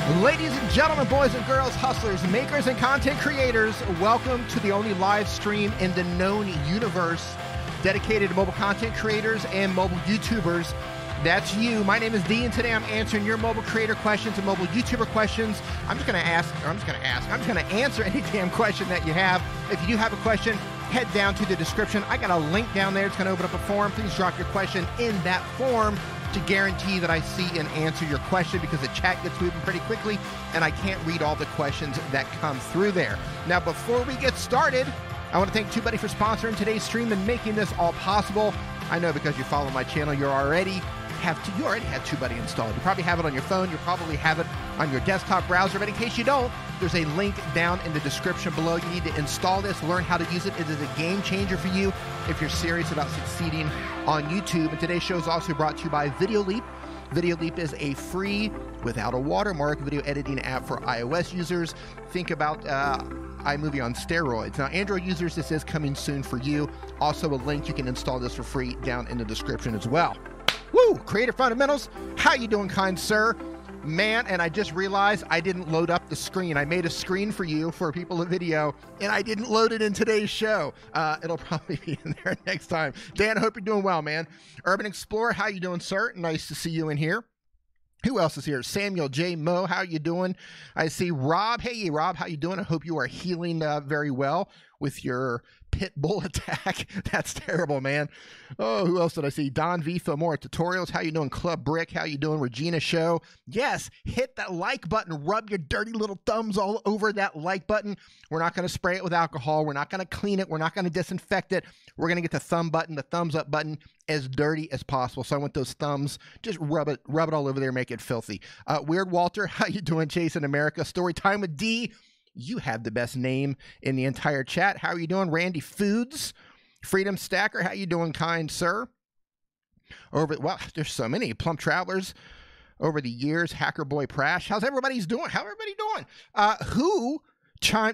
Ladies and gentlemen, boys and girls, hustlers, makers, and content creators, welcome to the only live stream in the known universe dedicated to mobile content creators and mobile YouTubers. That's you. My name is D, and today I'm answering your mobile creator questions and mobile YouTuber questions. I'm just going to answer any damn question that you have. If you do have a question, head down to the description. I got a link down there. It's going to open up a form. Please drop your question in that form to guarantee that I see and answer your question, because the chat gets moving pretty quickly and I can't read all the questions that come through there. Now, before we get started, I want to thank TubeBuddy for sponsoring today's stream and making this all possible. I know because you follow my channel, you already have TubeBuddy installed. You probably have it on your phone. You probably have it on your desktop browser. But in case you don't, there's a link down in the description below. You need to install this, learn how to use it. It is a game changer for you if you're serious about succeeding on YouTube. And today's show is also brought to you by VideoLeap. VideoLeap is a free, without a watermark, video editing app for iOS users. Think about iMovie on steroids. Now, Android users, this is coming soon for you. Also, a link, you can install this for free down in the description as well. Woo! Creator Fundamentals, how you doing, kind sir? Man, and I just realized I didn't load up the screen. I made a screen for you for people in video, and I didn't load it in today's show. It'll probably be in there next time. Dan, I hope you're doing well, man. Urban Explorer, how you doing, sir? Nice to see you in here. Who else is here? Samuel J. Mo, how you doing? I see Rob. Hey, Rob, how you doing? I hope you are healing very well with your pit bull attack. That's terrible, man. Oh, who else did I see? Don V. More Tutorials. How you doing? Club Brick. How you doing? Regina Show. Yes, hit that like button. Rub your dirty little thumbs all over that like button. We're not going to spray it with alcohol. We're not going to clean it. We're not going to disinfect it. We're going to get the thumb button, the thumbs up button, as dirty as possible. So I want those thumbs, just rub it all over there, make it filthy. Weird Walter, how you doing? Chasing America. Story Time with D. You have the best name in the entire chat. How are you doing? Randy Foods. Freedom Stacker, how you doing, kind sir? Wow, there's so many. Plump Travelers over the years. Hacker Boy Prash. How's everybody doing?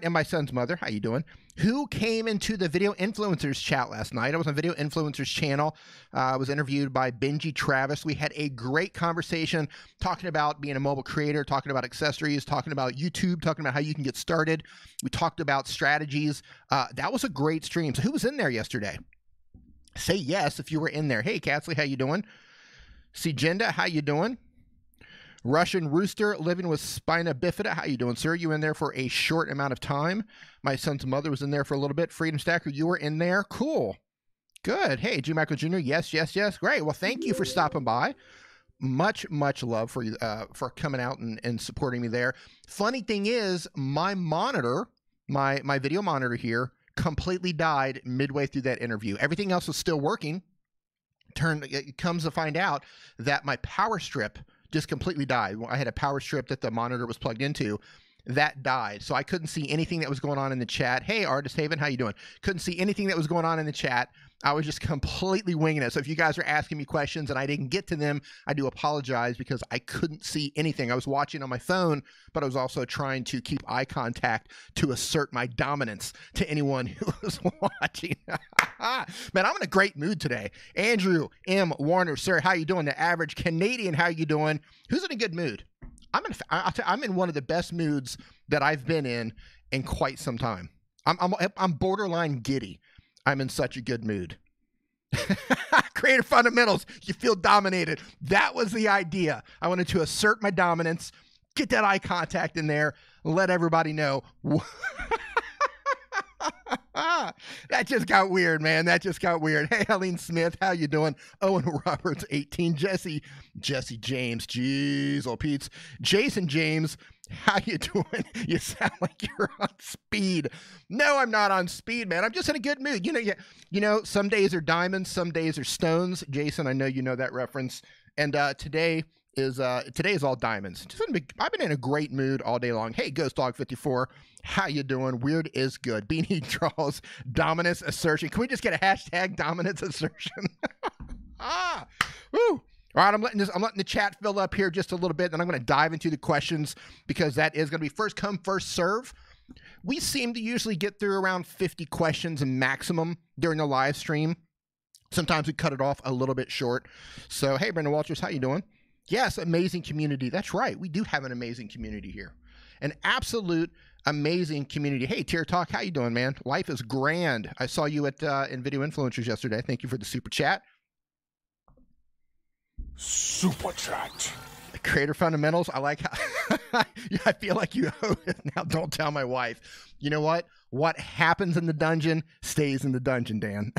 And my son's mother, how you doing? Who came into the Video Influencers chat last night? I was on Video Influencers channel. I was interviewed by Benji Travis. We had a great conversation talking about being a mobile creator, talking about accessories, talking about YouTube, talking about how you can get started. We talked about strategies. That was a great stream. So who was in there yesterday? Say yes if you were in there. Hey, Catsley, how you doing? See, Jenda, how you doing? Russian Rooster, living with spina bifida. How you doing, sir? You in there for a short amount of time. My son's mother was in there for a little bit. Freedom Stacker, you were in there. Cool. Good. Hey, G. Michael Jr., yes. Great. Well, thank you for stopping by. Much love for you for coming out and supporting me there. Funny thing is, my monitor, my video monitor here, completely died midway through that interview. Everything else was still working. It comes to find out that my power strip just completely died. I had a power strip that the monitor was plugged into. That died. So I couldn't see anything that was going on in the chat. Hey, Artist Haven, how you doing? Couldn't see anything that was going on in the chat. I was just completely winging it. So if you guys are asking me questions and I didn't get to them, I do apologize, because I couldn't see anything. I was watching on my phone, but I was also trying to keep eye contact to assert my dominance to anyone who was watching. Man, I'm in a great mood today. Andrew M. Warner, sir, how you doing? The Average Canadian, how you doing? Who's in a good mood? I'm in one of the best moods that I've been in quite some time. I'm borderline giddy. I'm in such a good mood. Creator Fundamentals, you feel dominated. That was the idea. I wanted to assert my dominance, get that eye contact in there, let everybody know. That just got weird, man. That just got weird. Hey, Helene Smith, how you doing? Owen Roberts, 18. Jesse James, jeez, old Pete's. Jason James, how you doing? You sound like you're on speed. No, I'm not on speed, man. I'm just in a good mood. You know, some days are diamonds, some days are stones. Jason, I know you know that reference. And today is all diamonds. I've been in a great mood all day long. Hey, Ghost Dog 54, how you doing? Weird is good. Beanie Draws, dominance assertion. Can we just get a hashtag dominance assertion? Woo. All right, I'm letting the chat fill up here just a little bit, and I'm going to dive into the questions, because that is going to be first come, first serve. We seem to usually get through around 50 questions maximum during the live stream. Sometimes we cut it off a little bit short. So, hey, Brendan Walters, how you doing? Yes, amazing community. That's right. We do have an amazing community here. An absolute amazing community. Hey, Tier Talk, how you doing, man? Life is grand. I saw you at in Video Influencers yesterday. Thank you for the super chat. Super chat. Creator fundamentals. I like how I feel like you owe it now. Don't tell my wife. You know what? What happens in the dungeon stays in the dungeon, Dan.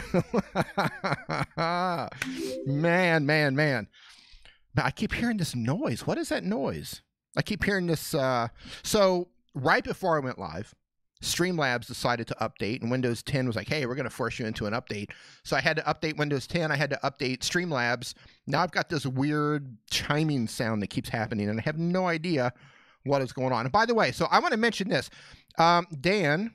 Man. I keep hearing this noise. What is that noise? I keep hearing this. So right before I went live, Streamlabs decided to update, and Windows 10 was like, hey, we're going to force you into an update. So I had to update Windows 10. I had to update Streamlabs. Now I've got this weird chiming sound that keeps happening, and I have no idea what is going on. And by the way, so I want to mention this. Dan,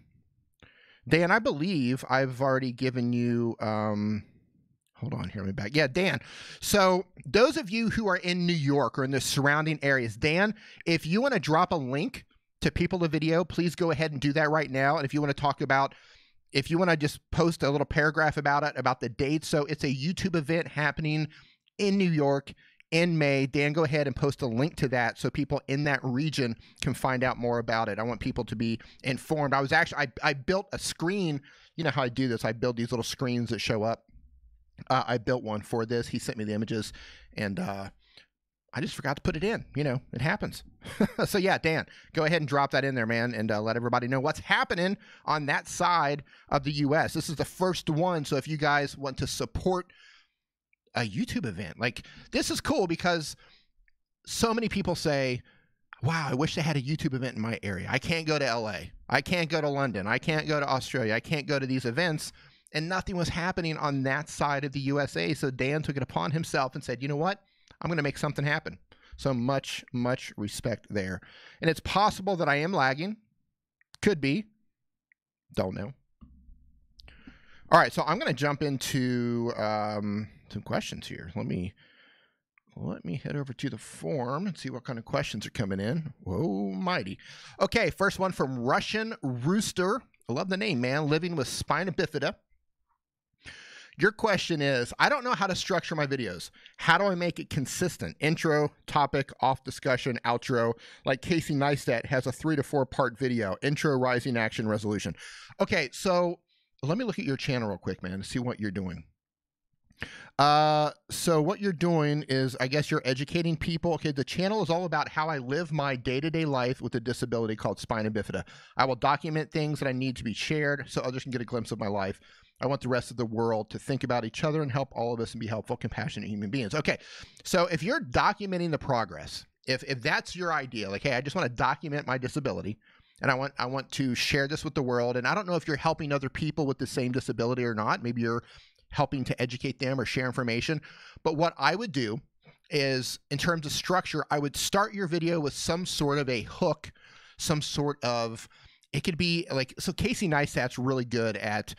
I believe I've already given you... hold on here, let me back. Yeah, Dan. So those of you who are in New York or in the surrounding areas, Dan, if you want to drop a link to people the video, please go ahead and do that right now. And if you want to talk about, if you want to just post a little paragraph about it, about the date. So it's a YouTube event happening in New York in May. Dan, go ahead and post a link to that so people in that region can find out more about it. I want people to be informed. I was actually, I built a screen. You know how I do this. I build these little screens that show up. I built one for this. He sent me the images, and I just forgot to put it in. You know, it happens. So yeah, Dan, go ahead and drop that in there, man, and let everybody know what's happening on that side of the U.S. This is the first one, so if you guys want to support a YouTube event, like, this is cool because so many people say, wow, I wish they had a YouTube event in my area. I can't go to L.A. I can't go to London. I can't go to Australia. I can't go to these events. And nothing was happening on that side of the USA. So Dan took it upon himself and said, you know what? I'm going to make something happen. So much respect there. And it's possible that I am lagging. Could be. Don't know. All right, so I'm going to jump into some questions here. Let me head over to the form and see what kind of questions are coming in. Whoa, mighty. Okay, first one from Russian Rooster. I love the name, man. Living with spina bifida. Your question is, I don't know how to structure my videos. How do I make it consistent? Intro, topic, off discussion, outro. Like Casey Neistat has a 3 to 4 part video. Intro, rising action, resolution. Okay, so let me look at your channel real quick, man, and see what you're doing. So what you're doing is, I guess you're educating people. Okay, the channel is all about how I live my day-to-day life with a disability called spina bifida. I will document things that I need to be shared so others can get a glimpse of my life. I want the rest of the world to think about each other and help all of us and be helpful, compassionate human beings. Okay, so if you're documenting the progress, if that's your idea, like, hey, I just want to document my disability, and I want to share this with the world, and I don't know if you're helping other people with the same disability or not. Maybe you're helping to educate them or share information. But what I would do is, in terms of structure, I would start your video with some sort of a hook, some sort of, it could be like, so Casey Neistat's really good at,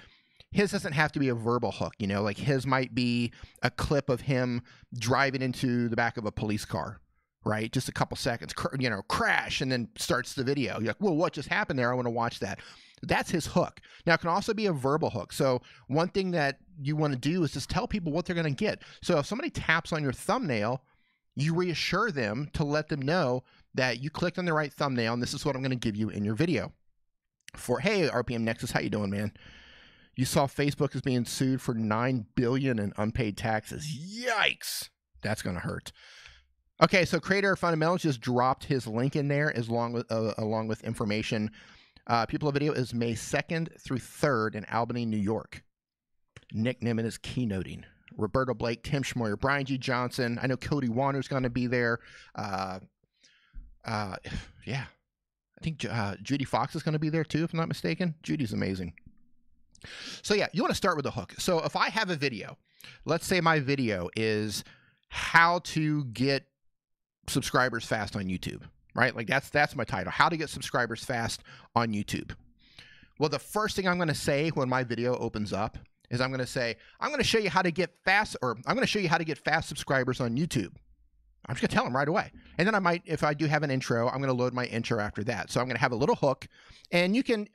his doesn't have to be a verbal hook, you know, like his might be a clip of him driving into the back of a police car, right? Just a couple seconds, you know, crash, and then starts the video. You're like, well, what just happened there? I want to watch that. That's his hook. Now, it can also be a verbal hook. So one thing that you want to do is just tell people what they're going to get. So if somebody taps on your thumbnail, you reassure them to let them know that you clicked on the right thumbnail, and this is what I'm going to give you in your video. For, hey, RPM Nexus, how you doing, man? You saw Facebook is being sued for $9 billion in unpaid taxes. Yikes. That's going to hurt. Okay, so Creator Fundamentals just dropped his link in there along with information. People of Video is May 2nd through 3rd in Albany, New York. Nick Nimmin is keynoting. Roberto Blake, Tim Schmoyer, Brian G. Johnson. I know Cody Warner's going to be there. Yeah. I think Judy Fox is going to be there too, if I'm not mistaken. Judy's amazing. So yeah, you want to start with a hook. So if I have a video, let's say my video is how to get subscribers fast on YouTube, right? Like that's my title, how to get subscribers fast on YouTube. Well, the first thing I'm going to say when my video opens up is I'm going to say, I'm going to show you how to get fast, or I'm going to show you how to get fast subscribers on YouTube. I'm just going to tell them right away. And then I might, if I do have an intro, I'm going to load my intro after that. So I'm going to have a little hook, and you can,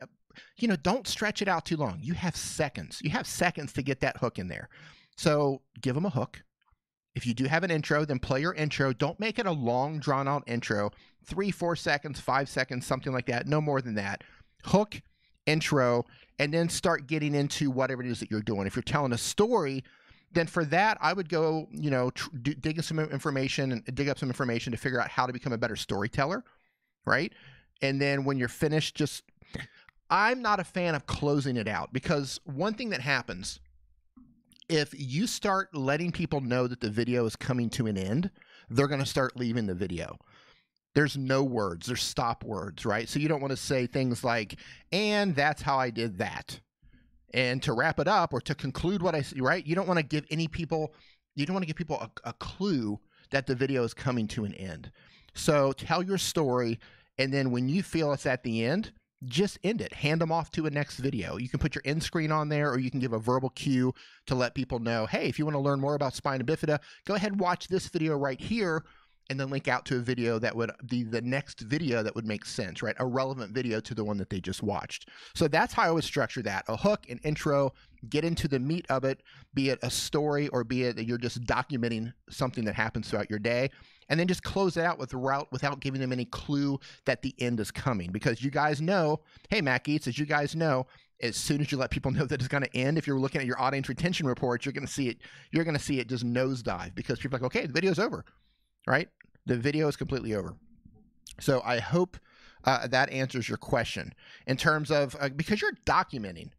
you know, don't stretch it out too long. You have seconds. You have seconds to get that hook in there. So give them a hook, If you do have an intro, then play your intro. Don't make it a long, drawn-out intro, 3, 4 seconds, 5 seconds, something like that. No more than that. Hook, intro, and then start getting into whatever it is that you're doing. If you're telling a story, then for that, I would go, you know, dig up some information to figure out how to become a better storyteller, right? And then when you're finished, I'm not a fan of closing it out, because one thing that happens, if you start letting people know that the video is coming to an end, they're going to start leaving the video. There's no words, there's stop words, right? So you don't want to say things like, and that's how I did that. And to wrap it up, or to conclude what I see, right? You don't want to give people a clue that the video is coming to an end. So tell your story, and then when you feel it's at the end, just end it. Hand them off to a next video. You can put your end screen on there, or you can give a verbal cue to let people know, hey, if you want to learn more about spina bifida, go ahead and watch this video right here, and then link out to a video that would be the next video that would make sense, right? A relevant video to the one that they just watched. So that's how I would structure that. A hook, an intro, get into the meat of it, be it a story or be it that you're just documenting something that happens throughout your day, and then just close it out without giving them any clue that the end is coming. Because you guys know, hey, Mac Eats, as you guys know, as soon as you let people know that it's going to end, if you're looking at your audience retention reports, you're going to see it just nosedive, because people are like, okay, the video's over. Right? The video is completely over. So I hope that answers your question in terms of, because you're documenting.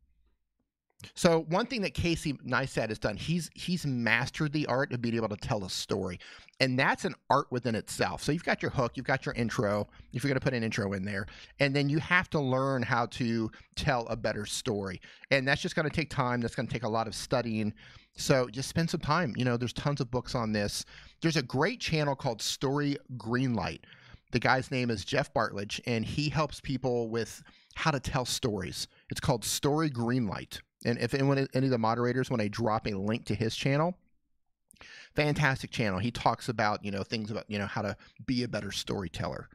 So one thing that Casey Neistat has done, he's mastered the art of being able to tell a story. And that's an art within itself. So you've got your hook, you've got your intro, if you're going to put an intro in there, and then you have to learn how to tell a better story. And that's just going to take time. That's going to take a lot of studying. So just spend some time. You know, there's tons of books on this. There's a great channel called Story Greenlight. The guy's name is Jeff Bartlett, and he helps people with how to tell stories. It's called Story Greenlight. And if any of the moderators want to drop a link to his channel, fantastic channel. He talks about, you know, things about, you know, how to be a better storyteller.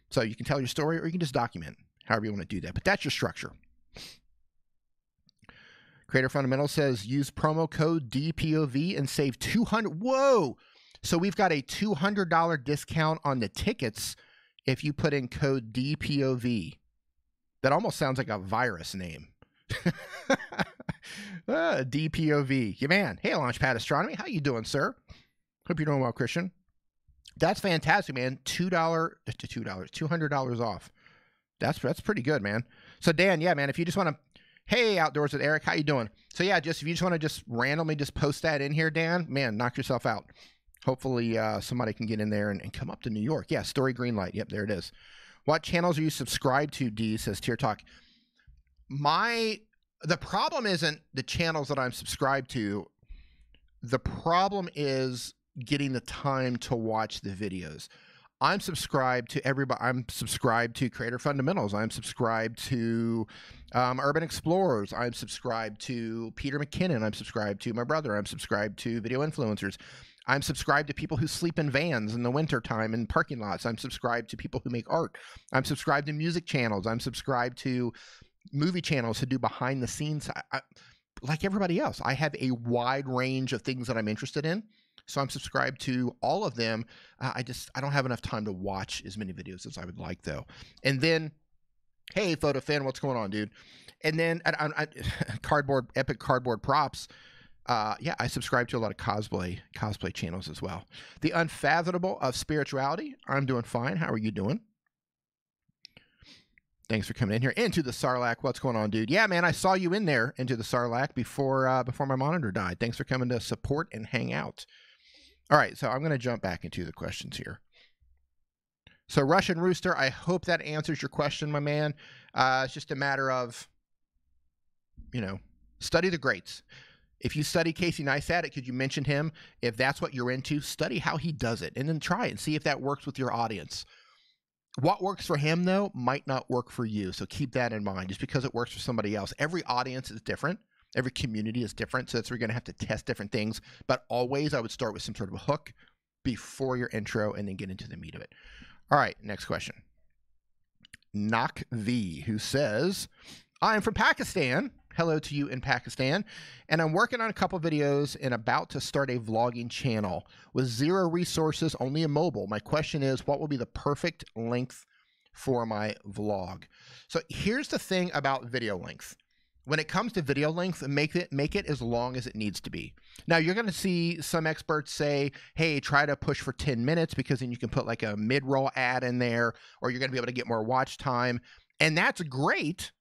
So you can tell your story, or you can just document, however you want to do that. But that's your structure. Creator Fundamental says, use promo code DPOV and save $200. Whoa! So we've got a $200 discount on the tickets if you put in code DPOV. That almost sounds like a virus name. DPOV. Yeah, man. Hey, Launchpad Astronomy. How you doing, sir? Hope you're doing well, Christian. That's fantastic, man. $200 off. That's pretty good, man. So Dan, yeah, man, if you just want to, hey, Outdoors with Eric, how you doing? So yeah, if you just want to just randomly just post that in here, Dan, man, knock yourself out. Hopefully somebody can get in there and come up to New York. Yeah, Story Greenlight. Yep, there it is. What channels are you subscribed to, D, says Tier Talk. The problem isn't the channels that I'm subscribed to. The problem is getting the time to watch the videos. I'm subscribed to everybody. I'm subscribed to Creator Fundamentals. I'm subscribed to Urban Explorers. I'm subscribed to Peter McKinnon. I'm subscribed to my brother. I'm subscribed to Video Influencers. I'm subscribed to people who sleep in vans in the wintertime in parking lots. I'm subscribed to people who make art. I'm subscribed to music channels. I'm subscribed to movie channels who do behind the scenes. Like everybody else, I have a wide range of things that I'm interested in. So I'm subscribed to all of them. I don't have enough time to watch as many videos as I would like, though. And then, hey, Photo Fan, what's going on, dude? And then Epic Cardboard Props. Yeah, I subscribe to a lot of cosplay channels as well. The Unfathomable of Spirituality. I'm doing fine. How are you doing? Thanks for coming in here. Into the Sarlacc. What's going on, dude? Yeah, man, I saw you in there, Into the Sarlacc, before my monitor died. Thanks for coming to support and hang out. All right, so I'm going to jump back into the questions here. So Russian Rooster, I hope that answers your question, my man. It's just a matter of, you know, study the greats. If you study Casey Neistat, because you mentioned him, if that's what you're into, study how he does it, and then try it and see if that works with your audience. What works for him, though, might not work for you. So keep that in mind. Just because it works for somebody else, every audience is different. Every community is different. So that's where you're going to have to test different things. But always, I would start with some sort of a hook before your intro and then get into the meat of it. All right, next question. Knock V, who says, I'm from Pakistan. Hello to you in Pakistan. And I'm working on a couple videos and about to start a vlogging channel with zero resources, only a mobile. My question is, what will be the perfect length for my vlog? So here's the thing about video length. When it comes to video length, make it as long as it needs to be. Now, you're going to see some experts say, hey, try to push for 10 minutes because then you can put like a mid-roll ad in there, or you're going to be able to get more watch time. And that's great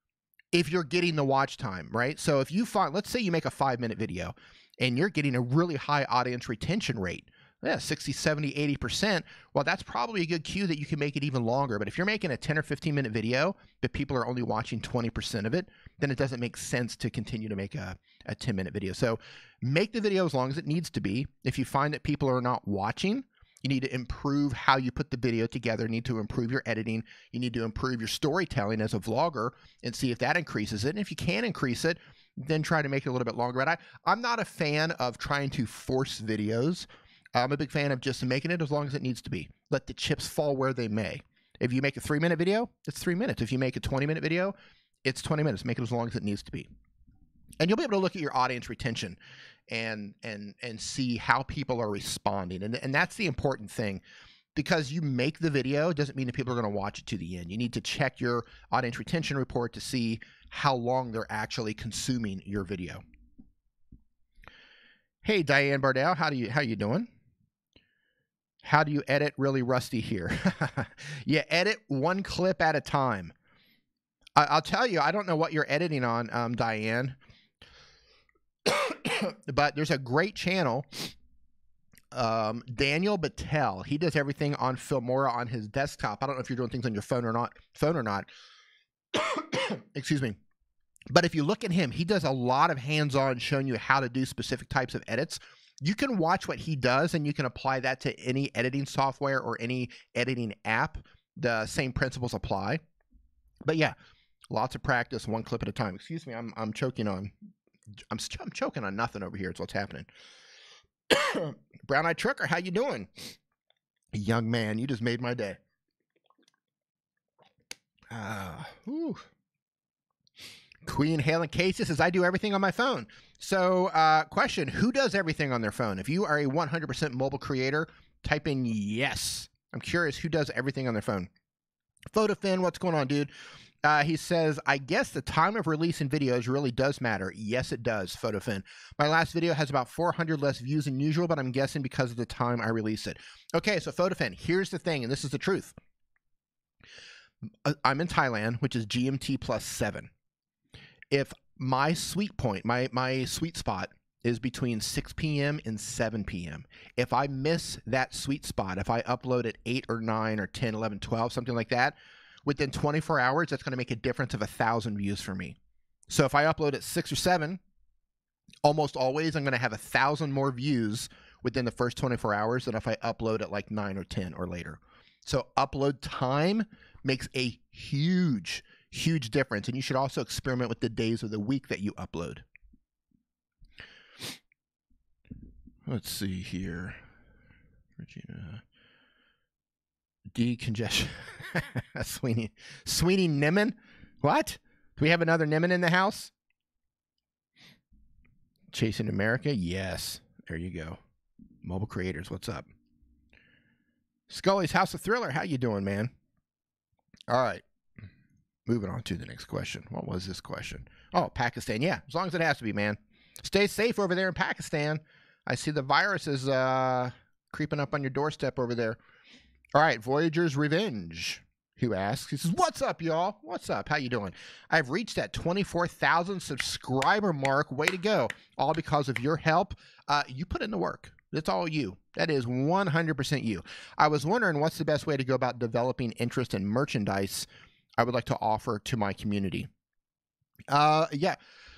if you're getting the watch time, right? So if you find, let's say you make a 5-minute video and you're getting a really high audience retention rate, yeah, 60, 70, 80%, well, that's probably a good cue that you can make it even longer. But if you're making a 10 or 15-minute video, but people are only watching 20% of it, then it doesn't make sense to continue to make a 10-minute video. So make the video as long as it needs to be. If you find that people are not watching, you need to improve how you put the video together. You need to improve your editing. You need to improve your storytelling as a vlogger and see if that increases it. And if you can increase it, then try to make it a little bit longer. But I'm not a fan of trying to force videos. I'm a big fan of just making it as long as it needs to be. Let the chips fall where they may. If you make a 3-minute video, it's 3 minutes. If you make a 20-minute video, it's 20 minutes. Make it as long as it needs to be. And you'll be able to look at your audience retention and see how people are responding. And that's the important thing. Because you make the video doesn't mean that people are going to watch it to the end. You need to check your audience retention report to see how long they're actually consuming your video. Hey, Diane Bardell, how you doing? How do you edit? Really rusty here. You edit one clip at a time. I'll tell you, I don't know what you're editing on, Diane. But there's a great channel, Daniel Battelle. He does everything on Filmora on his desktop. I don't know if you're doing things on your phone or not. Excuse me. But if you look at him, he does a lot of hands-on showing you how to do specific types of edits. You can watch what he does and you can apply that to any editing software or any editing app. The same principles apply. But yeah, lots of practice, one clip at a time. Excuse me, I'm choking on nothing over here. It's what's happening. Brown-eyed trucker, how you doing? Young man, you just made my day. Queen Helen Casey says, I do everything on my phone. So question, who does everything on their phone? If you are a 100% mobile creator, type in yes. I'm curious who does everything on their phone. PhotoFin, what's going on, dude? He says, I guess the time of releasing videos really does matter. Yes, it does, PhotoFin. My last video has about 400 less views than usual, but I'm guessing because of the time I release it. Okay, so PhotoFin, here's the thing, and this is the truth. I'm in Thailand, which is GMT +7. If my sweet point, my sweet spot is between 6 p.m. and 7 p.m. If I miss that sweet spot, if I upload at 8 or 9 or 10, 11, 12, something like that, within 24 hours, that's going to make a difference of 1,000 views for me. So if I upload at 6 or 7, almost always I'm going to have 1,000 more views within the first 24 hours than if I upload at like 9 or 10 or later. So upload time makes a huge difference. And you should also experiment with the days of the week that you upload. Let's see here. Regina. Decongestion. Sweeney Niman? What? Do we have another Niman in the house? Chasing America? Yes. There you go. Mobile creators, what's up? Scully's House of Thriller, how you doing, man? All right. Moving on to the next question. What was this question? Oh, Pakistan. Yeah, as long as it has to be, man. Stay safe over there in Pakistan. I see the virus is creeping up on your doorstep over there. All right, Voyager's Revenge, who asks, he says, what's up, y'all? What's up? How you doing? I've reached that 24,000 subscriber mark. Way to go. All because of your help. You put in the work. That's all you. That is 100% you. I was wondering what's the best way to go about developing interest in merchandise I would like to offer to my community. Yeah.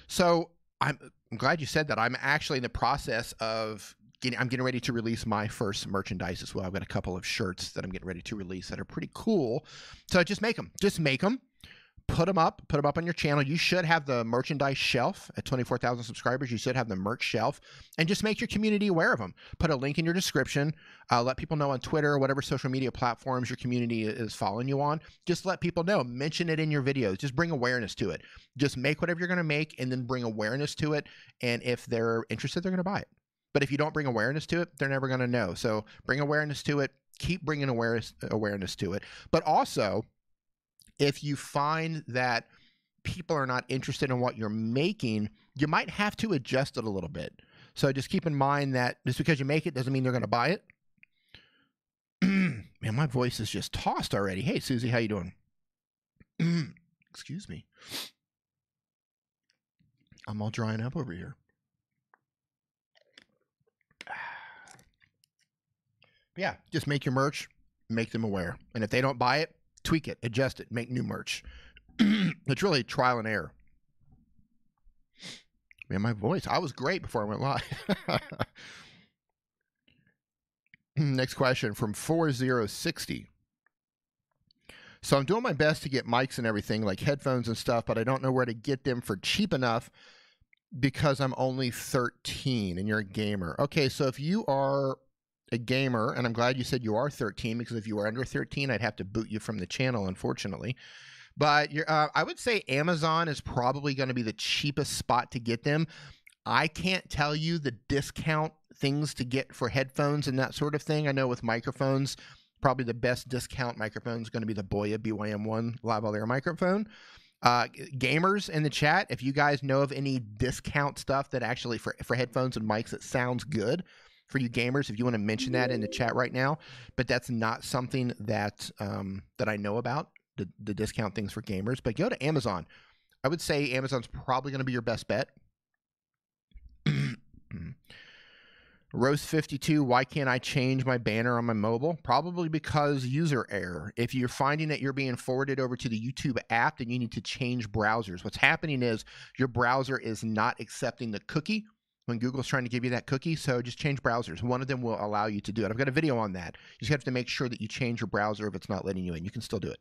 So I'm glad you said that. I'm actually in the process of I'm getting ready to release my first merchandise as well. I've got a couple of shirts that I'm getting ready to release that are pretty cool. So just make them. Just make them. put them up on your channel. You should have the merchandise shelf at 24,000 subscribers. You should have the merch shelf, and just make your community aware of them. Put a link in your description. Let people know on Twitter, whatever social media platforms your community is following you on. Just let people know. Mention it in your videos. Just bring awareness to it. Just make whatever you're going to make and then bring awareness to it. And if they're interested, they're going to buy it. But if you don't bring awareness to it, they're never going to know. So bring awareness to it. Keep bringing awareness to it. But also, if you find that people are not interested in what you're making, you might have to adjust it a little bit. So just keep in mind that just because you make it doesn't mean they're going to buy it. Man, my voice is just tossed already. Hey, Susie, how you doing? Excuse me. I'm all drying up over here. Yeah, just make your merch, make them aware. And if they don't buy it, tweak it, adjust it, make new merch. It's really trial and error. Man, my voice, I was great before I went live. Next question from 4060. So I'm doing my best to get mics and everything, like headphones and stuff, but I don't know where to get them for cheap enough because I'm only 13 and you're a gamer. Okay, so if you are a gamer, and I'm glad you said you are 13, because if you were under 13, I'd have to boot you from the channel, unfortunately. But I would say Amazon is probably going to be the cheapest spot to get them. I can't tell you the discount things to get for headphones and that sort of thing. I know with microphones, probably the best discount microphone is going to be the Boya BYM1 lavalier microphone. Gamers in the chat, if you guys know of any discount stuff that actually for headphones and mics that sounds good for you gamers, if you want to mention that in the chat right now. But that's not something that that I know about, the discount things for gamers. But go to Amazon. I would say Amazon's probably going to be your best bet. Roast 52, why can't I change my banner on my mobile? Probably because user error. If you're finding that you're being forwarded over to the YouTube app, then you need to change browsers. What's happening is your browser is not accepting the cookie when Google's trying to give you that cookie, so just change browsers. One of them will allow you to do it. I've got a video on that. You just have to make sure that you change your browser if it's not letting you in. You can still do it.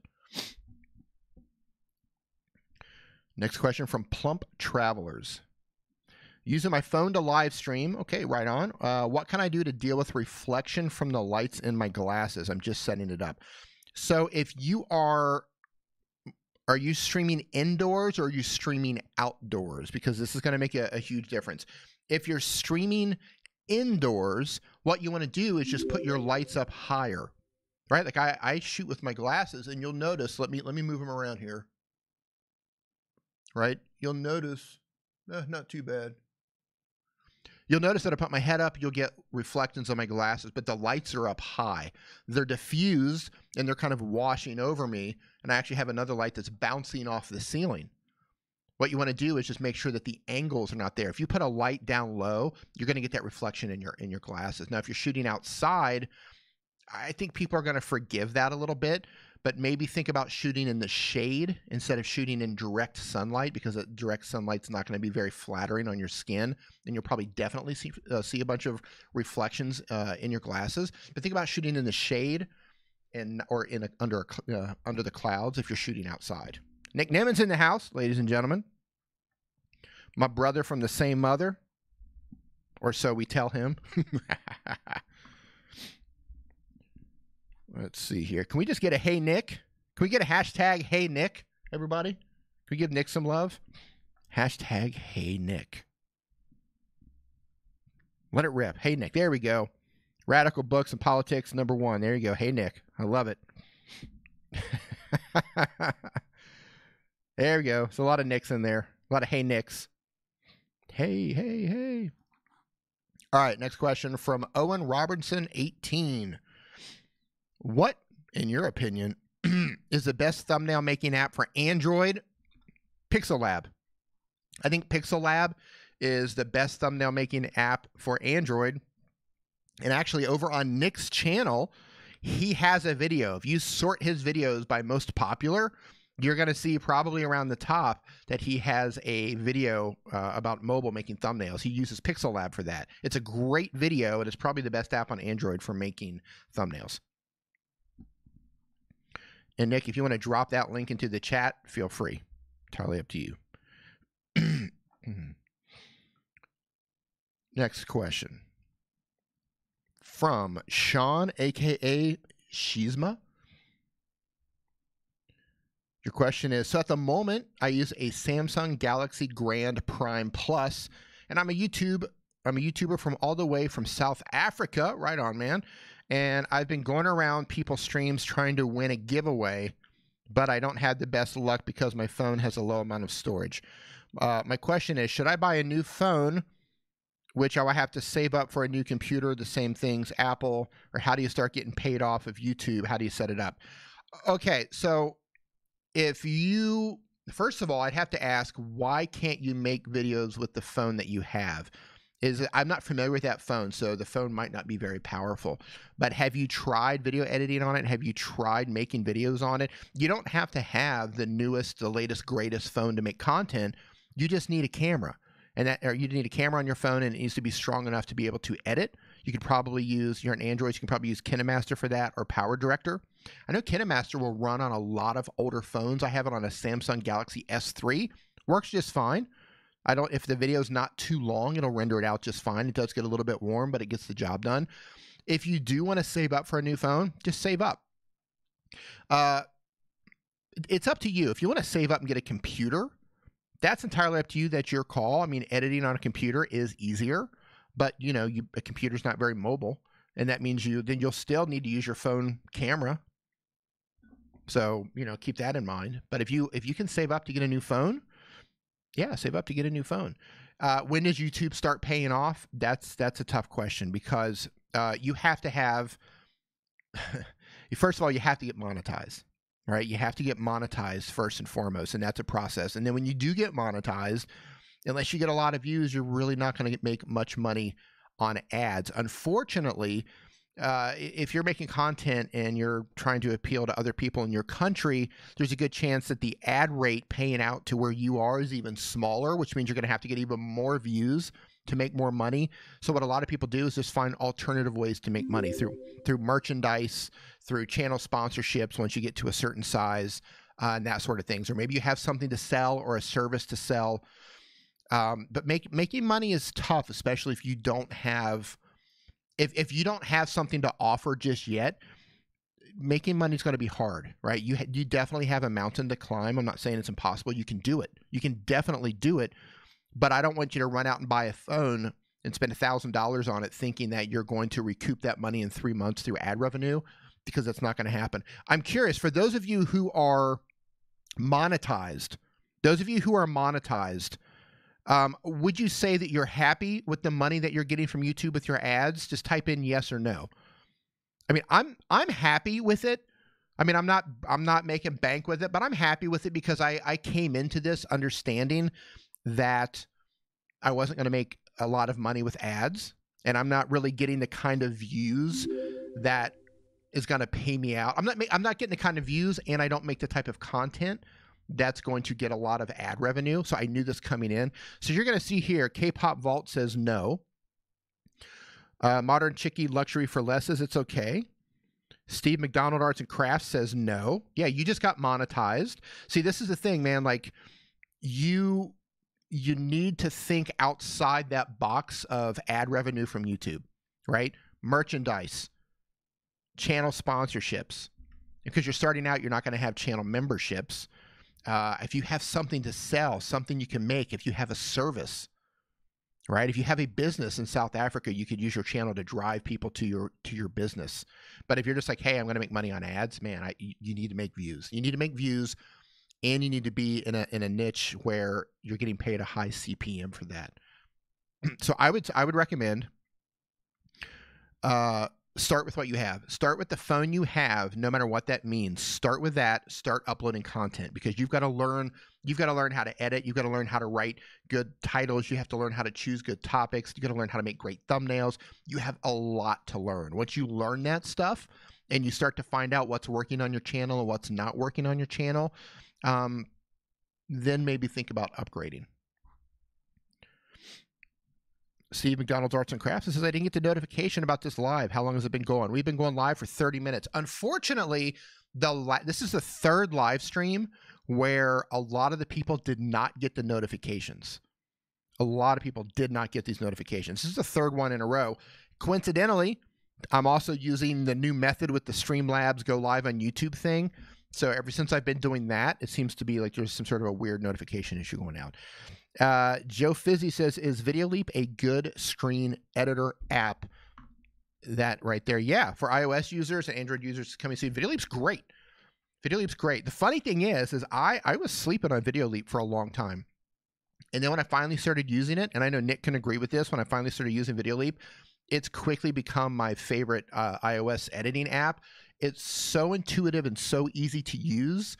Next question from Plump Travelers. Using my phone to live stream. Okay, right on. What can I do to deal with reflection from the lights in my glasses? I'm just setting it up. So if you are you streaming indoors or are you streaming outdoors? Because this is going to make a huge difference. If you're streaming indoors, what you want to do is just put your lights up higher, right? Like I shoot with my glasses, and you'll notice, let me move them around here, right? You'll notice, not too bad. You'll notice that I put my head up, you'll get reflections on my glasses, but the lights are up high. They're diffused, and they're kind of washing over me, and I actually have another light that's bouncing off the ceiling. What you want to do is just make sure that the angles are not there. If you put a light down low, you're going to get that reflection in your glasses. Now, if you're shooting outside, I think people are going to forgive that a little bit, but maybe think about shooting in the shade instead of shooting in direct sunlight, because direct sunlight's not going to be very flattering on your skin, and you'll probably definitely see a bunch of reflections in your glasses. But think about shooting in the shade or under the clouds if you're shooting outside. Nick Nemens in the house, ladies and gentlemen. My brother from the same mother, or so we tell him. Let's see here. Can we just get a hey Nick? Can we get a hashtag hey Nick, everybody? Can we give Nick some love? Hashtag hey Nick. Let it rip. Hey Nick. There we go. Radical Books and Politics #1. There you go. Hey Nick. I love it. There we go. There's a lot of Nicks in there. A lot of hey Nicks. Hey, hey, hey. All right, next question from Owen Robertson, 18. What, in your opinion, is the best thumbnail making app for Android? Pixel Lab. I think Pixel Lab is the best thumbnail making app for Android. And actually, over on Nick's channel, he has a video. If you sort his videos by most popular, you're going to see probably around the top that he has a video about mobile making thumbnails. He uses Pixel Lab for that. It's a great video, and it's probably the best app on Android for making thumbnails. And Nick, if you want to drop that link into the chat, feel free. Entirely up to you. Next question. From Sean, aka Shizma. Your question is, so at the moment, I use a Samsung Galaxy Grand Prime Plus, and I'm a YouTuber from all the way from South Africa. Right on, man. And I've been going around people's streams trying to win a giveaway, but I don't have the best luck because my phone has a low amount of storage. My question is, should I buy a new phone, which I will have to save up for a new computer, the same things, Apple, or how do you start getting paid off of YouTube? How do you set it up? Okay, so if you, first of all, I'd have to ask, why can't you make videos with the phone that you have? I'm not familiar with that phone, so the phone might not be very powerful. But have you tried video editing on it? Have you tried making videos on it? You don't have to have the newest, the latest, greatest phone to make content. You just need a camera. Or you need a camera on your phone, and it needs to be strong enough to be able to edit. You could probably use, you're on Android, you can probably use KineMaster for that, or Power Director. I know KineMaster will run on a lot of older phones. I have it on a Samsung Galaxy S3. Works just fine. If the video's not too long, it'll render it out just fine. It does get a little bit warm, but it gets the job done. If you do want to save up for a new phone, just save up. It's up to you. If you want to save up and get a computer, that's entirely up to you. That's your call. I mean, editing on a computer is easier, but a computer's not very mobile, and that means you'll still need to use your phone camera. So, keep that in mind. But if you can save up to get a new phone, yeah, save up to get a new phone. When does YouTube start paying off? That's a tough question, because you have to have, first of all, you have to get monetized. Right? You have to get monetized first and foremost, and that's a process. And then when you do get monetized, unless you get a lot of views, you're really not going to make much money on ads. Unfortunately, if you're making content and you're trying to appeal to other people in your country, there's a good chance that the ad rate paying out to where you are is even smaller, which means you're going to have to get even more views to make more money. So what a lot of people do is just find alternative ways to make money through merchandise, through channel sponsorships once you get to a certain size, and that sort of things. Or maybe you have something to sell or a service to sell. But making money is tough, especially if you don't have if you don't have something to offer just yet. Making money is going to be hard, right? You definitely have a mountain to climb. I'm not saying it's impossible. You can do it. You can definitely do it. But I don't want you to run out and buy a phone and spend $1,000 on it thinking that you're going to recoup that money in 3 months through ad revenue, because that's not going to happen. I'm curious, for those of you who are monetized, would you say that you're happy with the money that you're getting from YouTube with your ads? Just type in yes or no. I mean, I'm happy with it. I mean, I'm not making bank with it, but I'm happy with it because I came into this understanding that I wasn't going to make a lot of money with ads, and I'm not really getting the kind of views that is going to pay me out. I'm not getting the kind of views, and I don't make the type of content that's going to get a lot of ad revenue. So I knew this coming in. So you're going to see here, K-Pop Vault says no. Modern Chickie Luxury for Less says it's okay. Steve McDonald Arts and Crafts says no. Yeah, you just got monetized. See, this is the thing, man. Like, you need to think outside that box of ad revenue from YouTube, right? Merchandise, channel sponsorships. Because you're starting out, you're not going to have channel memberships. If you have something to sell, something you can make, if you have a service, right? If you have a business in South Africa, you could use your channel to drive people to your business. But if you're just like, hey, I'm going to make money on ads, man, you need to make views. You need to make views, and you need to be in a niche where you're getting paid a high CPM for that. So I would recommend start with what you have. Start with the phone you have, no matter what that means. Start with that. Start uploading content, because you've got to learn how to edit. You've got to learn how to write good titles. You have to learn how to choose good topics. You've got to learn how to make great thumbnails. You have a lot to learn. Once you learn that stuff and you start to find out what's working on your channel and what's not working on your channel, then maybe think about upgrading. Steve McDonald's Arts and Crafts says, I didn't get the notification about this live. How long has it been going? We've been going live for 30 minutes. Unfortunately, This is the third live stream where a lot of the people did not get the notifications. A lot of people did not get these notifications. This is the third one in a row. Coincidentally, I'm also using the new method with the Streamlabs go live on YouTube thing. So ever since I've been doing that, it seems to be like there's some sort of a weird notification issue going out. Joe Fizzy says, is VideoLeap a good screen editor app? That right there. Yeah, for iOS users and Android users coming soon, VideoLeap's great. VideoLeap's great. The funny thing is I was sleeping on VideoLeap for a long time. And then when I finally started using it, and I know Nick can agree with this, when I finally started using VideoLeap, it's quickly become my favorite iOS editing app. It's so intuitive and so easy to use.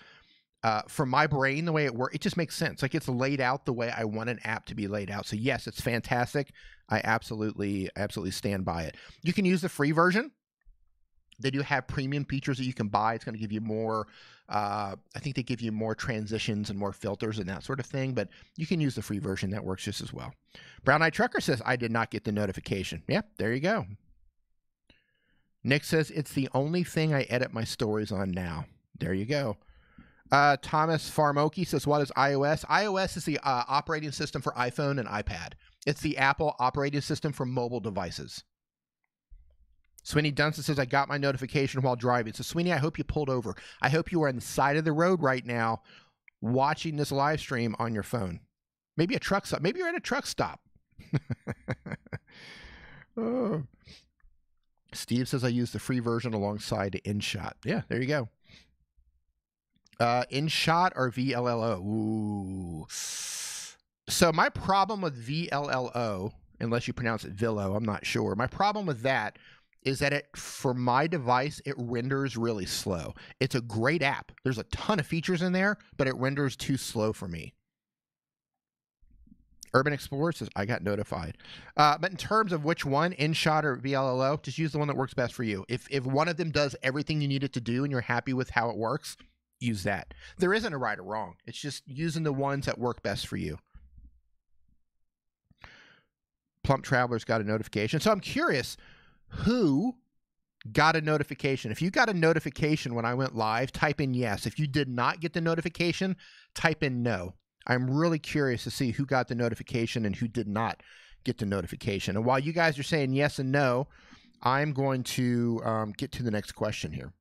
For my brain, the way it works, it just makes sense. Like, it's laid out the way I want an app to be laid out. So yes, it's fantastic. I absolutely stand by it. You can use the free version. They do have premium features that you can buy. It's going to give you more, I think they give you more transitions and more filters and that sort of thing, but you can use the free version. That works just as well. Brown Eyed Trucker says, I did not get the notification. Yeah, there you go. Nick says, it's the only thing I edit my stories on now. There you go. Thomas Farmoki says, what is iOS? iOS is the operating system for iPhone and iPad. It's the Apple operating system for mobile devices. Sweeney Dunson says, I got my notification while driving. So, Sweeney, I hope you pulled over. I hope you are on the side of the road right now watching this live stream on your phone. Maybe a truck stop. Maybe you're at a truck stop. Oh. Steve says, I use the free version alongside InShot. Yeah, there you go. InShot or VLLO? Ooh. So my problem with VLLO, unless you pronounce it Villo, I'm not sure. My problem with that is that for my device, it renders really slow. It's a great app. There's a ton of features in there, but it renders too slow for me. Urban Explorer says, I got notified. But in terms of which one, InShot or VLLO, just use the one that works best for you. If one of them does everything you need it to do and you're happy with how it works, use that. There isn't a right or wrong. It's just using the ones that work best for you. Plump Traveler's got a notification. So I'm curious, who got a notification? If you got a notification when I went live, type in yes. If you did not get the notification, type in no. I'm really curious to see who got the notification and who did not get the notification. And while you guys are saying yes and no, I'm going to get to the next question here.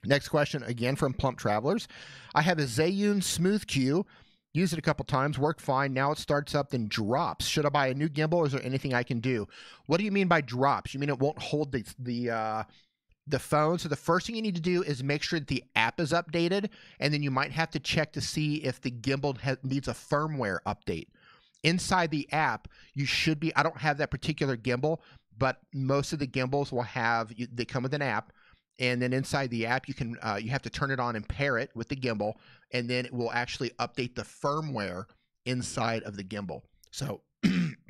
Next question, again from Plump Travelers. I have a Zhiyun Smooth Q. Used it a couple times, worked fine. Now it starts up, then drops. Should I buy a new gimbal, or is there anything I can do? What do you mean by drops? You mean it won't hold the phone? So the first thing you need to do is make sure that the app is updated, and then you might have to check to see if the gimbal needs a firmware update. Inside the app, you should be, I don't have that particular gimbal, but most of the gimbals will have, they come with an app. And then inside the app, you can you have to turn it on and pair it with the gimbal, and then it will actually update the firmware inside of the gimbal. So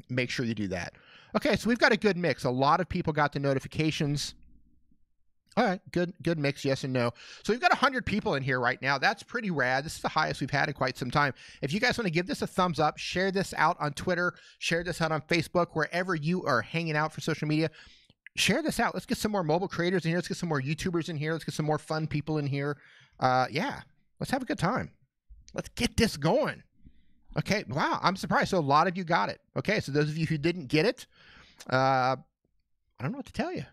make sure you do that. Okay, so we've got a good mix. A lot of people got the notifications. All right, good mix, yes and no. So we've got 100 people in here right now. That's pretty rad. This is the highest we've had in quite some time. If you guys want to give this a thumbs up, share this out on Twitter, share this out on Facebook, wherever you are hanging out for social media. Share this out. Let's get some more mobile creators in here. Let's get some more YouTubers in here. Let's get some more fun people in here. Yeah, let's have a good time. Let's get this going. Okay, wow, I'm surprised. So a lot of you got it. Okay, so those of you who didn't get it, I don't know what to tell you.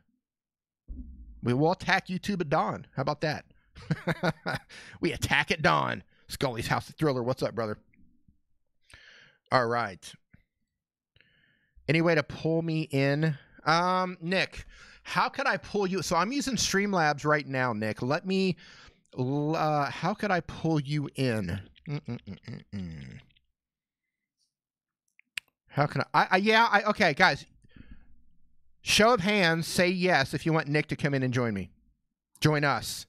We will attack YouTube at dawn. How about that? We attack at dawn. Scully's House of Thriller. What's up, brother? All right. Any way to pull me in? Nick, how could I pull you? So I'm using Streamlabs right now, Nick. Let me, how could I pull you in? How can I, okay, guys, show of hands, say yes if you want Nick to come in and join me. Join us.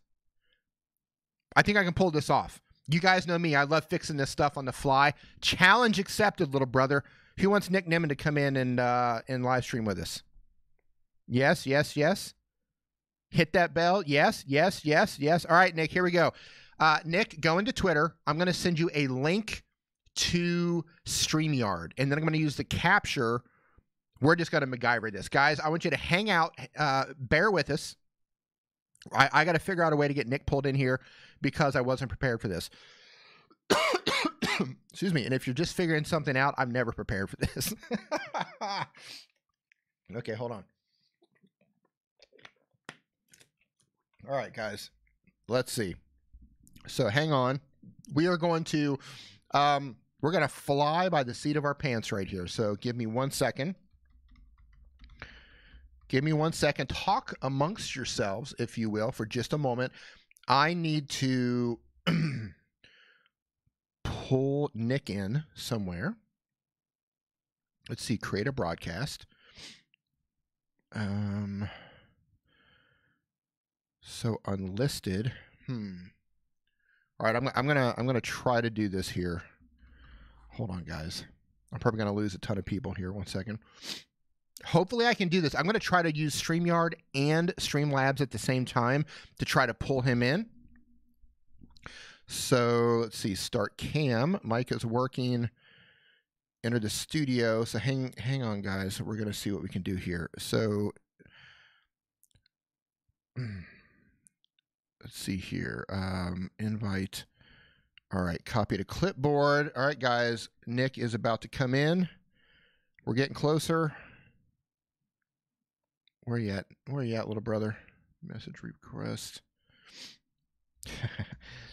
I think I can pull this off. You guys know me. I love fixing this stuff on the fly. Challenge accepted, little brother. Who wants Nick Nimmin to come in and live stream with us? Yes, yes, yes. Hit that bell. Yes, yes, yes, yes. All right, Nick, here we go. Nick, go into Twitter. I'm going to send you a link to StreamYard, and then I'm going to use the capture. We're just going to MacGyver this. Guys, I want you to hang out. Bear with us. I got to figure out a way to get Nick pulled in here because I wasn't prepared for this. Excuse me. And if you're just figuring something out, I'm never prepared for this. Okay, hold on. All right, guys. Let's see. So hang on. We are going to we're going to fly by the seat of our pants right here. So give me 1 second. Give me 1 second. Talk amongst yourselves, if you will, for just a moment. I need to pull Nick in somewhere. Let's see. Create a broadcast. So unlisted. All right, I'm gonna try to do this here. Hold on, guys. I'm probably gonna lose a ton of people here. 1 second. Hopefully I can do this. I'm gonna try to use StreamYard and Streamlabs at the same time to try to pull him in. So let's see. Start cam. Mike is working. Enter the studio. So hang on, guys. We're gonna see what we can do here. So let's see here. Invite. All right, copy to clipboard. All right, guys. Nick is about to come in. We're getting closer. Where you at? Where you at, little brother? Message request.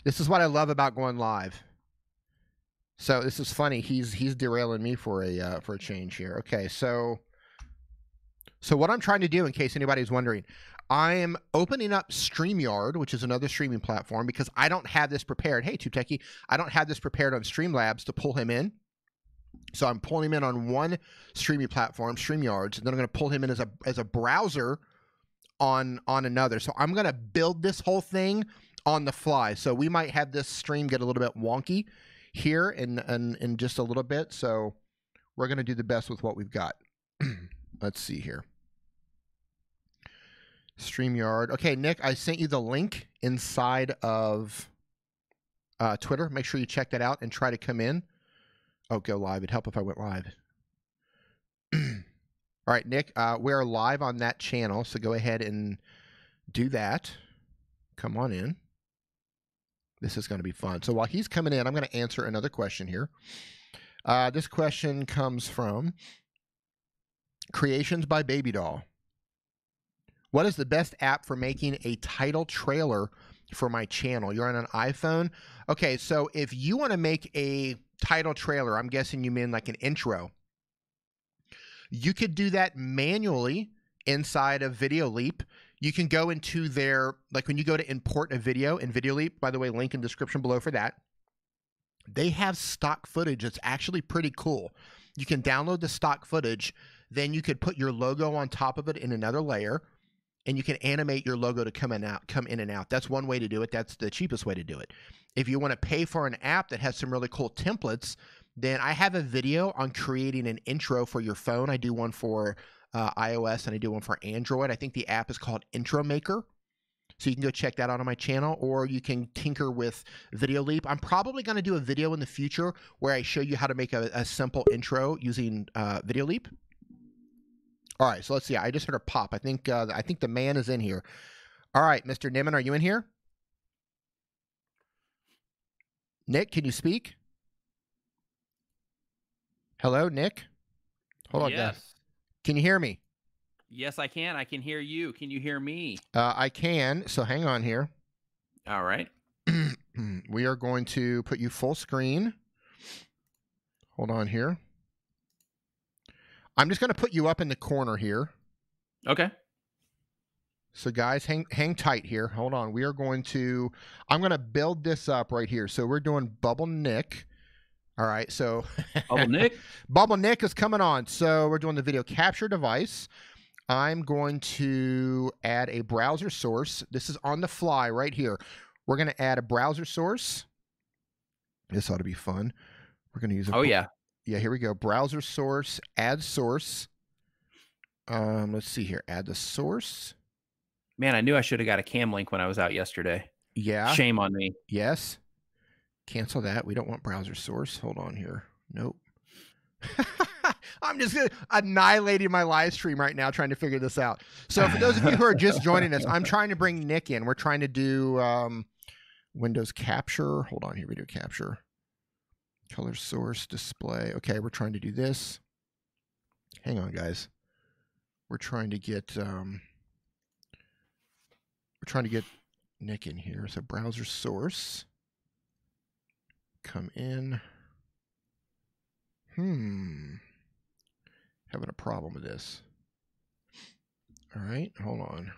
This is what I love about going live. So this is funny. He's derailing me for a change here. Okay, so what I'm trying to do, in case anybody's wondering, I am opening up StreamYard, which is another streaming platform, because I don't have this prepared. Hey, Too Techie, I don't have this prepared on Streamlabs to pull him in. So I'm pulling him in on one streaming platform, StreamYard, and then I'm going to pull him in as a browser on another. So I'm going to build this whole thing on the fly. So we might have this stream get a little bit wonky here in just a little bit. So we're going to do the best with what we've got. Let's see here. StreamYard. Okay, Nick, I sent you the link inside of Twitter. Make sure you check that out and try to come in. Oh, go live. It'd help if I went live. All right, Nick, we're live on that channel, so go ahead and do that. Come on in. This is going to be fun. So while he's coming in, I'm going to answer another question here. This question comes from Creations by Baby Doll. What is the best app for making a title trailer for my channel? You're on an iPhone? Okay, so if you want to make a title trailer, I'm guessing you mean like an intro. You could do that manually inside of VideoLeap. You can go into their, like when you go to import a video in VideoLeap, by the way, link in description below for that. They have stock footage that's actually pretty cool. You can download the stock footage, then you could put your logo on top of it in another layer, and you can animate your logo to come in and out. That's one way to do it. That's the cheapest way to do it. If you want to pay for an app that has some really cool templates, then I have a video on creating an intro for your phone. I do one for iOS and I do one for Android. I think the app is called Intro Maker. So you can go check that out on my channel, or you can tinker with VideoLeap. I'm probably going to do a video in the future where I show you how to make a simple intro using VideoLeap. All right, so let's see. I just heard a pop. I think the man is in here. All right, Mr. Nimmin, are you in here? Nick, can you speak? Hello, Nick? Hold on, Yes. guys. Can you hear me? Yes, I can. I can hear you. Can you hear me? I can, so hang on here. All right. We are going to put you full screen. Hold on here. I'm just going to put you up in the corner here. Okay. So guys, hang tight here. Hold on. We are going to, I'm going to build this up right here. So we're doing Bubble Nick. All right. So Bubble Nick. Bubble Nick is coming on. So we're doing the video capture device. I'm going to add a browser source. This is on the fly right here. We're going to add a browser source. This ought to be fun. We're going to use a, Oh, yeah. Yeah, here we go. Browser source, add source. Let's see here. Add the source. Man, I knew I should have got a cam link when I was out yesterday. Yeah. Shame on me. Yes. Cancel that. We don't want browser source. Hold on here. Nope. I'm just annihilating my live stream right now trying to figure this out. So for those of you who are just joining us, I'm trying to bring Nick in. We're trying to do Windows capture. Hold on here, video capture. Color source display. Okay, we're trying to do this. Hang on, guys. We're trying to get Nick in here. So browser source. Come in. Having a problem with this. All right, hold on.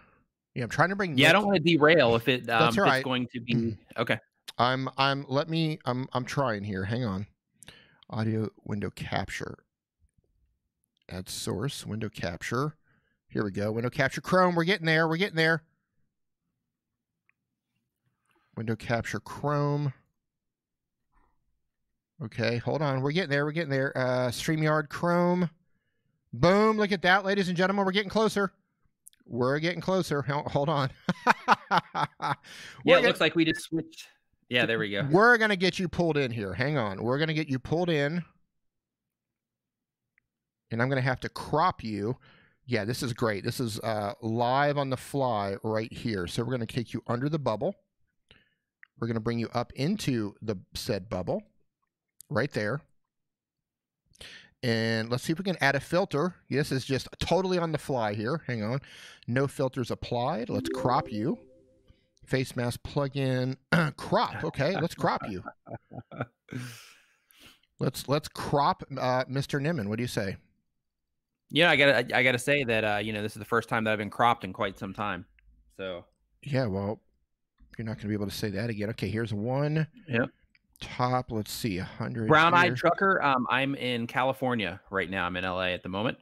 Yeah, I'm trying to bring. Yeah, Nick. I don't want to derail if it That's all right. it's going to be okay. I'm trying here. Hang on. Audio window capture. Add source window capture. Here we go. Window capture Chrome. We're getting there. We're getting there. Window capture Chrome. Okay, hold on. We're getting there. We're getting there. StreamYard Chrome. Boom. Look at that, ladies and gentlemen. We're getting closer. We're getting closer. Hold on. Yeah, it looks like we just switched. Yeah, there we go. We're going to get you pulled in here. Hang on. We're going to get you pulled in. And I'm going to have to crop you. Yeah, this is great. This is live on the fly right here. So we're going to take you under the bubble. We're going to bring you up into the said bubble. Right there. And let's see if we can add a filter. This is just totally on the fly here. Hang on. No filters applied. Let's crop you. Face mask plugin. Crop. Okay, let's crop you. Let's crop Mr. Nimmin. What do you say? Yeah, I gotta say that you know, this is the first time that I've been cropped in quite some time. So yeah, well, you're not gonna be able to say that again. Okay, here's one. Yep. Top, let's see, 100. Brown-eyed trucker. I'm in California right now. I'm in LA at the moment.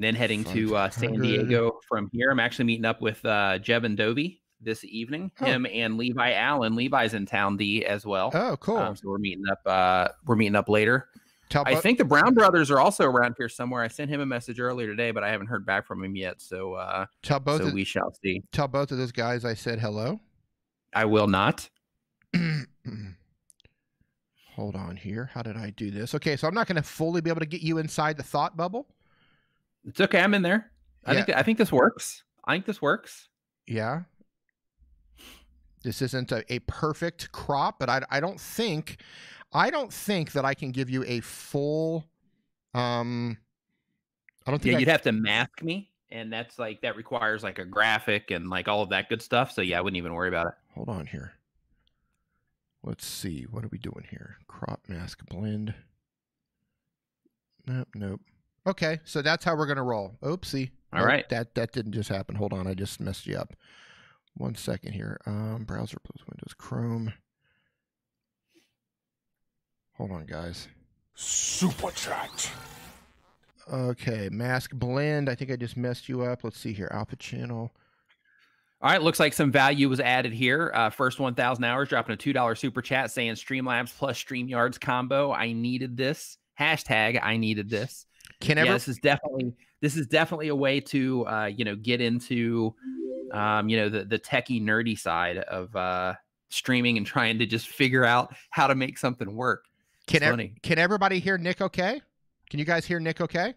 Then heading to San Diego from here. I'm actually meeting up with Jeb and Dovey this evening. Him and Levi Allen. Levi's in town, D, as well. Oh, cool. So we're meeting up. We're meeting up later. I think the Brown brothers are also around here somewhere. I sent him a message earlier today, but I haven't heard back from him yet. So we shall see. Tell both of those guys I said hello. I will not. Hold on here. How did I do this? Okay, so I'm not going to fully be able to get you inside the thought bubble. It's okay. I'm in there. I think this works. Yeah. This isn't a perfect crop, but I don't think that I can give you a full. I don't think. Yeah, you'd have to mask me, and that's like that requires like a graphic and like all of that good stuff. So yeah, I wouldn't even worry about it. Hold on here. Let's see. What are we doing here? Crop mask blend. Nope. Okay, so that's how we're going to roll. Oopsie. All right. That didn't just happen. Hold on. I just messed you up. 1 second here. Browser plus Windows Chrome. Hold on, guys. Superchat. Okay, mask blend. I think I just messed you up. Let's see here. Alpha channel. All right, looks like some value was added here. First 1,000 hours, dropping a $2 super chat saying Streamlabs plus StreamYards combo. I needed this. Hashtag I needed this. This is definitely a way to get into the techie nerdy side of streaming and trying to just figure out how to make something work. Can everybody hear Nick okay? Can you guys hear Nick okay?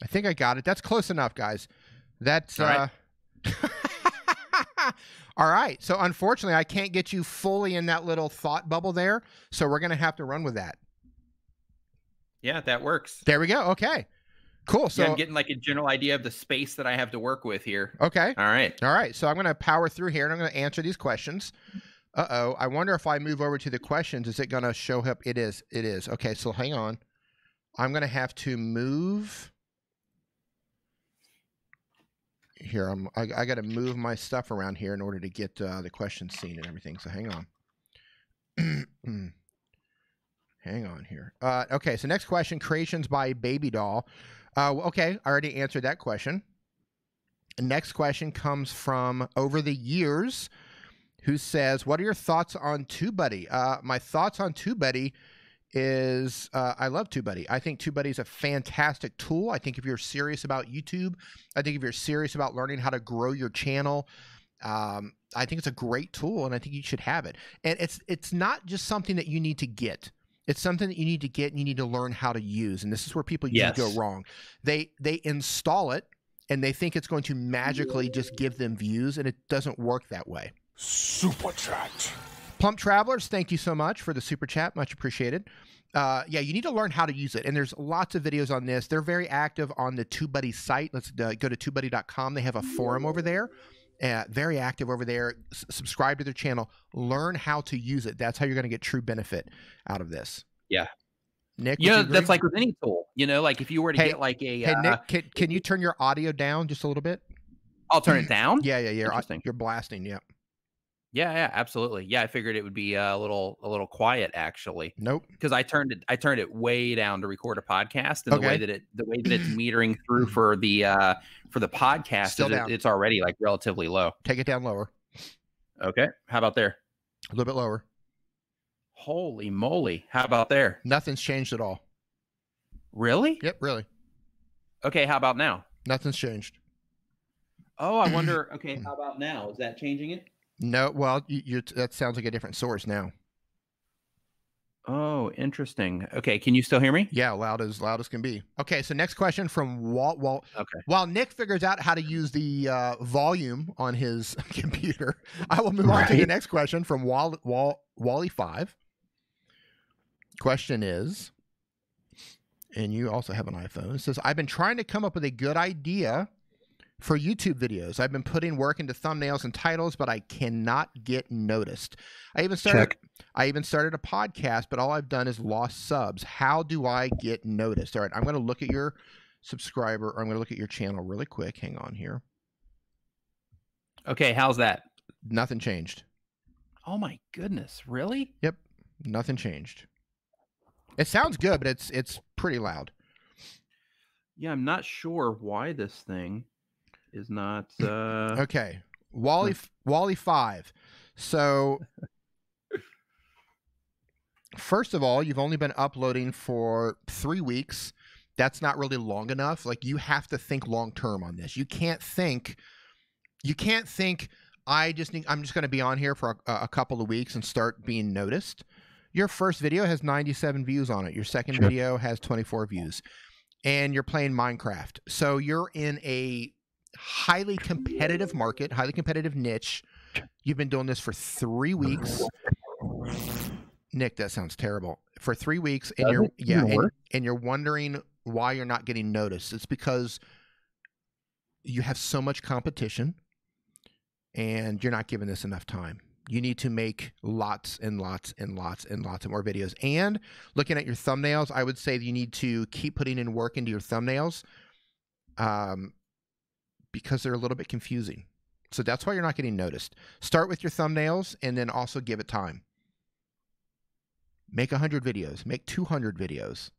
I think I got it. That's close enough, guys. That's all right. All right. So unfortunately, I can't get you fully in that little thought bubble there. So we're going to have to run with that. Yeah, that works. There we go. Okay, cool. So yeah, I'm getting like a general idea of the space that I have to work with here. Okay. All right. All right. So I'm going to power through here and I'm going to answer these questions. Uh-oh. I wonder if I move over to the questions, is it going to show up? It is. It is. Okay. So hang on. I'm going to have to move here. I got to move my stuff around here in order to get the questions seen and everything. So hang on. Hang on here. Okay, so next question, creations by Baby Doll. Okay, I already answered that question. The next question comes from Over the Years, who says, what are your thoughts on TubeBuddy? My thoughts on TubeBuddy is I love TubeBuddy. I think TubeBuddy is a fantastic tool. I think if you're serious about YouTube, I think if you're serious about learning how to grow your channel, I think it's a great tool, and I think you should have it. And it's not just something that you need to get. It's something that you need to get and you need to learn how to use. And this is where people usually go wrong. They install it and they think it's going to magically just give them views, and it doesn't work that way. Super Chat. Plump Travelers, thank you so much for the super chat. Much appreciated. Yeah, you need to learn how to use it. And there's lots of videos on this. They're very active on the TubeBuddy site. Let's go to TubeBuddy.com. They have a forum over there. Very active over there. Subscribe to their channel. Learn how to use it. That's how you're going to get true benefit out of this. Yeah. Nick, that's like with any tool. Like if you were to get like a... Hey, Nick, can you turn your audio down just a little bit? I'll turn it down? Yeah. You're blasting, yeah. Yeah, absolutely. Yeah, I figured it would be a little quiet actually. Nope. Because I turned it way down to record a podcast, and the way that it's metering through for the podcast, it's already like relatively low. Take it down lower. Okay. How about there? A little bit lower. Holy moly. How about there? Nothing's changed at all. Really? Yep, really. Okay, how about now? Nothing's changed. Oh, I wonder, okay, how about now? Is that changing it? No, well, that sounds like a different source now. Oh, interesting. Okay, can you still hear me? Yeah, loud as can be. Okay, so next question from Walt. Okay. While Nick figures out how to use the volume on his computer, I will move on to the next question from Wally5. Question is, and you also have an iPhone. It says, I've been trying to come up with a good idea for YouTube videos. I've been putting work into thumbnails and titles, but I cannot get noticed. I even started a podcast, but all I've done is lost subs. How do I get noticed? All right, I'm going to look at your subscriber, or I'm going to look at your channel really quick. Hang on here. Okay, how's that? Nothing changed. Oh my goodness, really? Yep, nothing changed. It sounds good, but it's pretty loud. Yeah, I'm not sure why this thing is not okay. Wally 5. So first of all, you've only been uploading for 3 weeks. That's not really long enough. Like, you have to think long term on this. You can't think I'm just going to be on here for a couple of weeks and start being noticed. Your first video has 97 views on it. Your second video has 24 views. And you're playing Minecraft. So you're in a highly competitive market, highly competitive niche. You've been doing this for 3 weeks. Nick, that sounds terrible. For 3 weeks, and you're wondering why you're not getting noticed. It's because you have so much competition and you're not giving this enough time. You need to make lots and lots and lots and lots of more videos. And looking at your thumbnails, I would say that you need to keep putting in work into your thumbnails because they're a little bit confusing. So that's why you're not getting noticed. Start with your thumbnails and then also give it time. Make 100 videos. Make 200 videos.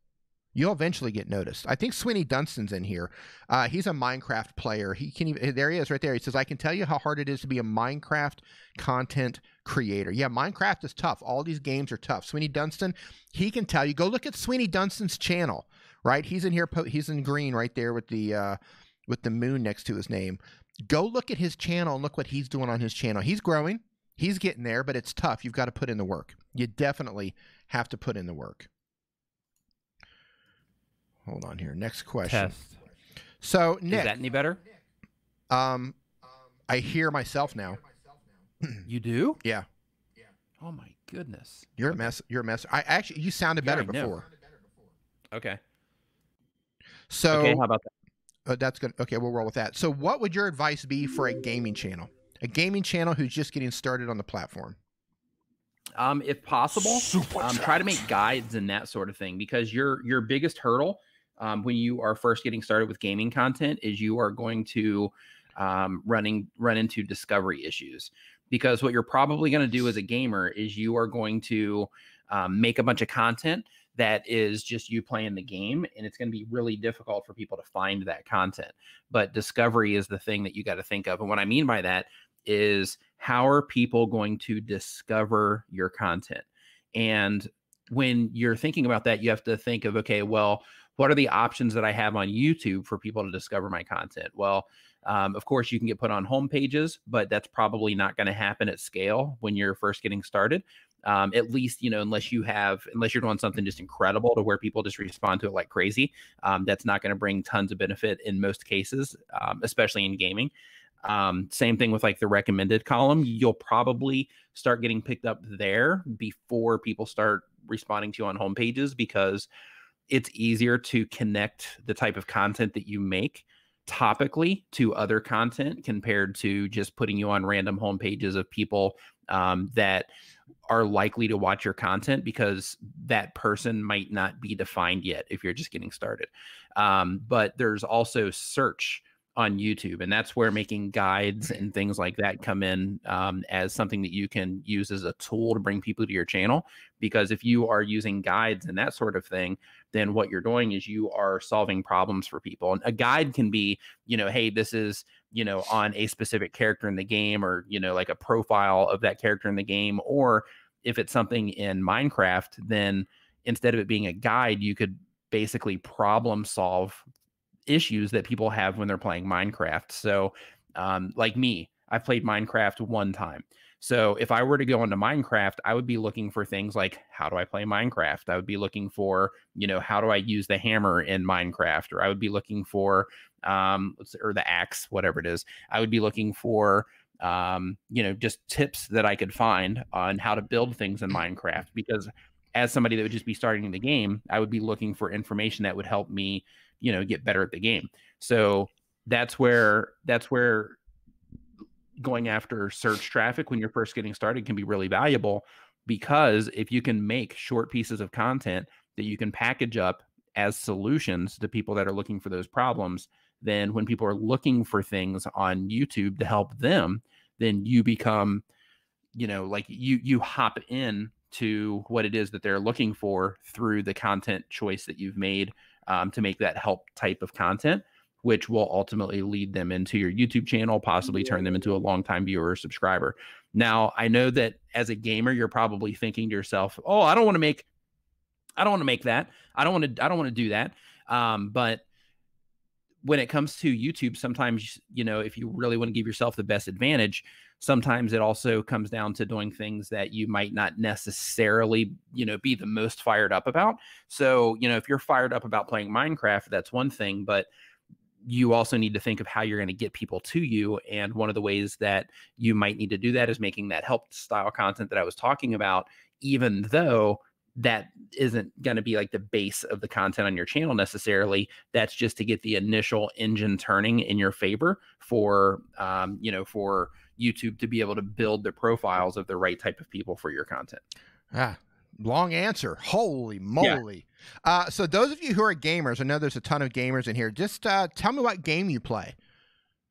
You'll eventually get noticed. I think Sweeney Dunstan's in here. He's a Minecraft player. He can even, there he is right there. He says, I can tell you how hard it is to be a Minecraft content creator. Yeah, Minecraft is tough. All these games are tough. Sweeney Dunstan, he can tell you. Go look at Sweeney Dunstan's channel, right? He's in here. He's in green right there with the moon next to his name. Go look at his channel and look what he's doing on his channel. He's growing. He's getting there, but it's tough. You've got to put in the work. You definitely have to put in the work. Hold on here. Next question. Test. So, Nick. Is that any better? I hear myself now. You do? Yeah. Oh my goodness. You're a mess. You're a mess. You sounded better before. Okay. So, okay, how about that? That's good. Okay, we'll roll with that. So, what would your advice be for a gaming channel? A gaming channel who's just getting started on the platform? If possible, try to make guides and that sort of thing, because your biggest hurdle when you are first getting started with gaming content is you are going to run into discovery issues, because what you're probably going to do as a gamer is you are going to make a bunch of content that is just you playing the game, and it's going to be really difficult for people to find that content. But discovery is the thing that you got to think of. And what I mean by that is, how are people going to discover your content? And when you're thinking about that, you have to think of, okay, well, what are the options that I have on YouTube for people to discover my content? Well, of course, you can get put on home pages, but that's probably not going to happen at scale when you're first getting started. At least, you know, unless you're doing something just incredible to where people just respond to it like crazy. That's not going to bring tons of benefit in most cases, especially in gaming. Same thing with like the recommended column. You'll probably start getting picked up there before people start responding to you on homepages, because it's easier to connect the type of content that you make topically to other content compared to just putting you on random homepages of people that are likely to watch your content, because that person might not be defined yet if you're just getting started. But there's also search on YouTube, and that's where making guides and things like that come in as something that you can use as a tool to bring people to your channel. Because if you are using guides and that sort of thing, then what you're doing is you are solving problems for people. And a guide can be, you know, hey, this is, you know, on a specific character in the game, or, you know, like a profile of that character in the game. Or if it's something in Minecraft, then instead of it being a guide, you could basically problem solve issues that people have when they're playing Minecraft. So like me, I've played Minecraft one time. So if I were to go into Minecraft, I would be looking for things like, how do I play Minecraft? I would be looking for, you know, how do I use the hammer in Minecraft? Or I would be looking for, or the axe, whatever it is. I would be looking for, you know, just tips that I could find on how to build things in Minecraft. Because as somebody that would just be starting the game, I would be looking for information that would help me, you know, get better at the game. So that's where going after search traffic when you're first getting started can be really valuable, because if you can make short pieces of content that you can package up as solutions to people that are looking for those problems, then when people are looking for things on YouTube to help them, then you become, you know, like you hop in to what it is that they're looking for through the content choice that you've made to make that help type of content, which will ultimately lead them into your YouTube channel, possibly turn them into a longtime viewer or subscriber. Now, I know that as a gamer, you're probably thinking to yourself, "Oh, I don't want to make that. I don't want to do that." But when it comes to YouTube, sometimes, you know, if you really want to give yourself the best advantage, sometimes it also comes down to doing things that you might not necessarily, you know, be the most fired up about. So, you know, if you're fired up about playing Minecraft, that's one thing, but you also need to think of how you're going to get people to you. And one of the ways that you might need to do that is making that help style content that I was talking about, even though that isn't going to be like the base of the content on your channel necessarily. That's just to get the initial engine turning in your favor for, you know, for YouTube to be able to build the profiles of the right type of people for your content. Long answer. Holy moly. Yeah. So those of you who are gamers, I know there's a ton of gamers in here. Just tell me what game you play.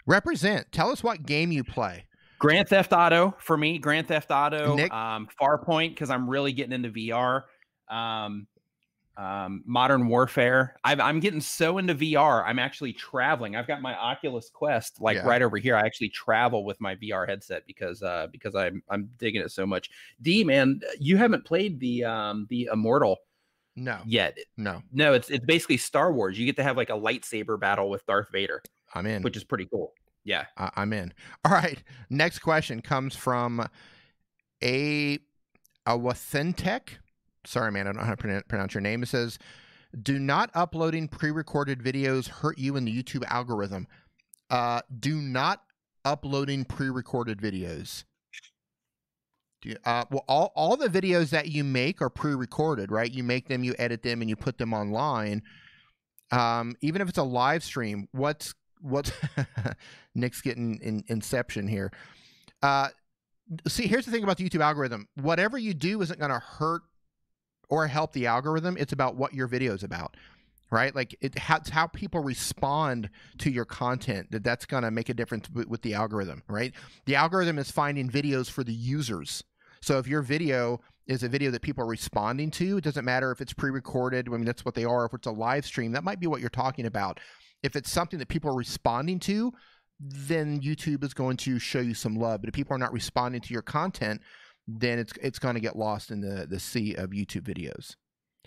Represent. Tell us what game you play. Grand Theft Auto for me. Grand Theft Auto. Nick? Farpoint, because I'm really getting into VR. Modern Warfare. I'm getting so into VR. I'm actually traveling. I've got my Oculus Quest right over here. I actually travel with my VR headset because I'm digging it so much. D, man, you haven't played the Immortal yet. No, it's basically Star Wars. You get to have like a lightsaber battle with Darth Vader. I'm in, which is pretty cool. Yeah, I'm in. All right, next question comes from Awathentek. Sorry, man, I don't know how to pronounce your name. It says, do not uploading pre-recorded videos hurt you in the YouTube algorithm? Do not uploading pre-recorded videos. Well, all the videos that you make are pre-recorded, right? You make them, you edit them, and you put them online. Even if it's a live stream, what's Nick's getting inception here. See, here's the thing about the YouTube algorithm. Whatever you do isn't going to hurt or help the algorithm. It's about what your video is about, right? Like it's how people respond to your content that's going to make a difference with the algorithm, right? The algorithm is finding videos for the users. So if your video is a video that people are responding to, it doesn't matter if it's pre-recorded. I mean, that's what they are. If it's a live stream, that might be what you're talking about. If it's something that people are responding to, then YouTube is going to show you some love. But if people are not responding to your content, then it's going to get lost in the sea of YouTube videos.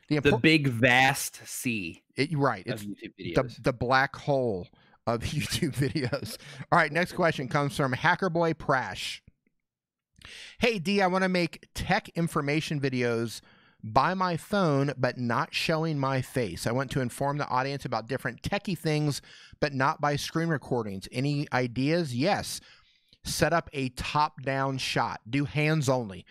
The big vast sea. Right. It's YouTube videos. The black hole of YouTube videos. All right. Next question comes from Hackerboy Prash. Hey, D, I want to make tech information videos by my phone, but not showing my face. I want to inform the audience about different techie things, but not by screen recordings. Any ideas? Yes. Set up a top-down shot. Do hands only.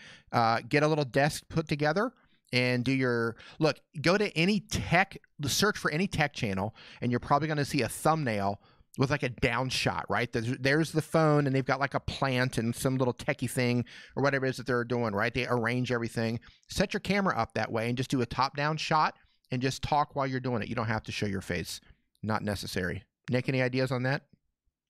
Get a little desk put together and do your look. Go to any tech, search for any tech channel, and you're probably going to see a thumbnail with like a down shot, right? There's the phone, and they've got like a plant and some little techie thing or whatever it is that they're doing, right? They arrange everything. Set your camera up that way and just do a top-down shot and just talk while you're doing it. You don't have to show your face. Not necessary. Nick, any ideas on that?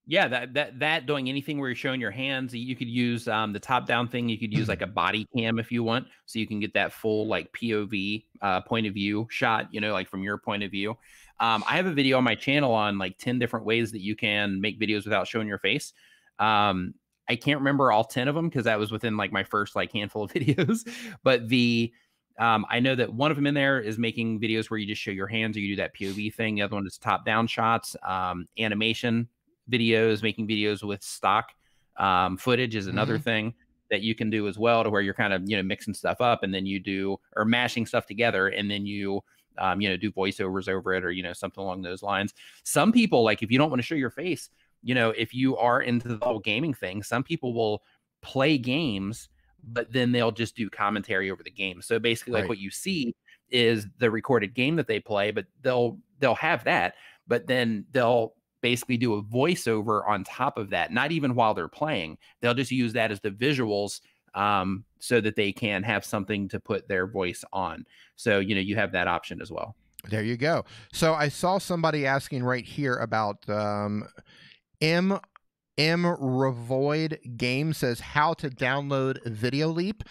Yeah, that doing anything where you're showing your hands, you could use the top down thing. You could use like a body cam if you want, so you can get that full like POV point of view shot, you know, like from your point of view. I have a video on my channel on like 10 different ways that you can make videos without showing your face. I can't remember all 10 of them because that was within like my first like handful of videos, but I know that one of them in there is making videos where you just show your hands or you do that POV thing. The other one is top down shots, animation videos, making videos with stock footage is another thing that you can do as well, to where you're kind of, you know, mixing stuff up and then you do, or mashing stuff together and then you, you know, do voiceovers over it or, you know, something along those lines. Some people, like, if you don't want to show your face, you know, if you are into the whole gaming thing, some people will play games, but then they'll just do commentary over the game. So basically, like, what you see is the recorded game that they play, but they'll have that, but then they'll basically do a voiceover on top of that, not even while they're playing. They'll just use that as the visuals so that they can have something to put their voice on. So, you know, you have that option as well. There you go. So I saw somebody asking right here about M Revoid Game says how to download VideoLeap.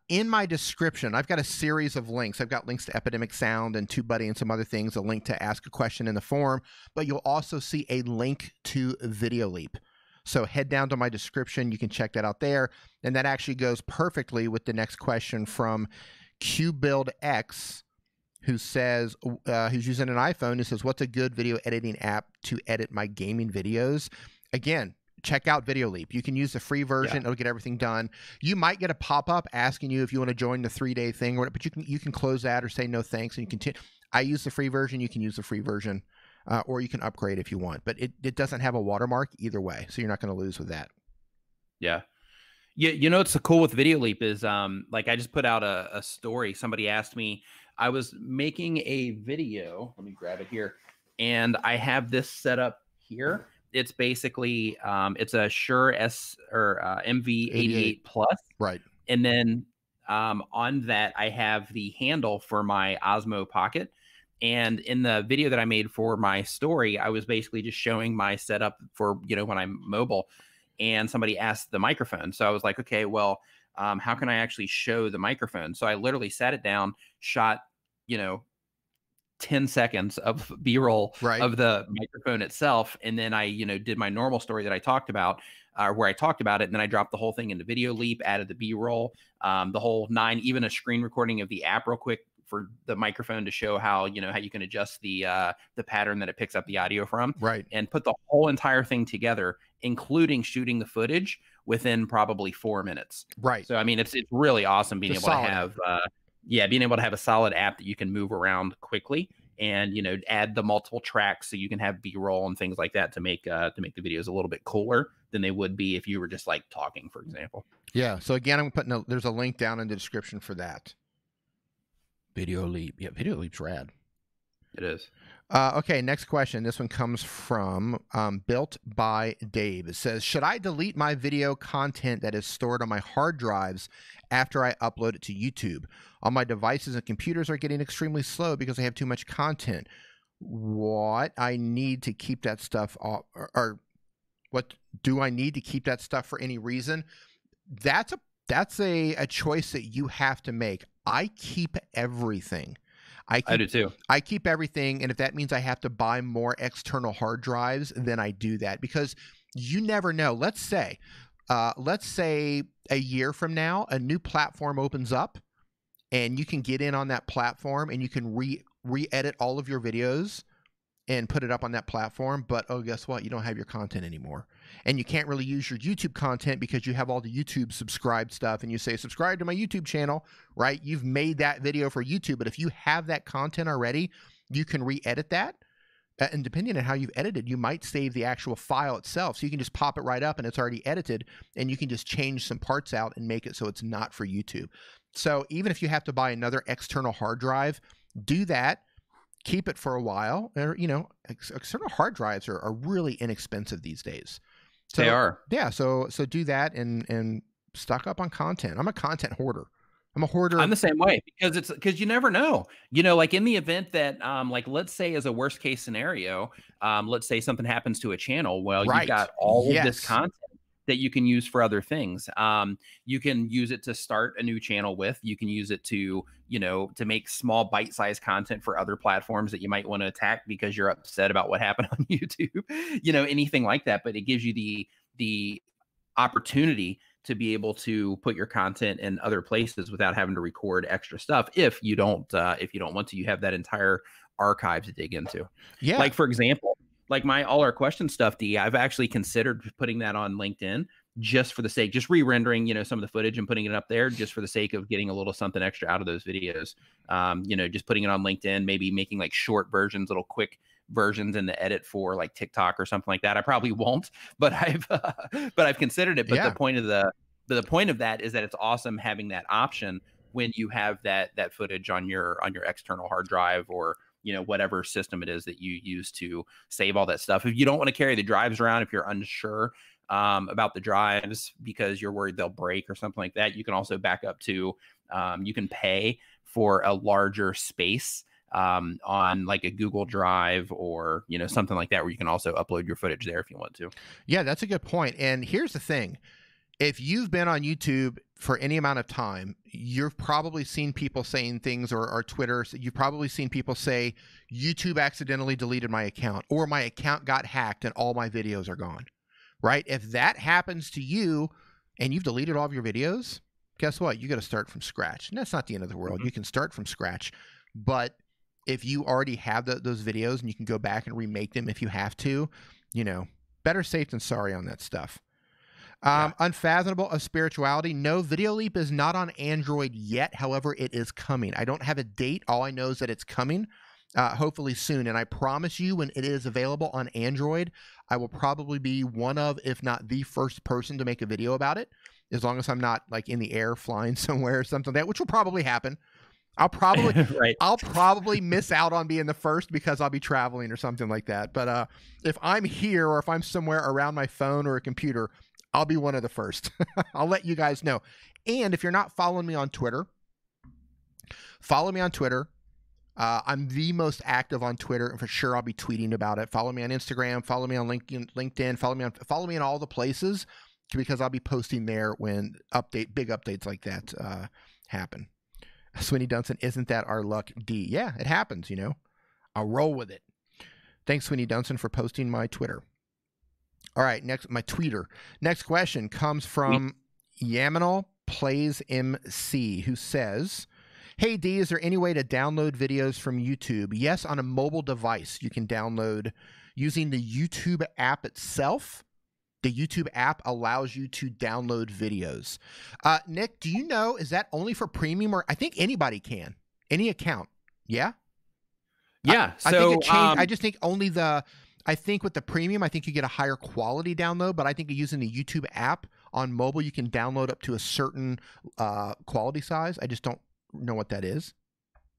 In my description, I've got a series of links. I've got links to Epidemic Sound and TubeBuddy and some other things, a link to ask a question in the forum, but you'll also see a link to VideoLeap. So head down to my description. You can check that out there. And that actually goes perfectly with the next question from QBuildX, who says, who's using an iPhone, who says, what's a good video editing app to edit my gaming videos? Again, check out VideoLeap. You can use the free version. It'll get everything done. You might get a pop-up asking you if you want to join the 3-day thing, but you can close that or say no thanks, and you continue. I use the free version. You can use the free version, or you can upgrade if you want. But it doesn't have a watermark either way, so you're not going to lose with that. Yeah. You know what's so cool with VideoLeap is like I just put out a story. Somebody asked me, I was making a video. Let me grab it here, and I have this set up here. It's basically it's a Shure MV88 Plus, right? And then on that I have the handle for my Osmo Pocket. And in the video that I made for my story, I was basically just showing my setup for, you know, when I'm mobile. And somebody asked the microphone, so I was like, okay, well, how can I actually show the microphone? So I literally sat it down, shot, you know, 10 seconds of B-roll of the microphone itself. And then I, you know, did my normal story that I talked about, where I talked about it. And then I dropped the whole thing into VideoLeap, added the B-roll, the whole 9, even a screen recording of the app real quick for the microphone to show how, you know, how you can adjust the pattern that it picks up the audio from. And put the whole entire thing together, including shooting the footage within probably 4 minutes. So, I mean, it's really awesome being able to have, being able to have a solid app that you can move around quickly and, you know, add the multiple tracks so you can have B-roll and things like that to make the videos a little bit cooler than they would be if you were just like talking, for example. Yeah. So again, I'm putting there's a link down in the description for that. VideoLeap. Yeah, VideoLeap's rad. It is. Okay, next question. This one comes from Built by Dave. It says, should I delete my video content that is stored on my hard drives after I upload it to YouTube? All my devices and computers are getting extremely slow because I have too much content. What I need to keep that stuff off, or what do I need to keep that stuff for any reason? That's a choice that you have to make. I keep everything. I do too. I keep everything, and if that means I have to buy more external hard drives, then I do that, because you never know. Let's say a year from now, a new platform opens up, and you can get in on that platform, and you can re-edit all of your videos and put it up on that platform, but oh, guess what? You don't have your content anymore. And you can't really use your YouTube content because you have all the YouTube subscribed stuff and you say, subscribe to my YouTube channel, right? You've made that video for YouTube, but if you have that content already, you can re-edit that. And depending on how you've edited, you might save the actual file itself. So you can just pop it right up and it's already edited, and you can just change some parts out and make it so it's not for YouTube. So even if you have to buy another external hard drive, do that. Keep it for a while. Or, you know, external hard drives are really inexpensive these days. So, they are. Yeah. So do that and stock up on content. I'm a content hoarder. I'm a hoarder. I'm the same way because you never know, you know, like in the event that, like, let's say as a worst case scenario, let's say something happens to a channel. Well, you've got all of this content that you can use for other things. You can use it to start a new channel with. You can use it to, you know, to make small bite-sized content for other platforms that you might want to attack because you're upset about what happened on YouTube, you know, anything like that. But it gives you the opportunity to be able to put your content in other places without having to record extra stuff. If you don't want to, you have that entire archive to dig into. Yeah. Like, for example, like my All Our Questions stuff, D, I've actually considered putting that on LinkedIn just for the sake, just re-rendering, you know, some of the footage and putting it up there just for the sake of getting a little something extra out of those videos. You know, just putting it on LinkedIn, maybe making like short versions, little quick versions in the edit for like TikTok or something like that. I probably won't, but I've considered it. But the point of that is that it's awesome having that option when you have that footage on your external hard drive, or, you know, whatever system it is that you use to save all that stuff. If you don't want to carry the drives around, if you're unsure about the drives because you're worried they'll break or something like that, you can also back up to, you can pay for a larger space on like a Google Drive or, you know, something like that, where you can also upload your footage there if you want to. Yeah, that's a good point. And here's the thing. If you've been on YouTube for any amount of time, you've probably seen people saying things, or Twitter, you've probably seen people say, YouTube accidentally deleted my account, or my account got hacked and all my videos are gone, right? If that happens to you and you've deleted all of your videos, guess what? You got to start from scratch. And that's not the end of the world. You can start from scratch. But if you already have those videos and you can go back and remake them if you have to, you know, better safe than sorry on that stuff. Unfathomable of Spirituality. No, Video Leap is not on Android yet. However, it is coming. I don't have a date. All I know is that it's coming, hopefully soon. And I promise you, when it is available on Android, I will probably be one of, if not the first person to make a video about it, as long as I'm not like in the air flying somewhere or something like that, which will probably happen. I'll probably I'll probably miss out on being the first because I'll be traveling or something like that. But if I'm here, or if I'm somewhere around my phone or a computer, I'll be one of the first. I'll let you guys know. And if you're not following me on Twitter, follow me on Twitter. I'm the most active on Twitter, and for sure I'll be tweeting about it. Follow me on Instagram. Follow me on LinkedIn. Follow me in all the places, because I'll be posting there when big updates like that happen. Sweeney Dunson, isn't that our luck, D? Yeah, it happens, you know. I'll roll with it. Thanks, Sweeney Dunson, for posting my Twitter. All right, my tweeter. Next question comes from Yaminal Plays MC, who says, hey, D, is there any way to download videos from YouTube? Yes, on a mobile device. You can download using the YouTube app itself. The YouTube app allows you to download videos. Nick, do you know, is that only for premium, or I think anybody can? Any account? Yeah? Yeah. I think it changed. I just think only I think with the premium, I think you get a higher quality download, but I think using the YouTube app on mobile, you can download up to a certain quality size. I just don't know what that is.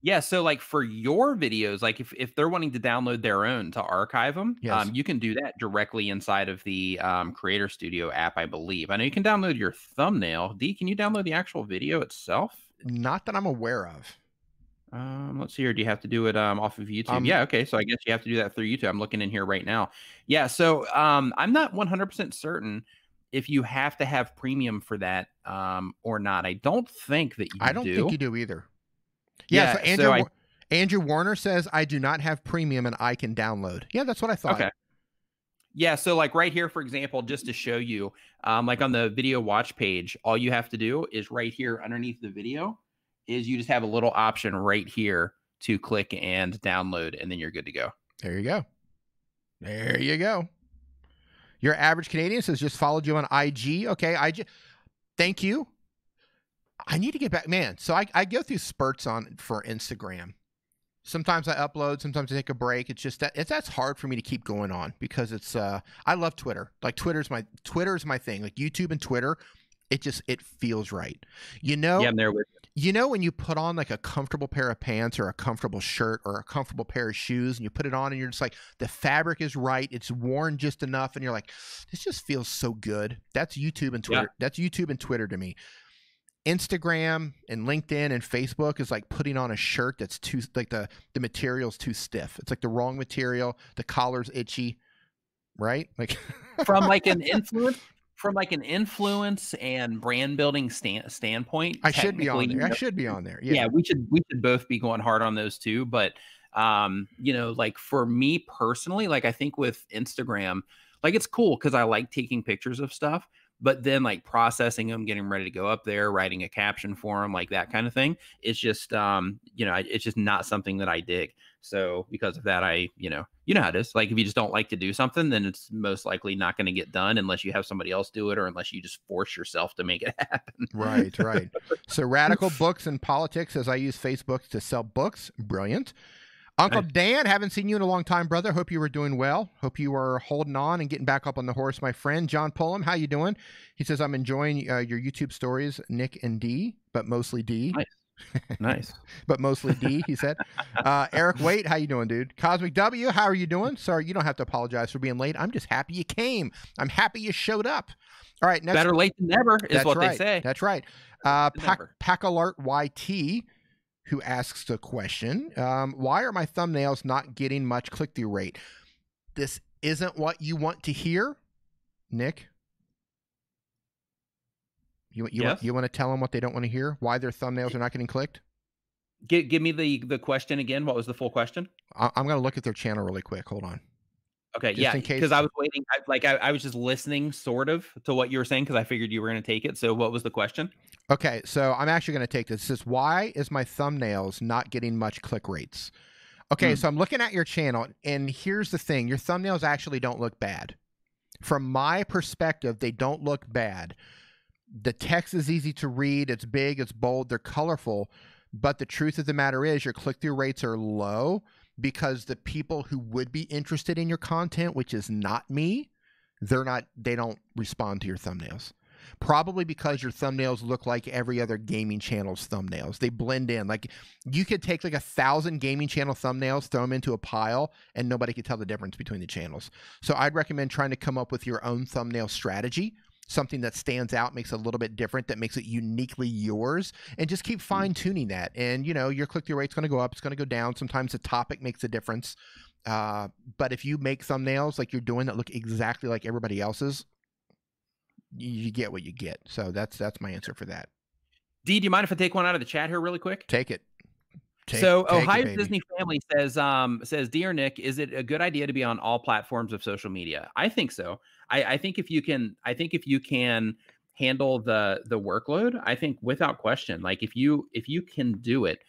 Yeah, so like for your videos, like if they're wanting to download their own to archive them, you can do that directly inside of the Creator Studio app, I believe. I know you can download your thumbnail. D, can you download the actual video itself? Not that I'm aware of. Let's see here. Do you have to do it off of YouTube? Yeah, okay. So I guess you have to do that through YouTube. I'm looking in here right now. Yeah, so I'm not 100% certain if you have to have premium for that or not. I don't think that you do. I don't think you do either. Yeah, so Andrew Warner says, I do not have premium and I can download. Yeah, that's what I thought. Okay. Yeah, so like right here, for example, just to show you, like on the video watch page, all you have to do is right here underneath the video is you just have a little option right here to click and download, and then you're good to go. There you go. There you go. Your average Canadian says just followed you on IG. Okay, IG. Thank you. I need to get back, man. So I go through spurts for Instagram. Sometimes I upload, sometimes I take a break. It's just that's hard for me to keep going on because it's I love Twitter. Like Twitter's my thing. Like YouTube and Twitter, it feels right. You know? Yeah, I'm there with you. You know when you put on like a comfortable pair of pants or a comfortable shirt or a comfortable pair of shoes and you put it on and you're just like, the fabric is right, it's worn just enough, and you're like, this just feels so good. That's YouTube and Twitter. Yeah. That's YouTube and Twitter to me. Instagram and LinkedIn and Facebook is like putting on a shirt that's too, like the material's too stiff. It's like the wrong material. The collar's itchy, right? Like from like an influence and brand building standpoint, I should be on there. I should be on there. Yeah, we should both be going hard on those too. But you know, like for me personally, like I think with Instagram, like it's cool because I like taking pictures of stuff, but then like processing them, getting ready to go up there, writing a caption for them, like that kind of thing. It's just you know, it's just not something that I dig. So because of that, you know how it is. Like if you just don't like to do something, then it's most likely not going to get done unless you have somebody else do it or unless you just force yourself to make it happen. Right. So Radical Books and Politics says I use Facebook to sell books. Brilliant. Uncle Dan, haven't seen you in a long time, brother. Hope you were doing well. Hope you were holding on and getting back up on the horse, my friend. John Pullum, how you doing? He says, I'm enjoying your YouTube stories, Nick and D, but mostly D. Nice. But mostly D, he said. Eric Waite, how you doing, dude? Cosmic W, how are you doing? Sorry, you don't have to apologize for being late. I'm just happy you came. I'm happy you showed up. All right. Next, better late than never is what they say. That's right. Pacalart YT, who asks the question, why are my thumbnails not getting much click-through rate? This isn't what you want to hear, Nick? You want to tell them what they don't want to hear? Why their thumbnails are not getting clicked? Give me the question again. What was the full question? I'm going to look at their channel really quick. Hold on. Okay, just because I was waiting. I was just listening sort of to what you were saying because I figured you were going to take it. So what was the question? Okay, so I'm actually going to take this. It says, why is my thumbnails not getting much click rates? Okay, so I'm looking at your channel, and here's the thing. Your thumbnails actually don't look bad. From my perspective, they don't look bad. The text is easy to read. It's big. It's bold. They're colorful. But the truth of the matter is your click-through rates are low because the people who would be interested in your content, which is not me, they don't respond to your thumbnails. Probably because your thumbnails look like every other gaming channel's thumbnails. They blend in. Like you could take like 1,000 gaming channel thumbnails, throw them into a pile, and nobody could tell the difference between the channels. So I'd recommend trying to come up with your own thumbnail strategy, something that stands out, makes it a little bit different, that makes it uniquely yours, and just keep fine-tuning that. And, you know, your click-through rate's going to go up. It's going to go down. Sometimes the topic makes a difference. But if you make thumbnails like you're doing that look exactly like everybody else's, you get what you get. So that's my answer for that. D, do you mind if I take one out of the chat here really quick? Take it. Ohio Disney Family says, Dear Nick, is it a good idea to be on all platforms of social media? I think so. I think if you can handle the workload, I think without question, like if you can do it,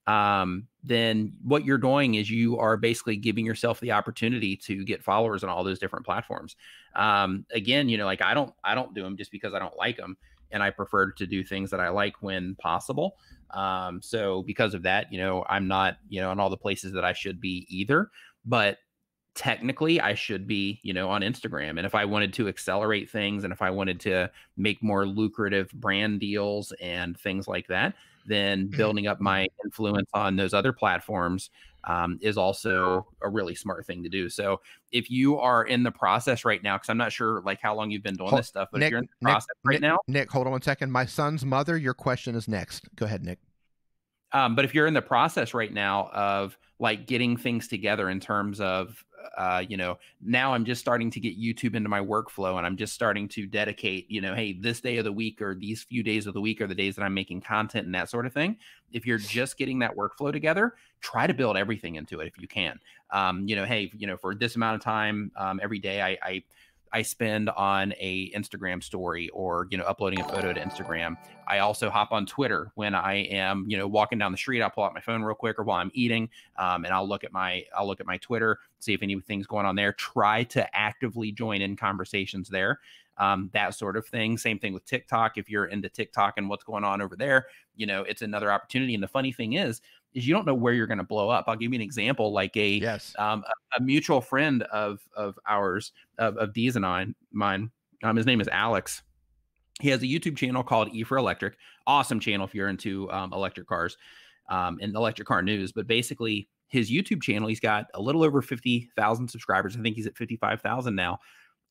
then what you're doing is you are basically giving yourself the opportunity to get followers on all those different platforms. Again, you know, like I don't do them just because I don't like them, and I prefer to do things that I like when possible. So because of that, you know, I'm not, you know, in all the places that I should be either, but technically I should be, you know, on Instagram. And if I wanted to accelerate things and if I wanted to make more lucrative brand deals and things like that, then building up my influence on those other platforms is also a really smart thing to do. So if you are in the process right now, because I'm not sure like how long you've been doing this stuff, but if you're in the process right now. Nick, hold on 1 second. My son's mother, your question is next. Go ahead, Nick. But if you're in the process right now of like getting things together in terms of, you know, now I'm just starting to get YouTube into my workflow and I'm just starting to dedicate, you know, hey, this day of the week or these few days of the week are the days that I'm making content and that sort of thing. If you're just getting that workflow together, try to build everything into it if you can. You know, hey, you know, for this amount of time every day, I I spend on a Instagram story or, uploading a photo to Instagram. I also hop on Twitter when I am, walking down the street. I'll pull out my phone real quick, or while I'm eating, and I'll look at my Twitter, see if anything's going on there. Try to actively join in conversations there. That sort of thing. Same thing with TikTok. If you're into TikTok and what's going on over there, it's another opportunity. And the funny thing is you don't know where you're going to blow up. I'll give you an example, like a mutual friend of ours, of Dee's and mine. His name is Alex. He has a YouTube channel called E for Electric. Awesome channel if you're into electric cars and electric car news. But basically, his YouTube channel, he's got a little over 50,000 subscribers. I think he's at 55,000 now.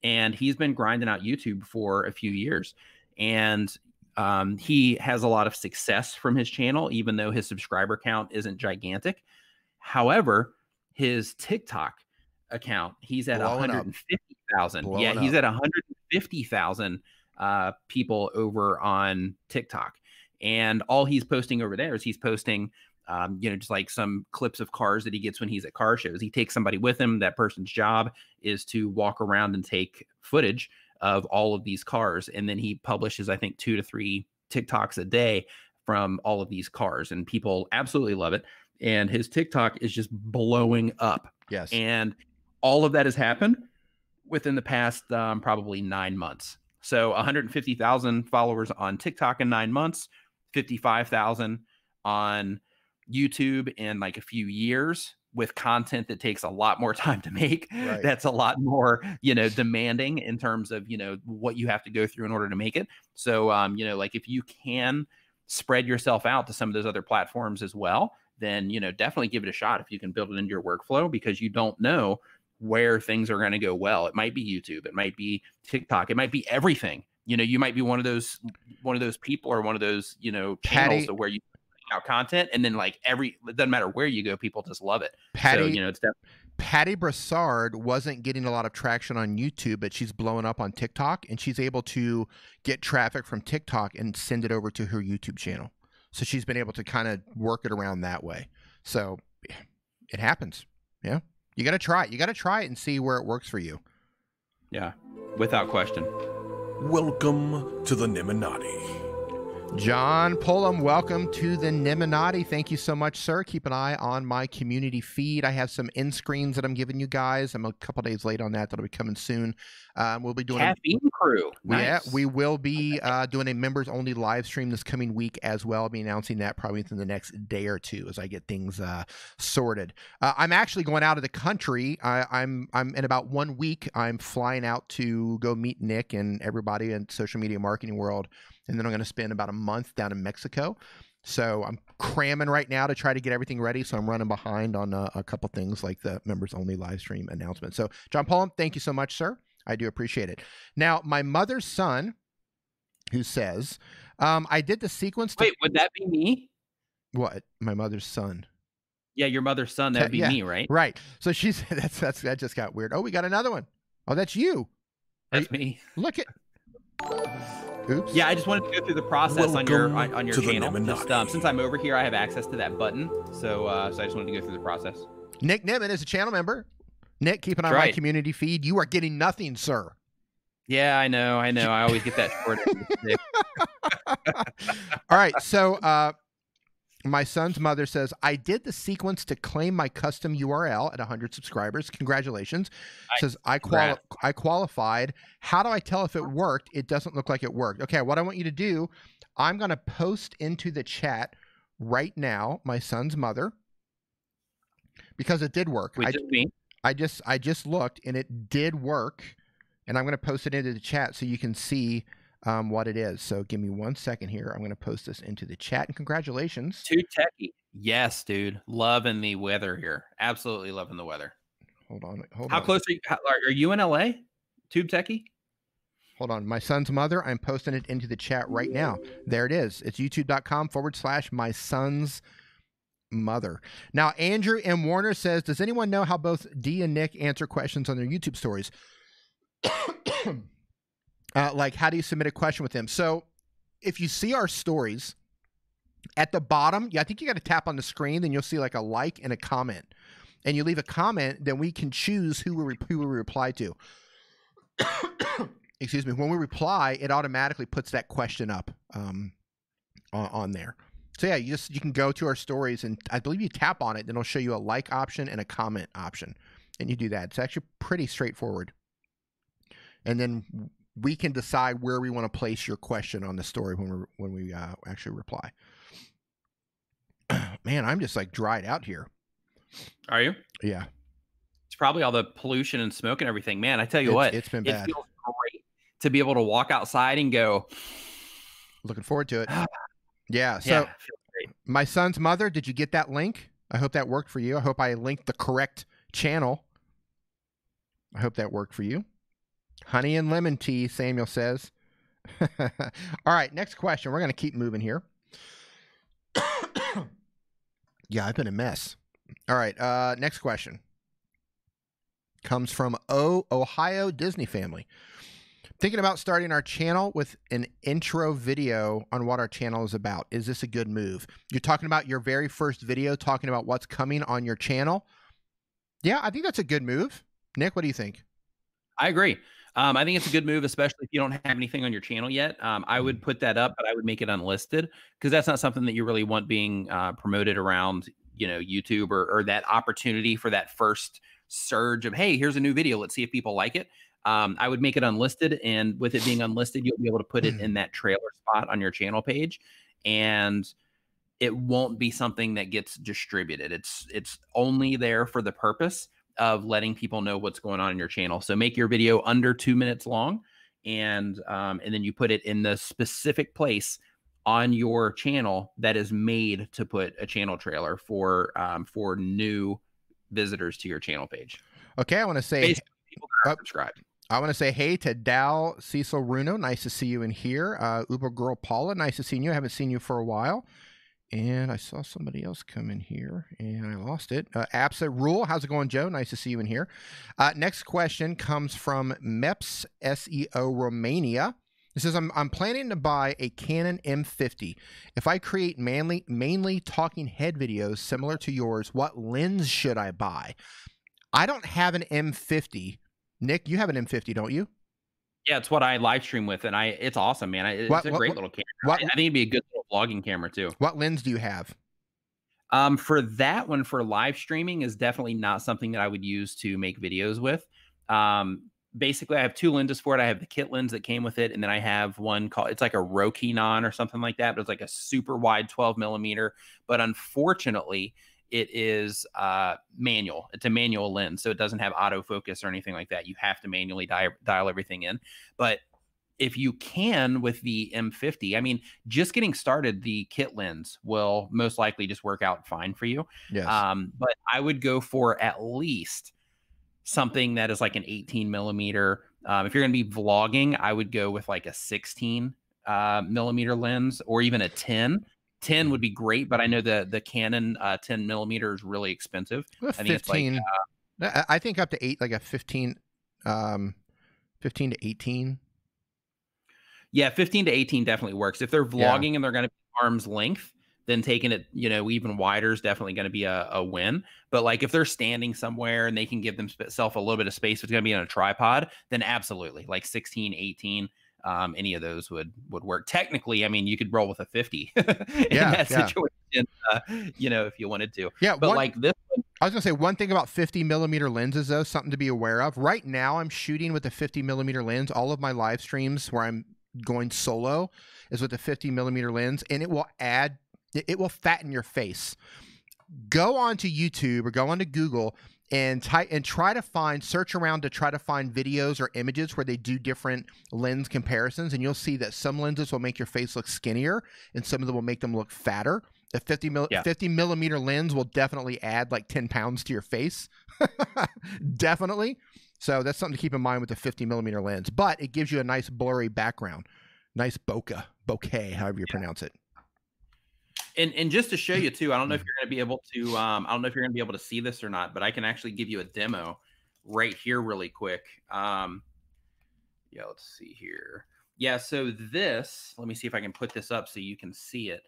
And he's been grinding out YouTube for a few years. And he has a lot of success from his channel, even though his subscriber count isn't gigantic. However, his TikTok account, he's at 150,000. Yeah, he's at 150,000 people over on TikTok. And all he's posting over there is he's posting, just like some clips of cars that he gets when he's at car shows. He takes somebody with him. That person's job is to walk around and take footage of all of these cars. And then he publishes, I think, 2 to 3 TikToks a day from all of these cars. And people absolutely love it. And his TikTok is just blowing up. Yes. And all of that has happened within the past probably 9 months. So 150,000 followers on TikTok in 9 months, 55,000 on YouTube in like a few years, with content that takes a lot more time to make. Right. That's a lot more, demanding in terms of, what you have to go through in order to make it. So, like if you can spread yourself out to some of those other platforms as well, then, definitely give it a shot if you can build it into your workflow, because you don't know where things are going to go well. It might be YouTube, it might be TikTok, it might be everything. You might be one of those people, or one of those, channels where you out content, and then like it doesn't matter where you go, people just love it. It's Patty Brassard wasn't getting a lot of traction on YouTube, but she's blowing up on TikTok, and she's able to get traffic from TikTok and send it over to her YouTube channel. So she's been able to kind of work it around that way. So it happens. Yeah. You got to try it. You got to try it and see where it works for you. Yeah. Without question. Welcome to the Niminati. John Pullum, welcome to the Niminati. Thank you so much, sir. Keep an eye on my community feed. I have some end screens that I'm giving you guys. I'm a couple days late on that. That'll be coming soon. We'll be doing Caffeine Crew. Nice. Yeah, we will be doing a members only live stream this coming week as well. I'll be announcing that probably within the next day or two as I get things sorted. I'm actually going out of the country. I'm in about 1 week. I'm flying out to go meet Nick and everybody in social media marketing world. And then I'm going to spend about a month down in Mexico. So I'm cramming right now to try to get everything ready. So I'm running behind on a couple things like the members only live stream announcement. So John Pullum, thank you so much, sir. I do appreciate it. Now, my mother's son, who says, I did the sequence. Wait, would that be me? What? My mother's son. Yeah, your mother's son. That would be me, right? Right. So she's, that just got weird. Oh, we got another one. Oh, that's you. That's me. Look at. Oops. Yeah, I just wanted to go through the process on your channel. Just, since I'm over here, I have access to that button. So I just wanted to go through the process. Nick Nimitz is a channel member. Nick, keep an eye on my community feed. You are getting nothing, sir. Yeah, I know. I always get that short. All right. So my son's mother says, I did the sequence to claim my custom URL at 100 subscribers. Congratulations. Says, I qualified. How do I tell if it worked? It doesn't look like it worked. Okay, what I want you to do, I'm going to post into the chat right now my son's mother, because it did work. I just looked, and it did work. And I'm going to post it into the chat so you can see what it is. So give me 1 second here. I'm going to post this into the chat, and congratulations. Too techie. Yes, dude. Loving the weather here. Absolutely loving the weather. Hold on. How close are you? Are you in LA? Tube techie? Hold on. My son's mother. I'm posting it into the chat right now. There it is. It's youtube.com/my son's mother. Now, Andrew M. Warner says, does anyone know how both Dee and Nick answer questions on their YouTube stories? Like, how do you submit a question with them? So if you see our stories at the bottom, I think you got to tap on the screen, then you'll see like a like and a comment, and you leave a comment, then we can choose who we reply to. excuse me, when we reply, it automatically puts that question up on there. So yeah, you can go to our stories, and I believe you tap on it, then it'll show you a like option and a comment option, and you do that. It's actually pretty straightforward. And then we can decide where we want to place your question on the story when we actually reply. Man, I'm just like dried out here. Are you? Yeah. It's probably all the pollution and smoke and everything. Man, I tell you what, it's been bad. It feels great to be able to walk outside and go. Looking forward to it. Yeah. So my son's mother, did you get that link? I hope that worked for you. I hope I linked the correct channel. I hope that worked for you. Honey and lemon tea, Samuel says. All right, next question. We're going to keep moving here. Yeah, I've been a mess. All right, next question comes from Ohio Disney Family. Thinking about starting our channel with an intro video on what our channel is about. Is this a good move? You're talking about your very first video, talking about what's coming on your channel. Yeah, I think that's a good move. Nick, what do you think? I agree. I think it's a good move, especially if you don't have anything on your channel yet. I would put that up, but I would make it unlisted because that's not something that you really want being promoted around, YouTube or that opportunity for that first surge of, hey, here's a new video. Let's see if people like it. I would make it unlisted, and with it being unlisted, you'll be able to put it in that trailer spot on your channel page, and it won't be something that gets distributed. It's only there for the purpose of letting people know what's going on in your channel. So make your video under 2 minutes long, and then you put it in the specific place on your channel that is made to put a channel trailer for new visitors to your channel page. Okay, I want to say people that are subscribed. I want to say hey to Dal Cecil Runo. Nice to see you in here. Uber Girl Paula, nice to see you. I haven't seen you for a while. And I saw somebody else come in here, and I lost it. Absa Rule, how's it going, Joe? Nice to see you in here. Next question comes from MEPS SEO Romania. It says, I'm planning to buy a Canon M50. If I create mainly talking head videos similar to yours, what lens should I buy? I don't have an M50. Nick, you have an M50, don't you? Yeah, it's what I live stream with, and it's awesome, man. It's a great little camera. I think it'd be a good little vlogging camera too. What lens do you have? For that one, for live streaming, is definitely not something that I would use to make videos with. Basically, I have two lenses for it. I have the kit lens that came with it, and then I have one called, it's like a Rokinon or something like that, but it's like a super wide 12 millimeter. But unfortunately, it is manual. It's a manual lens, so it doesn't have autofocus or anything like that. You have to manually dial everything in. But if you can with the M50, I mean, just getting started, the kit lens will most likely just work out fine for you. Yes. But I would go for at least something that is like an 18 millimeter. If you're going to be vlogging, I would go with like a 16 millimeter lens, or even a 10. 10 would be great, but I know the Canon 10 millimeter is really expensive. I think 15. It's like, I think up to 8, like a 15 to 18. Yeah, 15 to 18 definitely works. If they're vlogging and they're going to be arm's length, then taking it, even wider is definitely going to be a win. But like if they're standing somewhere and they can give themselves a little bit of space, if it's going to be on a tripod, then absolutely, like 16, 18. Any of those would work. Technically, I mean, you could roll with a 50 in that situation, if you wanted to. Yeah, but like this one, I was gonna say one thing about 50 millimeter lenses, though, something to be aware of. Right now, I'm shooting with a 50 millimeter lens. All of my live streams where I'm going solo is with a 50 millimeter lens, and it will fatten your face. Go onto YouTube or go onto Google and try to search around to try to find videos or images where they do different lens comparisons, and you'll see that some lenses will make your face look skinnier and some of them will make them look fatter. The 50 millimeter lens will definitely add like 10 pounds to your face. Definitely. So that's something to keep in mind with the 50 millimeter lens, but it gives you a nice blurry background. Nice bokeh, however you pronounce it. And just to show you too, I don't know if you're going to be able to, I don't know if you're going to be able to see this or not, but I can actually give you a demo right here really quick. Let's see here. Yeah, so this, let me see if I can put this up so you can see it.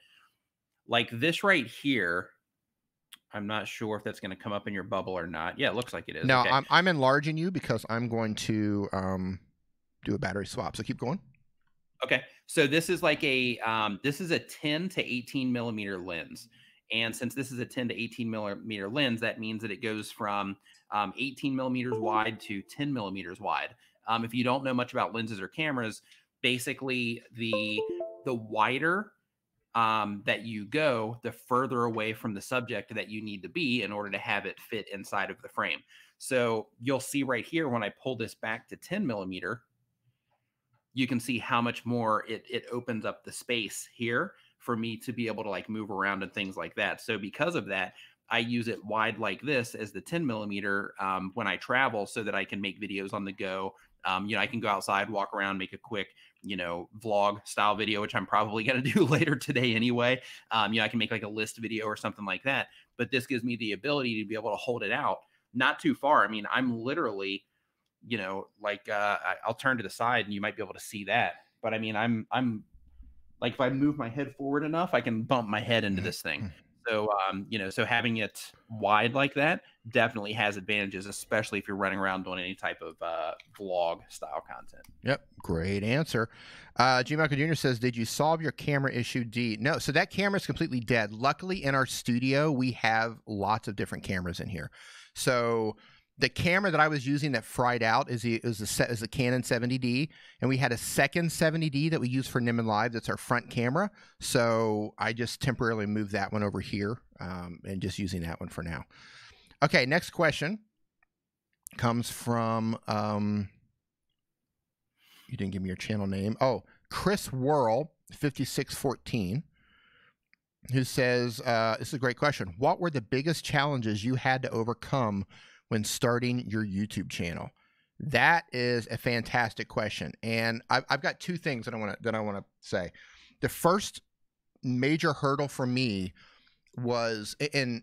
Like this right here, I'm not sure if that's going to come up in your bubble or not. Yeah, it looks like it is. No, okay. I'm enlarging you because I'm going to do a battery swap. So keep going. Okay. So this is like a, this is a 10 to 18 millimeter lens. And since this is a 10 to 18 millimeter lens, that means that it goes from 18 millimeters wide to 10 millimeters wide. If you don't know much about lenses or cameras, basically the wider that you go, the further away from the subject that you need to be in order to have it fit inside of the frame. So you'll see right here, when I pull this back to 10 millimeter, you can see how much more it opens up the space here for me to be able to like move around and things like that. So because of that, I use it wide like this as the 10 millimeter when I travel, so that I can make videos on the go. I can go outside, walk around, make a quick, vlog style video, which I'm probably going to do later today anyway. I can make like a list video or something like that. But this gives me the ability to be able to hold it out not too far. I mean, I'm literally, I'll turn to the side and you might be able to see that. But I mean, I'm like, if I move my head forward enough, I can bump my head into this thing. So, so having it wide like that definitely has advantages, especially if you're running around doing any type of vlog style content. Yep. Great answer. G. Michael Jr. says, did you solve your camera issue, D? No. So that camera is completely dead. Luckily, in our studio, we have lots of different cameras in here. So the camera that I was using that fried out is a Canon 70D, and we had a second 70D that we use for Nim and Live. That's our front camera. So I just temporarily moved that one over here and just using that one for now. Okay, next question comes from, you didn't give me your channel name. Oh, Chris Worrell, 5614, who says, this is a great question. What were the biggest challenges you had to overcome when starting your YouTube channel? That is a fantastic question, and I've got two things that I want to say. The first major hurdle for me was, and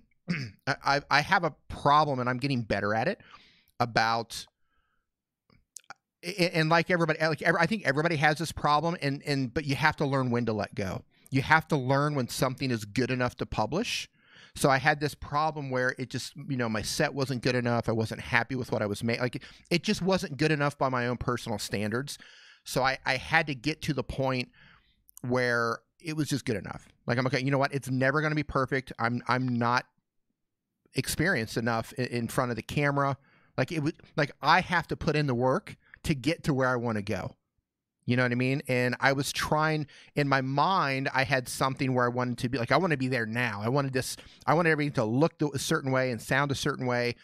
I have a problem, and I'm getting better at it, about, and like everybody, I think everybody has this problem, but you have to learn when to let go. You have to learn when something is good enough to publish. So I had this problem where it just, my set wasn't good enough. I wasn't happy with what I was making. Like, it just wasn't good enough by my own personal standards. So I had to get to the point where it was just good enough. Like, I'm okay, you know what? It's never going to be perfect. I'm not experienced enough in front of the camera. I have to put in the work to get to where I want to go. You know what I mean? And I was trying, in my mind, I had something where I wanted to be like, I want to be there now. I wanted everything to look a certain way and sound a certain way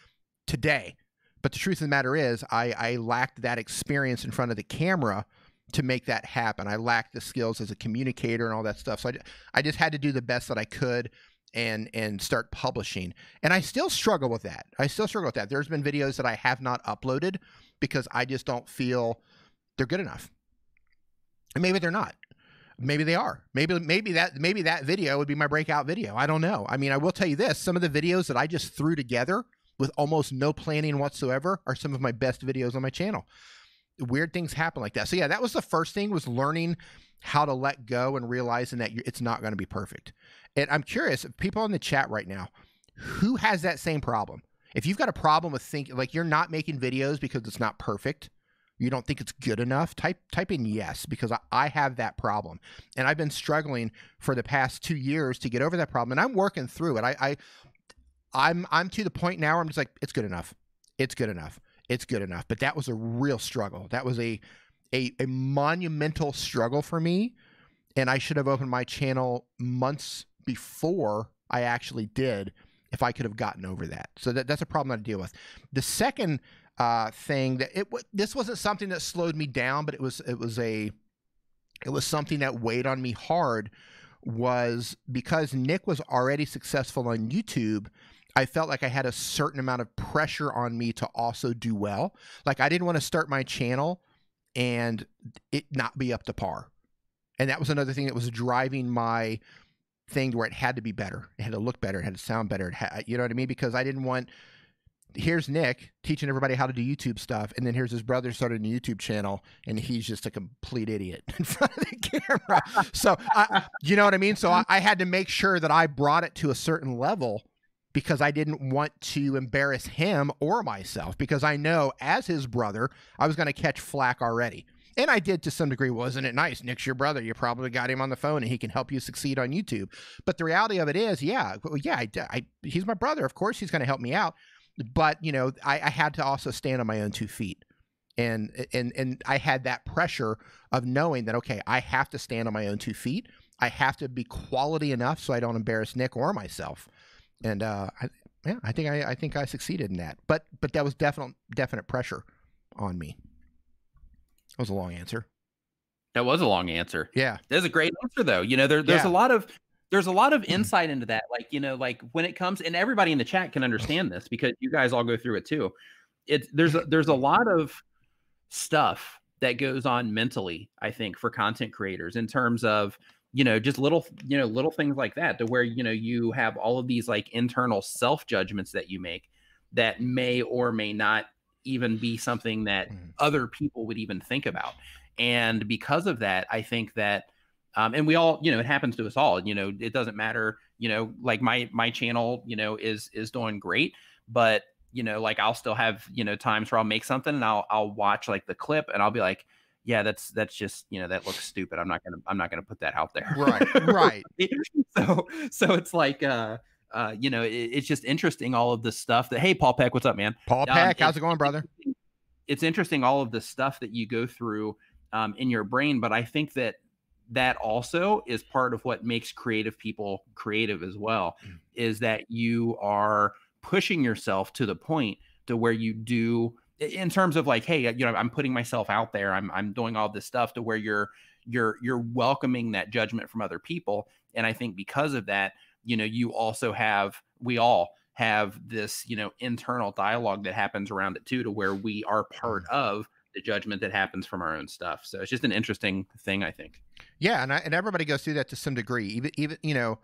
today. But the truth of the matter is, I lacked that experience in front of the camera to make that happen. I lacked the skills as a communicator and all that stuff. So I just had to do the best that I could and start publishing. And I still struggle with that. There's been videos that I have not uploaded because I just don't feel they're good enough. And maybe they're not. Maybe they are. Maybe that video would be my breakout video. I don't know. I mean, I will tell you this. Some of the videos that I just threw together with almost no planning whatsoever are some of my best videos on my channel. Weird things happen like that. So yeah, that was the first thing, was learning how to let go and realizing that it's not going to be perfect. And I'm curious, people in the chat right now, who has that same problem? If you've got a problem with thinking, like, you're not making videos because it's not perfect, you don't think it's good enough, type in yes, because I have that problem. And I've been struggling for the past 2 years to get over that problem, and I'm working through it. I'm to the point now where I'm just like, it's good enough. It's good enough. It's good enough. But that was a real struggle. That was a monumental struggle for me, and I should have opened my channel months before I actually did, if I could have gotten over that. So that's a problem I deal with. The second thing that this wasn't something that slowed me down, but it was something that weighed on me hard, was because Nick was already successful on YouTube. I felt like I had a certain amount of pressure on me to also do well. Like, I didn't want to start my channel and it not be up to par. And that was another thing that was driving my thing, where it had to be better. It had to look better. It had to sound better. You know what I mean? Because I didn't want, here's Nick teaching everybody how to do YouTube stuff, and then here's his brother starting a YouTube channel, and he's just a complete idiot in front of the camera. So, you know what I mean? So I had to make sure that I brought it to a certain level, because I didn't want to embarrass him or myself, because I know as his brother, I was going to catch flack already. And I did to some degree. Wasn't it nice? Nick's your brother. You probably got him on the phone and he can help you succeed on YouTube. But the reality of it is, he's my brother. Of course he's going to help me out. But, you know, I had to also stand on my own 2 feet. And I had that pressure of knowing that, okay, I have to stand on my own 2 feet. I have to be quality enough so I don't embarrass Nick or myself. And I think I succeeded in that. But that was definite pressure on me. That was a long answer. That was a long answer. Yeah. That's a great answer though. You know, there's a lot of insight into that. Like, you know, like when it comes, and everybody in the chat can understand this because you guys all go through it too. There's a lot of stuff that goes on mentally, I think, for content creators in terms of, you know, just little things like that, to where, you know, you have all of these like internal self-judgments that you make that may or may not even be something that other people would even think about. And because of that, I think that, and we all, you know, it happens to us all, you know, it doesn't matter, you know, like my channel, you know, is doing great, but, you know, like I'll still have, you know, times where I'll make something and I'll watch like the clip and I'll be like, yeah, that's just, you know, that looks stupid. I'm not gonna put that out there. Right. So it's like, you know, it's just interesting, all of the stuff that, hey, Paul Peck, what's up, man? Paul Peck, how's it going, brother? It's interesting, all of the stuff that you go through in your brain, but I think that also is part of what makes creative people creative as well, is that you are pushing yourself to the point to where you do, in terms of like, hey, you know, I'm putting myself out there, I'm doing all this stuff, to where you're welcoming that judgment from other people. And I think because of that, you know, we all have this, you know, internal dialogue that happens around it too, to where we are part of the judgment that happens from our own stuff. So it's just an interesting thing, I think. Yeah. And everybody goes through that to some degree. Even, you know,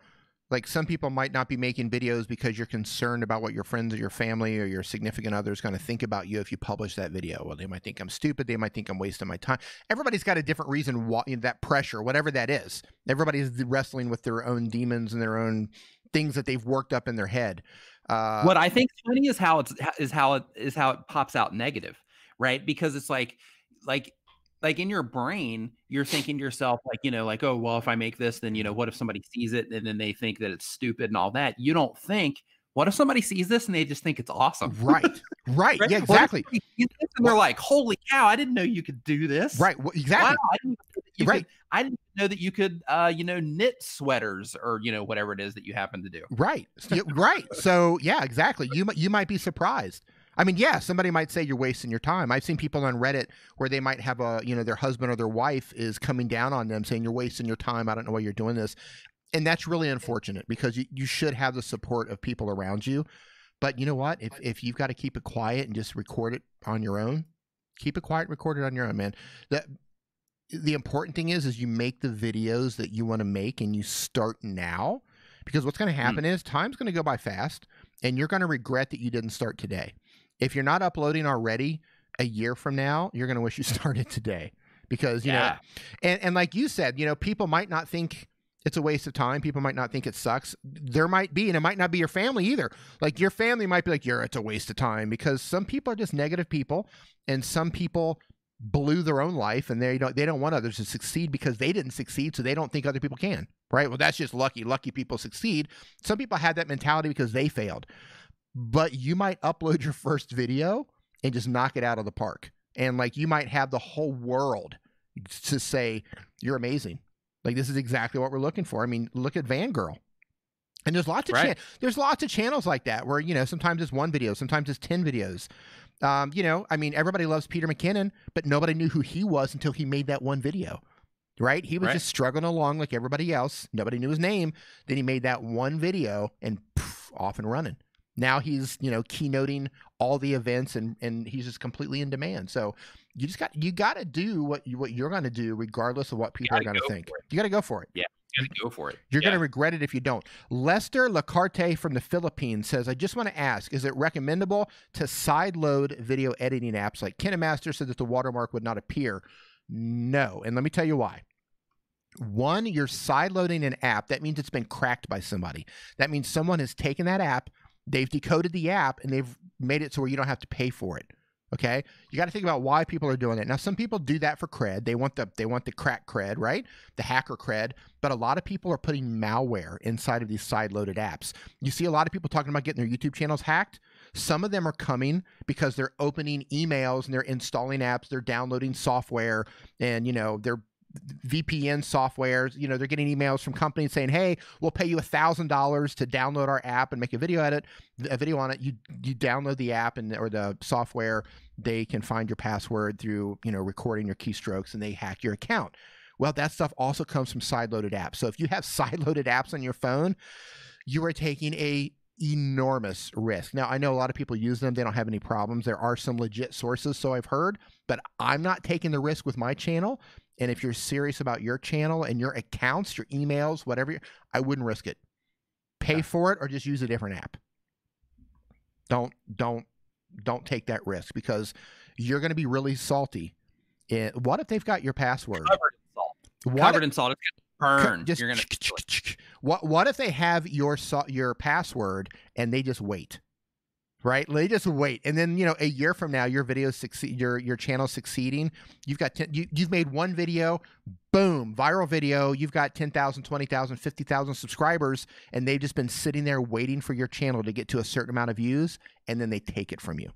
like some people might not be making videos because you're concerned about what your friends or your family or your significant other is going to think about you if you publish that video. Well, they might think I'm stupid. They might think I'm wasting my time. Everybody's got a different reason why, you know, that pressure, whatever that is. Everybody's wrestling with their own demons and their own things that they've worked up in their head. What I think is funny is how it pops out negative, right? Because it's like in your brain, you're thinking to yourself, like, you know, like, oh, well, if I make this, then, you know, what if somebody sees it and then they think that it's stupid and all that? You don't think, what if somebody sees this and they just think it's awesome? Right. Right. Yeah, exactly. And they're like, holy cow, I didn't know you could do this. Right. Well, exactly. Wow, I didn't know that you could, you know, knit sweaters or, you know, whatever it is that you happen to do. Right. Right. So yeah, exactly. You might be surprised. I mean, yeah, somebody might say you're wasting your time. I've seen people on Reddit where they might have their husband or their wife is coming down on them saying you're wasting your time. I don't know why you're doing this. And that's really unfortunate, because you should have the support of people around you. But you know what? If you've got to keep it quiet and just record it on your own, keep it quiet, record it on your own, man. The important thing is you make the videos that you want to make, and you start now, because what's going to happen is time's going to go by fast and you're going to regret that you didn't start today. If you're not uploading already, a year from now, you're going to wish you started today, because, you know, and like you said, you know, people might not think it's a waste of time. People might not think it sucks. There might be, and it might not be your family either. Like your family might be like, it's a waste of time, because some people are just negative people, and some people blew their own life and they don't want others to succeed because they didn't succeed. So they don't think other people can, right? Well, that's just lucky people succeed. Some people had that mentality because they failed. But you might upload your first video and just knock it out of the park. And like, you might have the whole world to say, you're amazing. Like, this is exactly what we're looking for. I mean, look at Vangirl. And there's lots of channels like that where, you know, sometimes it's one video, sometimes it's 10 videos. You know, I mean, everybody loves Peter McKinnon, but nobody knew who he was until he made that one video. Right? He was just struggling along like everybody else. Nobody knew his name. Then he made that one video and poof, off and running. Now he's, you know, keynoting all the events, and he's just completely in demand. So you got to do what you're going to do, regardless of what people are going to think. You got to go for it. Yeah, you got to go for it. You're going to regret it if you don't. Lester Lacarte from the Philippines says, I just want to ask, is it recommendable to sideload video editing apps? Like KineMaster said that the watermark would not appear. No. And let me tell you why. One, you're sideloading an app. That means it's been cracked by somebody. That means someone has taken that app, they've decoded the app, and they've made it so where you don't have to pay for it. Okay, you got to think about why people are doing it. Now, some people do that for cred. They want the crack cred, right? The hacker cred. But a lot of people are putting malware inside of these side-loaded apps. You see a lot of people talking about getting their YouTube channels hacked. Some of them are coming because they're opening emails and they're installing apps, they're downloading software, and they're VPN softwares. They're getting emails from companies saying, "Hey, we'll pay you $1,000 to download our app and make a video on it. You download the app or the software. They can find your password through recording your keystrokes, and they hack your account." Well, that stuff also comes from side-loaded apps. So if you have side-loaded apps on your phone, you are taking a enormous risk. Now, I know a lot of people use them. They don't have any problems. There are some legit sources, so I've heard, but I'm not taking the risk with my channel. And if you're serious about your channel and your accounts, your emails, whatever, I wouldn't risk it. Pay for it or just use a different app. Don't take that risk, because you're going to be really salty. What if they've got your password? Covered in salt. Covered in salt. It's going to burn. You're going to. What if they have your password and they just wait? Right? They just wait. And then, a year from now, your videos succeed, your channel's succeeding. You've made one video, boom, viral video. You've got 10,000, 20,000, 50,000 subscribers, and they've just been sitting there waiting for your channel to get to a certain amount of views, and then they take it from you.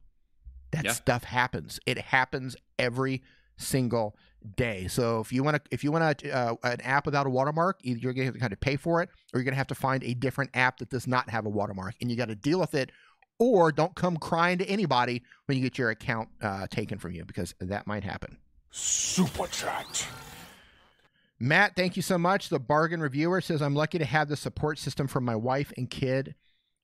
That stuff happens. It happens every single day. So if you want an app without a watermark, either you're going to kind of pay for it, or you're going to have to find a different app that does not have a watermark, and you got to deal with it. Or don't come crying to anybody when you get your account taken from you, because that might happen. Superchat. Matt, thank you so much. The bargain reviewer says, "I'm lucky to have the support system from my wife and kid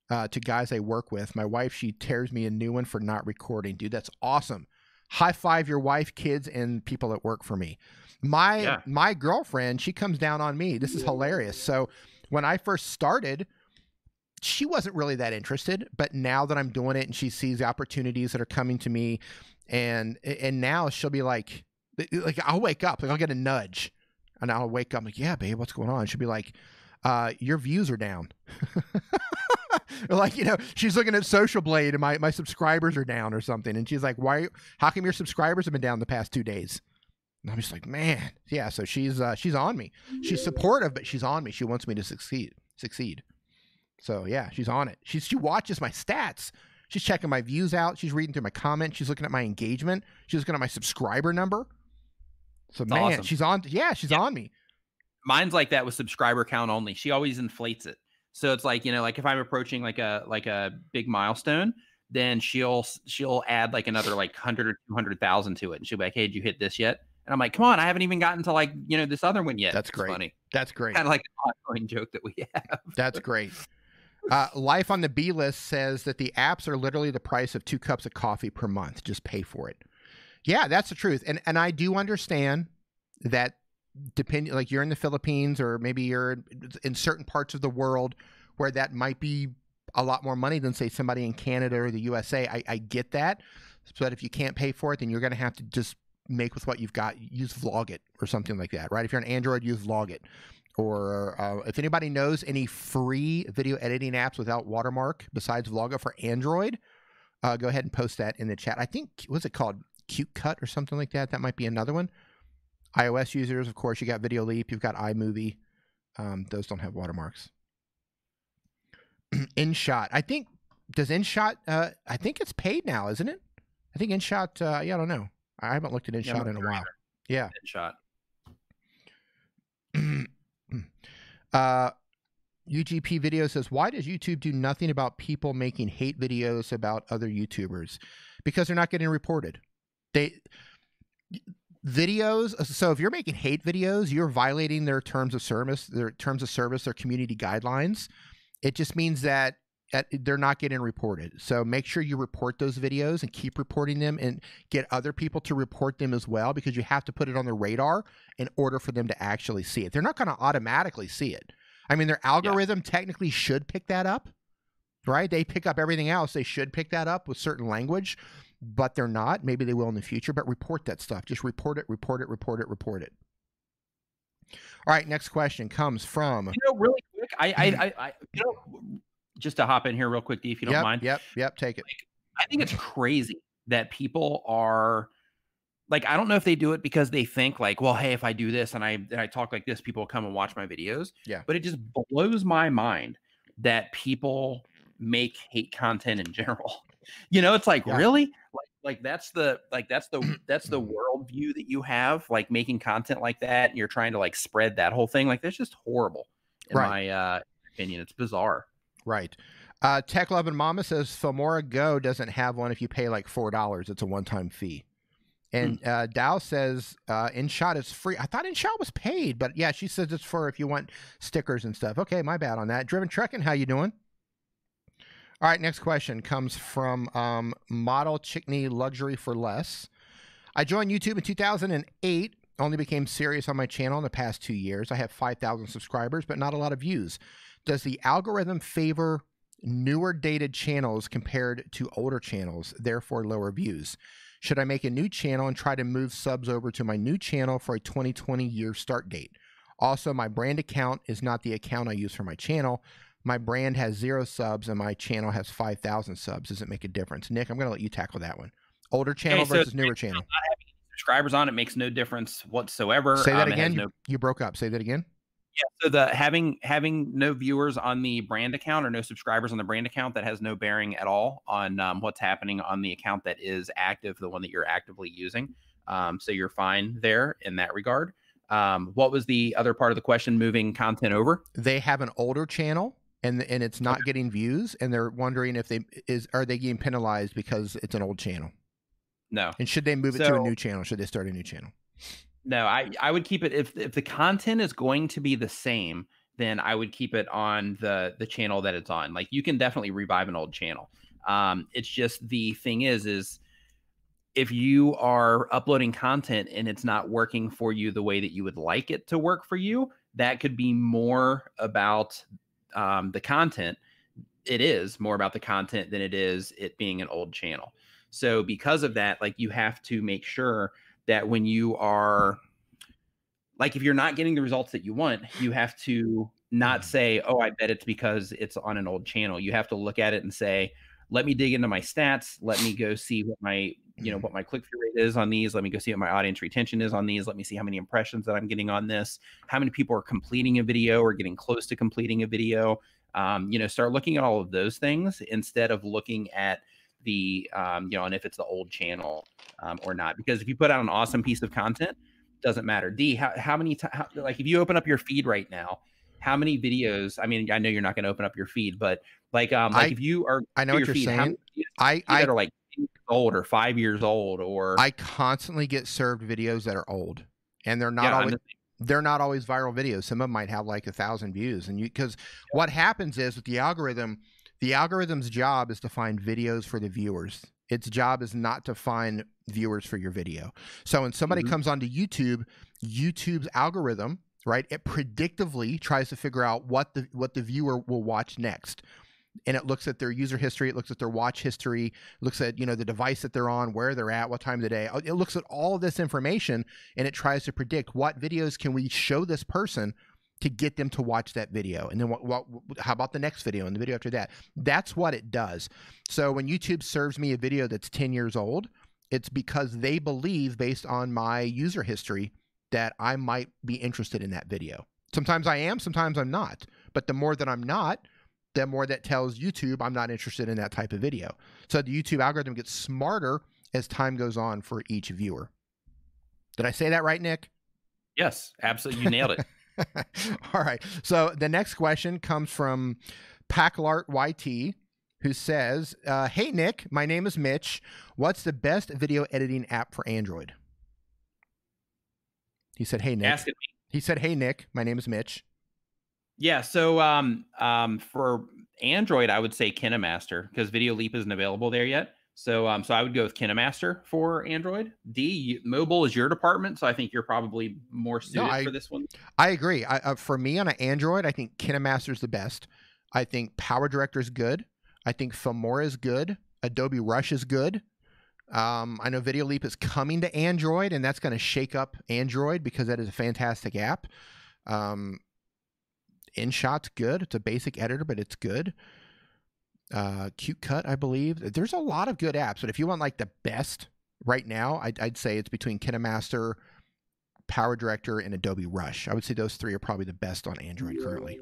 to guys I work with. My wife, she tears me a new one for not recording." Dude, that's awesome. High five your wife, kids, and people that work for me. My girlfriend, she comes down on me. This is hilarious. So when I first started, she wasn't really that interested, but now that I'm doing it and she sees the opportunities that are coming to me, and now she'll be like I'll wake up, I'll get a nudge, and I'll wake up like, "Yeah, babe, what's going on?" She'll be like, "Your views are down." Or she's looking at Social Blade and my subscribers are down or something, and she's like, "Why? How come your subscribers have been down the past 2 days?" And I'm just like, man, yeah. So she's on me. She's supportive, but she's on me. She wants me to succeed. So yeah, she's on it. She watches my stats. She's checking my views out. She's reading through my comments. She's looking at my engagement. She's looking at my subscriber number. So that's man, awesome. She's on. Yeah, she's on me. Mine's like that with subscriber count only. She always inflates it. So it's like, like if I'm approaching like a big milestone, then she'll add like another 100 or 200,000 to it. And she'll be like, "Hey, did you hit this yet?" And I'm like, "Come on, I haven't even gotten to this other one yet." That's great. Funny. That's great. Kind of like an ongoing joke that we have. That's great. Life on the B list says that the apps are literally the price of 2 cups of coffee per month. Just pay for it. Yeah, that's the truth. And I do understand that, depending, like you're in the Philippines or maybe you're in certain parts of the world where that might be a lot more money than, say, somebody in Canada or the USA. I get that. But if you can't pay for it, then you're going to have to just make with what you've got. Use Vlogit or something like that, right? If you're on Android, use Vlogit. Or if anybody knows any free video editing apps without watermark besides Vlogit for Android, go ahead and post that in the chat. I think, what's it called? Cute Cut or something like that. That might be another one. iOS users, of course, you got Video Leap, you've got iMovie. Those don't have watermarks. InShot. I think, does InShot, I think it's paid now, isn't it? I think InShot, yeah, I don't know. I haven't looked at InShot in a while. Yeah. InShot. UGP video says, "Why does YouTube do nothing about people making hate videos about other YouTubers?" Because they're not getting reported. Videos. So if you're making hate videos, you're violating their terms of service, their community guidelines. It just means that they're not getting reported. So make sure you report those videos and keep reporting them, and get other people to report them as well, because you have to put it on the radar in order for them to actually see it. They're not going to automatically see it. I mean, their algorithm technically should pick that up, right? They pick up everything else. They should pick that up with certain language, but they're not. Maybe they will in the future, but report that stuff. Just report it, report it, report it, report it. All right, next question comes from... really quick, I just to hop in here real quick, D, if you don't mind. Yep, take it. I think it's crazy that people are like, I don't know if they do it because they think like, well, hey, if I do this and I talk like this, people will come and watch my videos. Yeah. But it just blows my mind that people make hate content in general. You know, it's like, really? Like that's the worldview that you have, like making content like that, and you're trying to like spread that whole thing. Like, that's just horrible in my opinion. It's bizarre. Right. Tech Love and Mama says Filmora Go doesn't have one if you pay like $4. It's a one-time fee. And Dow says InShot is free. I thought InShot was paid, but yeah, she says it's for if you want stickers and stuff. Okay, my bad on that. Driven Trekking, how you doing? All right, next question comes from Model Chickney Luxury for Less. I joined YouTube in 2008. Only became serious on my channel in the past 2 years. I have 5,000 subscribers, but not a lot of views. Does the algorithm favor newer dated channels compared to older channels, therefore lower views? Should I make a new channel and try to move subs over to my new channel for a 2020 year start date? Also, my brand account is not the account I use for my channel. My brand has 0 subs and my channel has 5,000 subs. Does it make a difference? Nick, I'm going to let you tackle that one. Older channel versus newer channel. Not having subscribers on it makes no difference whatsoever. Say that again. You broke up. Say that again. Yeah, so having no viewers on the brand account or no subscribers on the brand account, that has no bearing at all on what's happening on the account that is active, the one that you're actively using. So you're fine there in that regard. What was the other part of the question? Moving content over? They have an older channel and it's not getting views, and they're wondering if are they getting penalized because it's an old channel? No. And should they move it to a new channel? Should they start a new channel? No, I would keep it if the content is going to be the same, then I would keep it on the channel that it's on. Like, you can definitely revive an old channel. It's just the thing is if you are uploading content and it's not working for you the way that you would like it to work for you, that could be more about the content. It is more about the content than it is it being an old channel. So because of that, like, you have to make sure that when you are, like, if you're not getting the results that you want, you have to not say, oh, I bet it's because it's on an old channel. You have to look at it and say, let me dig into my stats. Let me go see what my, what my click-through rate is on these. Let me go see what my audience retention is on these. Let me see how many impressions that I'm getting on this. How many people are completing a video or getting close to completing a video. Start looking at all of those things instead of looking at the, and if it's the old channel or not. Because if you put out an awesome piece of content, doesn't matter. How many like, if you open up your feed right now, how many videos? I mean, I know you're not going to open up your feed, but if you are, I know what you're saying. I that are like 8 years old or 5 years old, or I constantly get served videos that are old, and they're not always. They're not always viral videos. Some of them might have like 1,000 views, and because what happens is with the algorithm's job is to find videos for the viewers. Its job is not to find viewers for your video. So when somebody comes onto YouTube, YouTube's algorithm, right, it predictively tries to figure out what the viewer will watch next. And it looks at their user history, it looks at their watch history, it looks at, the device that they're on, where they're at, what time of the day. It looks at all of this information, and it tries to predict what videos can we show this person to get them to watch that video. And then how about the next video and the video after that? That's what it does. So when YouTube serves me a video that's 10 years old, it's because they believe, based on my user history, that I might be interested in that video. Sometimes I am, sometimes I'm not. But the more that I'm not, the more that tells YouTube I'm not interested in that type of video. So the YouTube algorithm gets smarter as time goes on for each viewer. Did I say that right, Nick? Yes, absolutely. You nailed it. All right. So the next question comes from Packlart YT, who says, hey, Nick, my name is Mitch. What's the best video editing app for Android? He said, hey, Nick. Ask it. He said, hey, Nick, my name is Mitch. Yeah. So for Android, I would say KineMaster, because Video Leap isn't available there yet. So I would go with KineMaster for Android. Mobile is your department, so I think you're probably more suited for this one. I agree. For me on an Android, I think KineMaster is the best. I think Power Director is good. I think Filmora is good. Adobe Rush is good. I know Video Leap is coming to Android, and that's going to shake up Android because that is a fantastic app. InShot's good. It's a basic editor, but it's good. Cute Cut, I believe. There's a lot of good apps, but if you want like the best right now, I'd say it's between KineMaster, Power Director, and Adobe Rush. I would say those three are probably the best on Android currently.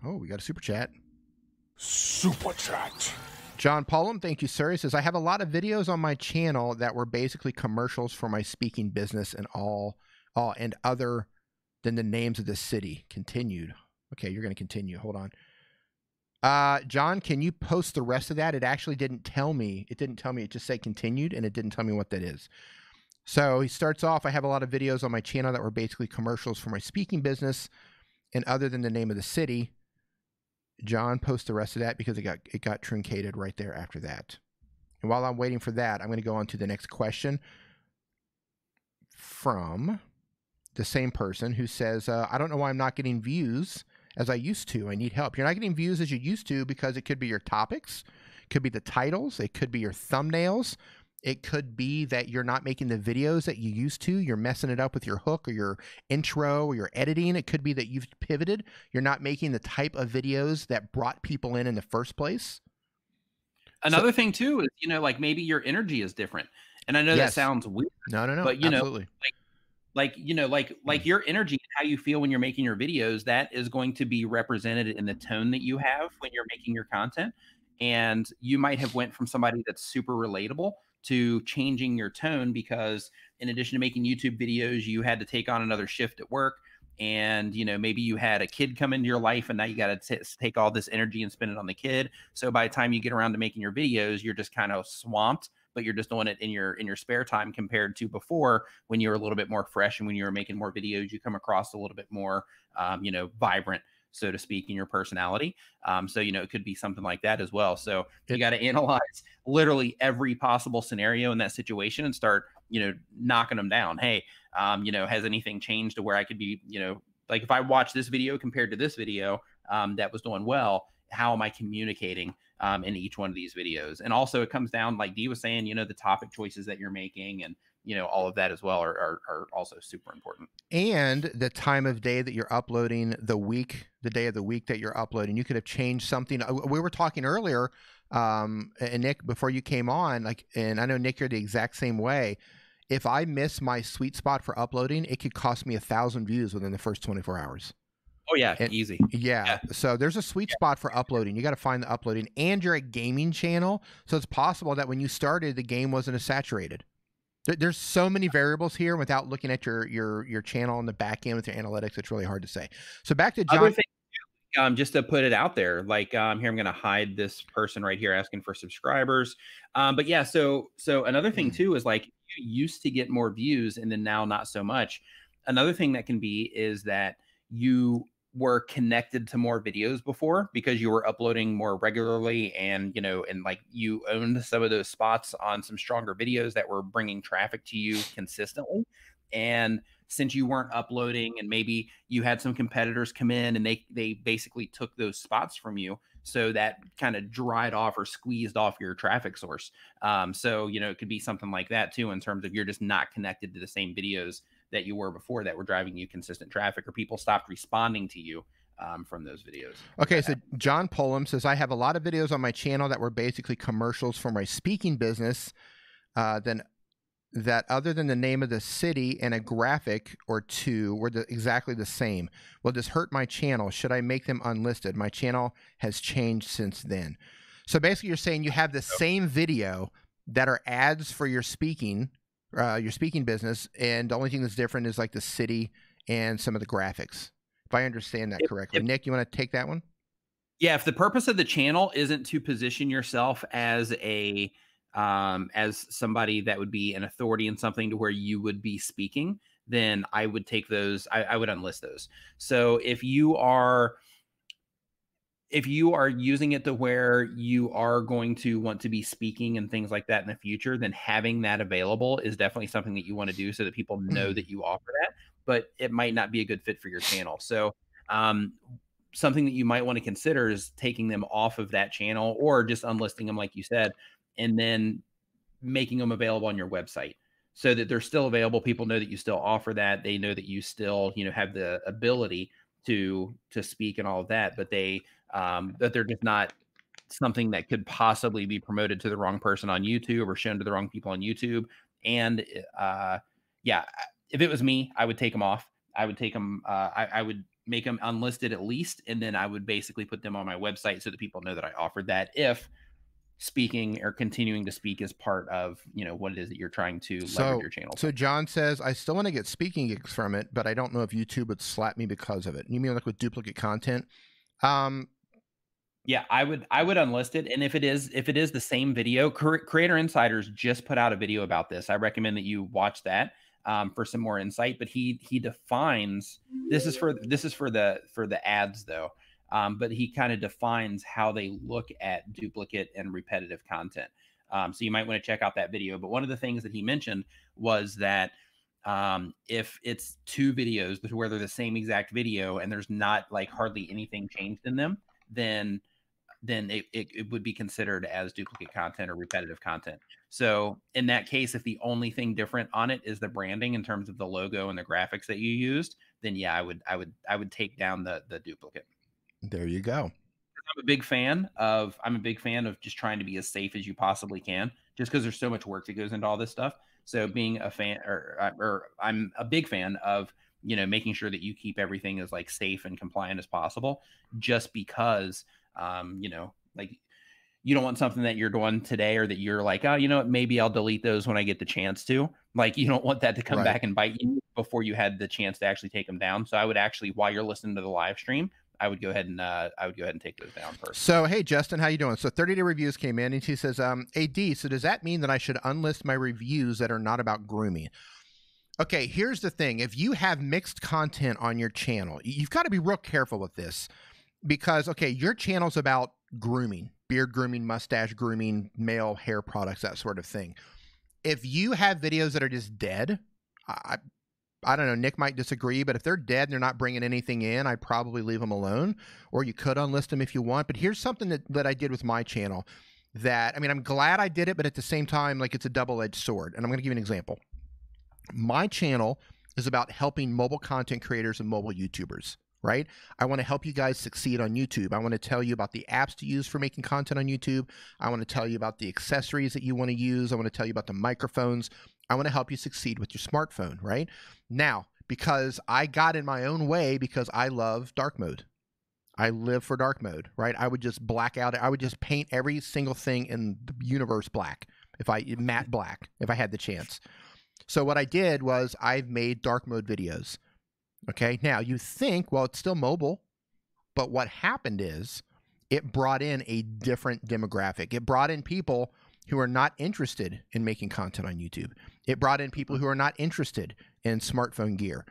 Oh, we got a super chat. Super chat. John Paulum, thank you, sir. He says, I have a lot of videos on my channel that were basically commercials for my speaking business and all and other than the names of the city. Continued. Okay, you're going to continue. Hold on. John, can you post the rest of that? It actually didn't tell me. It didn't tell me. It just said continued, and it didn't tell me what that is. So he starts off, I have a lot of videos on my channel that were basically commercials for my speaking business and other than the name of the city. John, post the rest of that because it got truncated right there after that. And while I'm waiting for that, I'm going to go on to the next question from the same person who says, I don't know why I'm not getting views as I used to. I need help. You're not getting views as you used to because it could be your topics, it could be the titles, it could be your thumbnails, it could be that you're not making the videos that you used to. You're messing it up with your hook or your intro or your editing. It could be that you've pivoted. You're not making the type of videos that brought people in the first place. Another thing too is, you know, like maybe your energy is different. And I know that sounds weird. No. But you absolutely. know, like your energy and how you feel when you're making your videos, that is going to be represented in the tone that you have when you're making your content. And you might have went from somebody that's super relatable to changing your tone because in addition to making YouTube videos, you had to take on another shift at work. And, you know, maybe you had a kid come into your life and now you got to take all this energy and spend it on the kid. So by the time you get around to making your videos, you're just kind of swamped, but you're just doing it in your spare time compared to before when you were a little bit more fresh and when you were making more videos, you come across a little bit more, you know, vibrant, so to speak, in your personality. So, you know, it could be something like that as well. So you got to analyze literally every possible scenario in that situation and start, you know, knocking them down. Hey, you know, has anything changed to where I could be, you know, like if I watch this video compared to this video that was doing well, how am I communicating in each one of these videos? And also it comes down, like Dee was saying, you know, the topic choices that you're making and, you know, all of that as well are also super important. And the time of day that you're uploading, the day of the week that you're uploading, you could have changed something. We were talking earlier, and Nick, before you came on, like, and I know Nick, you're the exact same way. If I miss my sweet spot for uploading, it could cost me 1,000 views within the first 24 hours. Oh yeah, easy. Yeah. So there's a sweet spot for uploading. You got to find the uploading, and you're a gaming channel. So it's possible that when you started, the game wasn't as saturated. There's so many variables here. Without looking at your channel on the back end with your analytics, it's really hard to say. So back to John. Other thing, just to put it out there, like here, I'm going to hide this person right here asking for subscribers. But yeah, so another thing too is like you used to get more views and then now not so much. Another thing that can be is that you were connected to more videos before because you were uploading more regularly and, you know, and like you owned some of those spots on some stronger videos that were bringing traffic to you consistently. And since you weren't uploading and maybe you had some competitors come in and they basically took those spots from you, so that kind of dried off or squeezed off your traffic source. So, you know, it could be something like that too, in terms of you're just not connected to the same videos that you were before that were driving you consistent traffic, or people stopped responding to you from those videos. Okay, so John Pullum says, I have a lot of videos on my channel that were basically commercials for my speaking business. Then that other than the name of the city and a graphic or two were exactly the same. Will this hurt my channel? Should I make them unlisted? My channel has changed since then. So basically you're saying you have the same video that are ads for your speaking business, and the only thing that's different is like the city and some of the graphics, if I understand that correctly. Nick, you want to take that one? Yeah, if the purpose of the channel isn't to position yourself as a as somebody that would be an authority in something to where you would be speaking, then I would take those, I would unlist those. So if you are using it to where you are going to want to be speaking and things like that in the future, then having that available is definitely something that you want to do so that people know that you offer that, but it might not be a good fit for your channel. So something that you might want to consider is taking them off of that channel or just unlisting them, like you said, and then making them available on your website so that they're still available. People know that you still offer that. They know that you still, you know, have the ability to speak and all of that, but they that they're just not something that could possibly be promoted to the wrong person on YouTube or shown to the wrong people on YouTube. And yeah, if it was me, I would take them off. I would take them. I would make them unlisted at least, and then I would basically put them on my website so that people know that I offered that. If speaking or continuing to speak is part of, you know, what it is that you're trying to leverage your channel. So John says, I still want to get speaking gigs from it, but I don't know if YouTube would slap me because of it. You mean like with duplicate content? Yeah, I would unlist it. And if it is the same video, Creator Insiders just put out a video about this. I recommend that you watch that for some more insight. But he defines, this is for the ads though. But he kind of defines how they look at duplicate and repetitive content. So you might want to check out that video. But one of the things that he mentioned was that if it's two videos where they're the same exact video and there's not like hardly anything changed in them, then it would be considered as duplicate content or repetitive content. So in that case, if the only thing different on it is the branding in terms of the logo and the graphics that you used, then yeah, I would take down the duplicate. There you go. I'm a big fan of just trying to be as safe as you possibly can, just because there's so much work that goes into all this stuff. So being a fan, or I'm a big fan of, you know, making sure that you keep everything as like safe and compliant as possible, just because, you know, like you don't want something that you're doing today or that you're like, oh, you know what, maybe I'll delete those when I get the chance to. Like, you don't want that to come back and bite you before you had the chance to actually take them down. So I would actually, while you're listening to the live stream, I would go ahead and take those down first. So, hey, Justin, how you doing? So 30-day reviews came in and he says, AD, so does that mean that I should unlist my reviews that are not about grooming? Okay, here's the thing. If you have mixed content on your channel, you've got to be real careful with this because, okay, your channel's about grooming, beard grooming, mustache grooming, male hair products, that sort of thing. If you have videos that are just dead, I don't know, Nick might disagree, but if they're dead and they're not bringing anything in, I'd probably leave them alone, or you could unlist them if you want. But here's something that I did with my channel that, I mean, I'm glad I did it, but at the same time, like, it's a double-edged sword. And I'm going to give you an example. My channel is about helping mobile content creators and mobile YouTubers, right? I want to help you guys succeed on YouTube. I want to tell you about the apps to use for making content on YouTube. I want to tell you about the accessories that you want to use. I want to tell you about the microphones. I want to help you succeed with your smartphone, right? Now, because I got in my own way because I love dark mode. I live for dark mode, right? I would just black out. I would just paint every single thing in the universe black, matte black, if I had the chance. So what I did was I've made dark mode videos. Okay, now you think, well, it's still mobile, but what happened is it brought in a different demographic. It brought in people who are not interested in making content on YouTube. It brought in people who are not interested in smartphone gear.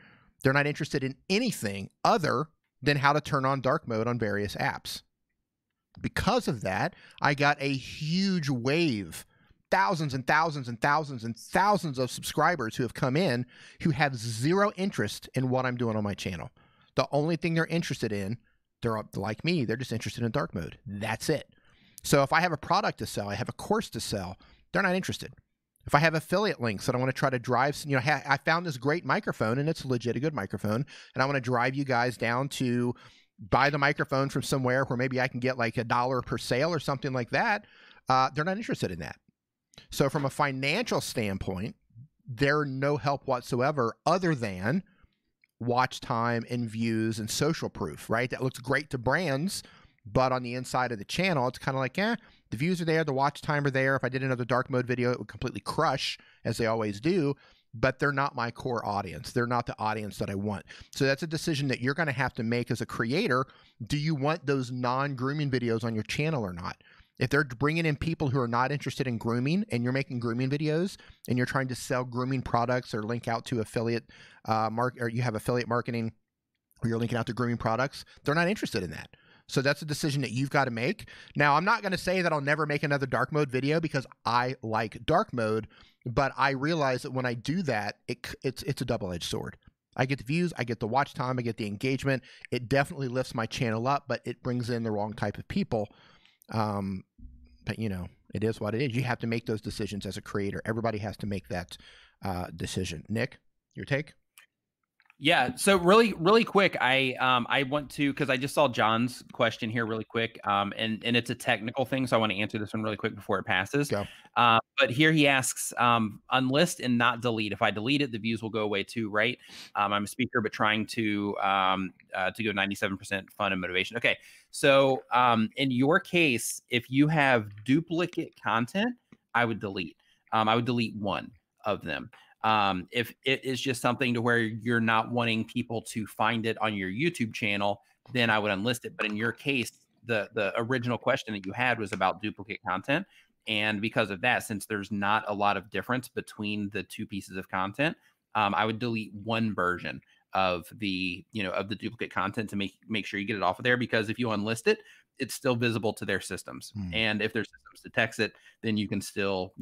They're not interested in anything other than how to turn on dark mode on various apps. Because of that, I got a huge wave, thousands and thousands and thousands and thousands of subscribers who have come in who have zero interest in what I'm doing on my channel. The only thing they're interested in, they're like me, they're just interested in dark mode. That's it. So if I have a product to sell, I have a course to sell, they're not interested. If I have affiliate links that I want to try to drive, you know, I found this great microphone and it's legit a good microphone, and I want to drive you guys down to buy the microphone from somewhere where maybe I can get like $1 per sale or something like that, they're not interested in that. So from a financial standpoint, they're no help whatsoever other than watch time and views and social proof, right? That looks great to brands, but on the inside of the channel, it's kind of like, the views are there, the watch time are there. If I did another dark mode video, it would completely crush, as they always do, but they're not my core audience. They're not the audience that I want. So that's a decision that you're going to have to make as a creator. Do you want those non-grooming videos on your channel or not? If they're bringing in people who are not interested in grooming and you're making grooming videos and you're trying to sell grooming products or link out to affiliate or you have affiliate marketing or you're linking out to grooming products, they're not interested in that. So that's a decision that you've got to make. Now, I'm not going to say that I'll never make another dark mode video because I like dark mode, but I realize that when I do that, it's a double-edged sword. I get the views, I get the watch time, I get the engagement. It definitely lifts my channel up, but it brings in the wrong type of people. But you know, it is what it is. You have to make those decisions as a creator. Everybody has to make that decision. Nick, your take? Yeah. So really quick, I want to, because I just saw John's question here really quick, and it's a technical thing, so I want to answer this one really quick before it passes. Go. But here he asks, unlist and not delete. If I delete it, the views will go away too, right? I'm a speaker, but trying to go 97% fun and motivation. Okay. So in your case, if you have duplicate content, I would delete. I would delete one of them. If it is just something to where you're not wanting people to find it on your YouTube channel, then I would unlist it. But in your case, the original question that you had was about duplicate content. And because of that, since there's not a lot of difference between the two pieces of content, I would delete one version of the, of the duplicate content to make sure you get it off of there, because if you unlist it, it's still visible to their systems. And if their systems detects it, then you can still,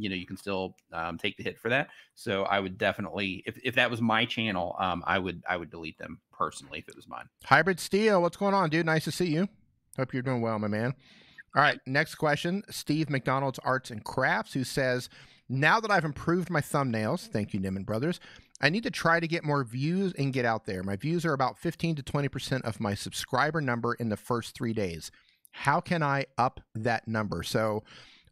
take the hit for that. So I would definitely, if that was my channel, I would delete them personally if it was mine. Hybrid Steel, what's going on, dude? Nice to see you. Hope you're doing well, my man. All right, next question. Steve McDonald's Arts and Crafts, who says, now that I've improved my thumbnails, thank you, Niman Brothers, I need to try to get more views and get out there. My views are about 15 to 20% of my subscriber number in the first 3 days. How can I up that number? So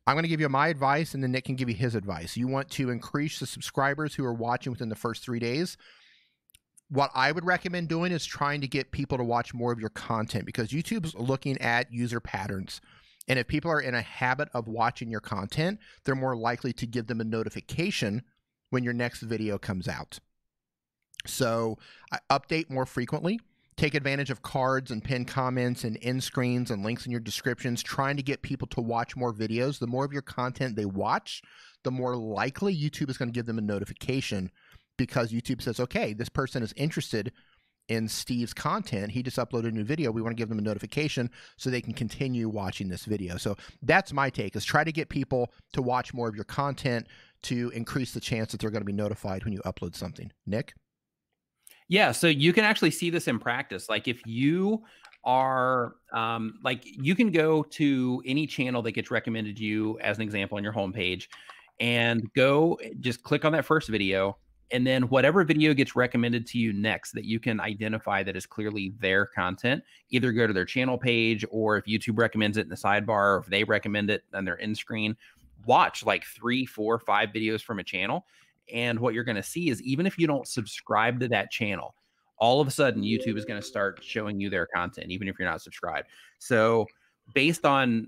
I'm going to give you my advice, and then Nick can give you his advice. You want to increase the subscribers who are watching within the first 3 days. What I would recommend doing is trying to get people to watch more of your content, because YouTube's looking at user patterns. And if people are in a habit of watching your content, they're more likely to give them a notification when your next video comes out. So update more frequently. Take advantage of cards and pinned comments and end screens and links in your descriptions, trying to get people to watch more videos. The more of your content they watch, the more likely YouTube is going to give them a notification, because YouTube says, okay, this person is interested in Steve's content. He just uploaded a new video. We want to give them a notification so they can continue watching this video. So that's my take, is try to get people to watch more of your content to increase the chance that they're going to be notified when you upload something. Nick? Yeah, so you can actually see this in practice. Like if you are, you can go to any channel that gets recommended to you, as an example, on your homepage, and go just click on that first video. And then whatever video gets recommended to you next that you can identify that is clearly their content, either go to their channel page, or if YouTube recommends it in the sidebar, or if they recommend it on their end screen, watch like 3, 4, 5 videos from a channel. And what you're going to see is, even if you don't subscribe to that channel, all of a sudden YouTube is going to start showing you their content, even if you're not subscribed. So based on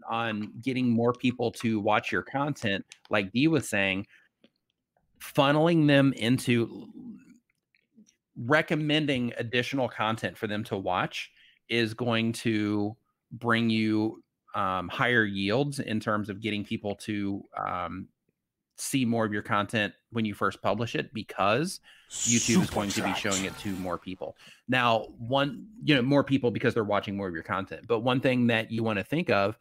getting more people to watch your content, like Dee was saying, funneling them into recommending additional content for them to watch is going to bring you higher yields in terms of getting people to see more of your content when you first publish it, because YouTube is going to be showing it to more people. Now, more people because they're watching more of your content. But one thing that you want to think of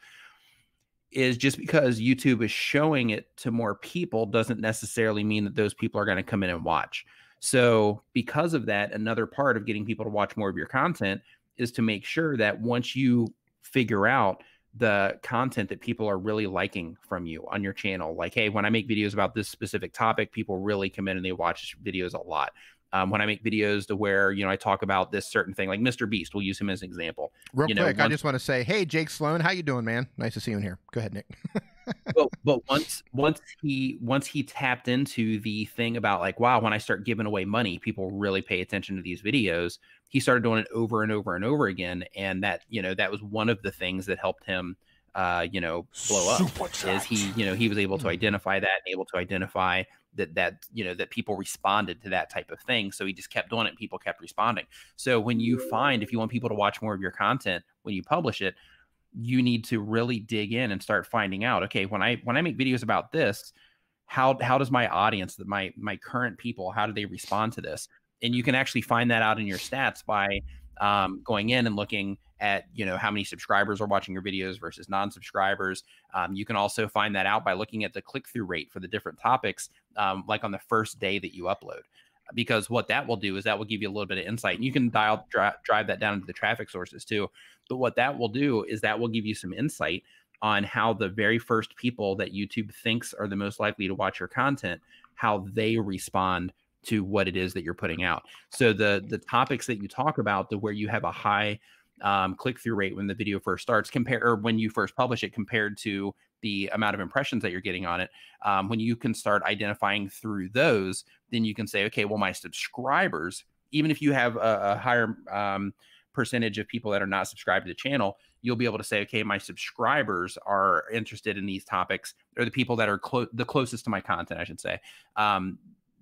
is, just because YouTube is showing it to more people doesn't necessarily mean that those people are going to come in and watch. So because of that, another part of getting people to watch more of your content is to make sure that once you figure out the content that people are really liking from you on your channel, like, hey, when I make videos about this specific topic, people really come in and they watch videos a lot. When I make videos to where, I talk about this certain thing, like Mr. Beast, we'll use him as an example. Real quick, I just want to say, hey, Jake Sloan, how you doing, man? Nice to see you in here. Go ahead, Nick. but once he tapped into the thing about, like, wow, when I start giving away money, people really pay attention to these videos, he started doing it over and over and over again. And that, that was one of the things that helped him, blow up. Is he was able to identify that, and able to identify that people responded to that type of thing. So he just kept doing it, and people kept responding. So when you find, if you want people to watch more of your content when you publish it, you need to really dig in and start finding out, okay, when I make videos about this, how does my audience, my current people, how do they respond to this? And you can actually find that out in your stats by going in and looking at, how many subscribers are watching your videos versus non-subscribers. You can also find that out by looking at the click-through rate for the different topics, like on the first day that you upload. Because what that will do is that will give you a little bit of insight, and you can drive that down into the traffic sources too. But what that will do is that will give you some insight on how the very first people that YouTube thinks are the most likely to watch your content, how they respond to what it is that you're putting out. So the topics that you talk about, where you have a high click-through rate when the video first starts, or when you first publish it, compared to the amount of impressions that you're getting on it, when you can start identifying through those, then you can say, okay, well, my subscribers, even if you have a higher percentage of people that are not subscribed to the channel, you'll be able to say, okay, my subscribers are interested in these topics, or the people that are the closest to my content, I should say.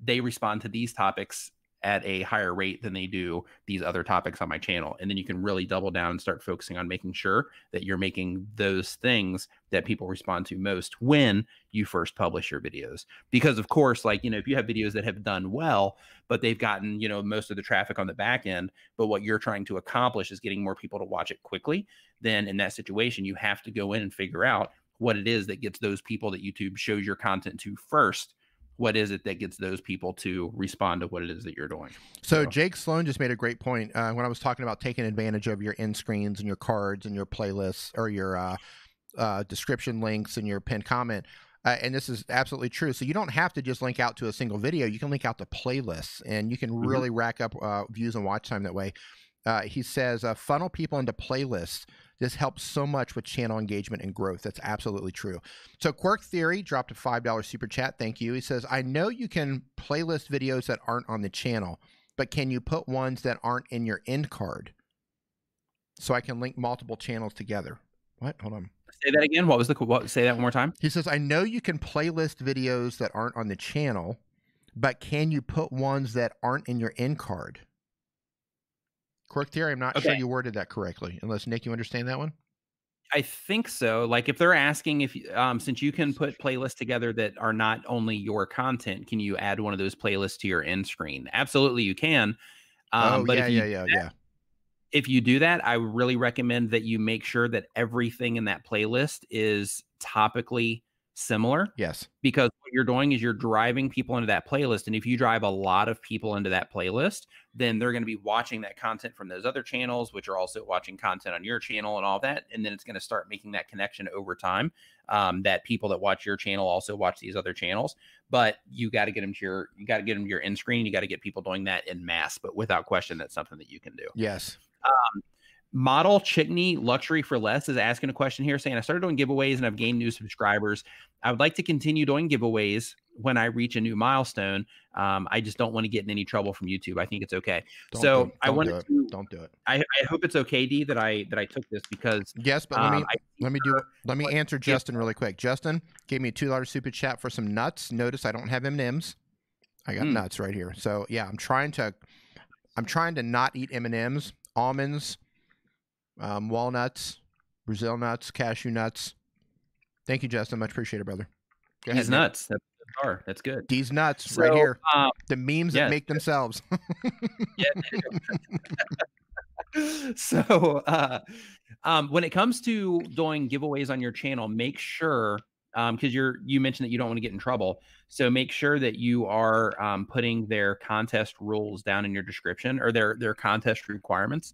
They respond to these topics at a higher rate than they do these other topics on my channel. And then you can really double down and start focusing on making sure that you're making those things that people respond to most when you first publish your videos. Because of course, like, if you have videos that have done well, but they've gotten, most of the traffic on the back end, but what you're trying to accomplish is getting more people to watch it quickly, then in that situation, you have to go in and figure out what it is that gets those people that YouTube shows your content to first. What is it that gets those people to respond to what it is that you're doing? So Jake Sloan just made a great point when I was talking about taking advantage of your end screens and your cards and your playlists, or your description links and your pinned comment. And this is absolutely true. So you don't have to just link out to a single video. You can link out to playlists, and you can really rack up views and watch time that way. He says, funnel people into playlists. This helps so much with channel engagement and growth. That's absolutely true. So Quirk Theory dropped a $5 super chat. Thank you. He says, I know you can playlist videos that aren't on the channel, but can you put ones that aren't in your end card so I can link multiple channels together? What? Hold on. Say that again. Say that one more time. He says, I know you can playlist videos that aren't on the channel, but can you put ones that aren't in your end card? Quirk Theory, I'm not sure you worded that correctly. Unless, Nick, you understand that one? I think so. Like, if they're asking if, since you can put playlists together that are not only your content, can you add one of those playlists to your end screen? Absolutely, you can. But if you do that, I really recommend that you make sure that everything in that playlist is topically similar. Yes. Because what you're doing is you're driving people into that playlist. And if you drive a lot of people into that playlist, then they're going to be watching that content from those other channels, which are also watching content on your channel and all that. And then it's going to start making that connection over time, that people that watch your channel also watch these other channels. But you got to get them to your end screen. You got to get people doing that en masse. But without question, that's something that you can do. Yes. Model Chickney Luxury for Less is asking a question here, saying, I started doing giveaways and I've gained new subscribers. I would like to continue doing giveaways when I reach a new milestone. I just don't want to get in any trouble from YouTube. I think it's okay. Don't do it. I hope it's okay, D, that I took this, because yes, but let me answer Justin really quick. Justin gave me a $2 super chat for some nuts. Notice I don't have M&Ms. I got nuts right here. So yeah, I'm trying to not eat M&Ms, almonds, walnuts, Brazil nuts, cashew nuts. Thank you, Justin. Much appreciated, brother. These nuts. That's good. These nuts right here. The memes that make themselves. So when it comes to doing giveaways on your channel, make sure, because you mentioned that you don't want to get in trouble. So make sure that you are putting their contest rules down in your description, or their contest requirements.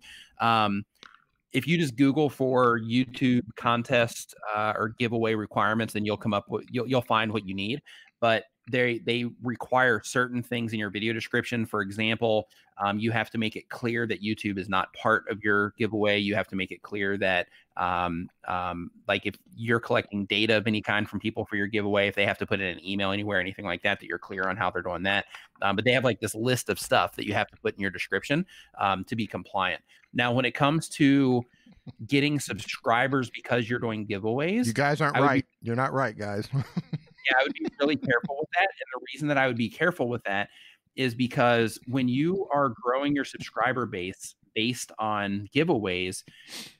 If you just Google for YouTube contest or giveaway requirements, then you'll find what you need. But they require certain things in your video description. For example, you have to make it clear that YouTube is not part of your giveaway. You have to make it clear that like if you're collecting data of any kind from people for your giveaway, if they have to put in an email anywhere, anything like that, that you're clear on how they're doing that. But they have like this list of stuff that you have to put in your description to be compliant. Now, when it comes to getting subscribers because you're doing giveaways, you guys aren't right. You're not right, guys. Yeah, I would be really careful with that. And the reason that I would be careful with that is because when you are growing your subscriber base based on giveaways,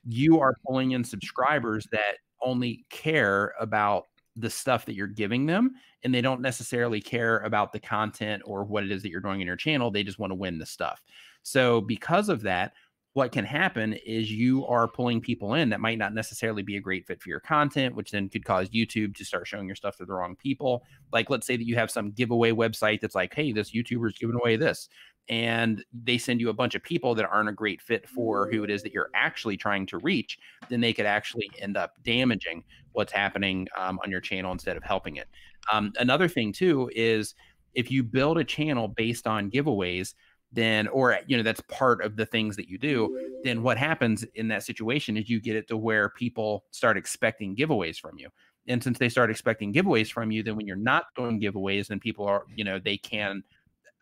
you are pulling in subscribers that only care about the stuff that you're giving them, and they don't necessarily care about the content or what it is that you're doing in your channel. They just want to win the stuff. So because of that, what can happen is you are pulling people in that might not necessarily be a great fit for your content, which then could cause YouTube to start showing your stuff to the wrong people. Like, let's say that you have some giveaway website that's like, hey, this YouTuber is giving away this, and they send you a bunch of people that aren't a great fit for who it is that you're actually trying to reach. Then they could actually end up damaging what's happening on your channel instead of helping it. Another thing too is if you build a channel based on giveaways, then, or, you know, that's part of the things that you do, then what happens in that situation is you get it to where people start expecting giveaways from you. And since they start expecting giveaways from you, then when you're not doing giveaways, then people are, you know, they can,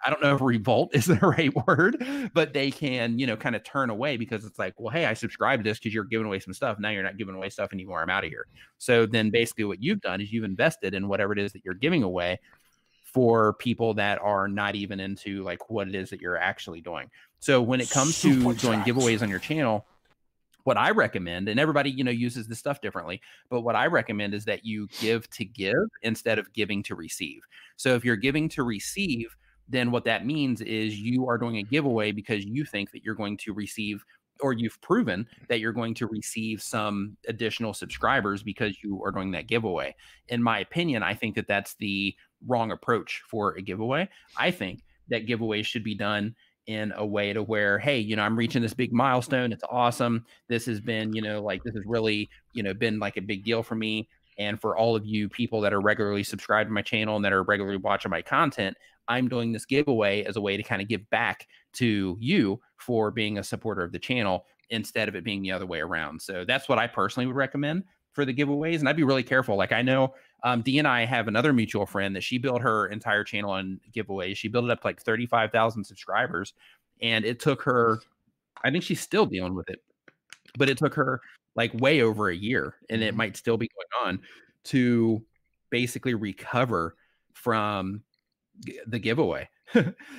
I don't know if revolt is the right word, but they can, you know, kind of turn away because it's like, well, hey, I subscribed to this because you're giving away some stuff. Now you're not giving away stuff anymore. I'm out of here. So then basically what you've done is you've invested in whatever it is that you're giving away for people that are not even into like what it is that you're actually doing. So when it comes to doing giveaways on your channel, what I recommend, and everybody, you know, uses this stuff differently, but what I recommend is that you give to give instead of giving to receive. So if you're giving to receive, then what that means is you are doing a giveaway because you think that you're going to receive, or you've proven that you're going to receive some additional subscribers because you are doing that giveaway. In my opinion, I think that that's the wrong approach for a giveaway. I think that giveaways should be done in a way to where, hey, you know, I'm reaching this big milestone. It's awesome. This has been, you know, like, this has really, you know, been like a big deal for me. And for all of you people that are regularly subscribed to my channel and that are regularly watching my content, I'm doing this giveaway as a way to kind of give back to you for being a supporter of the channel instead of it being the other way around. So that's what I personally would recommend for the giveaways. And I'd be really careful. Like, I know Dee and I have another mutual friend that she built her entire channel on giveaways. She built it up to like 35,000 subscribers. And it took her, I think she's still dealing with it, but it took her like way over a year, and it might still be going on, to basically recover from the giveaway.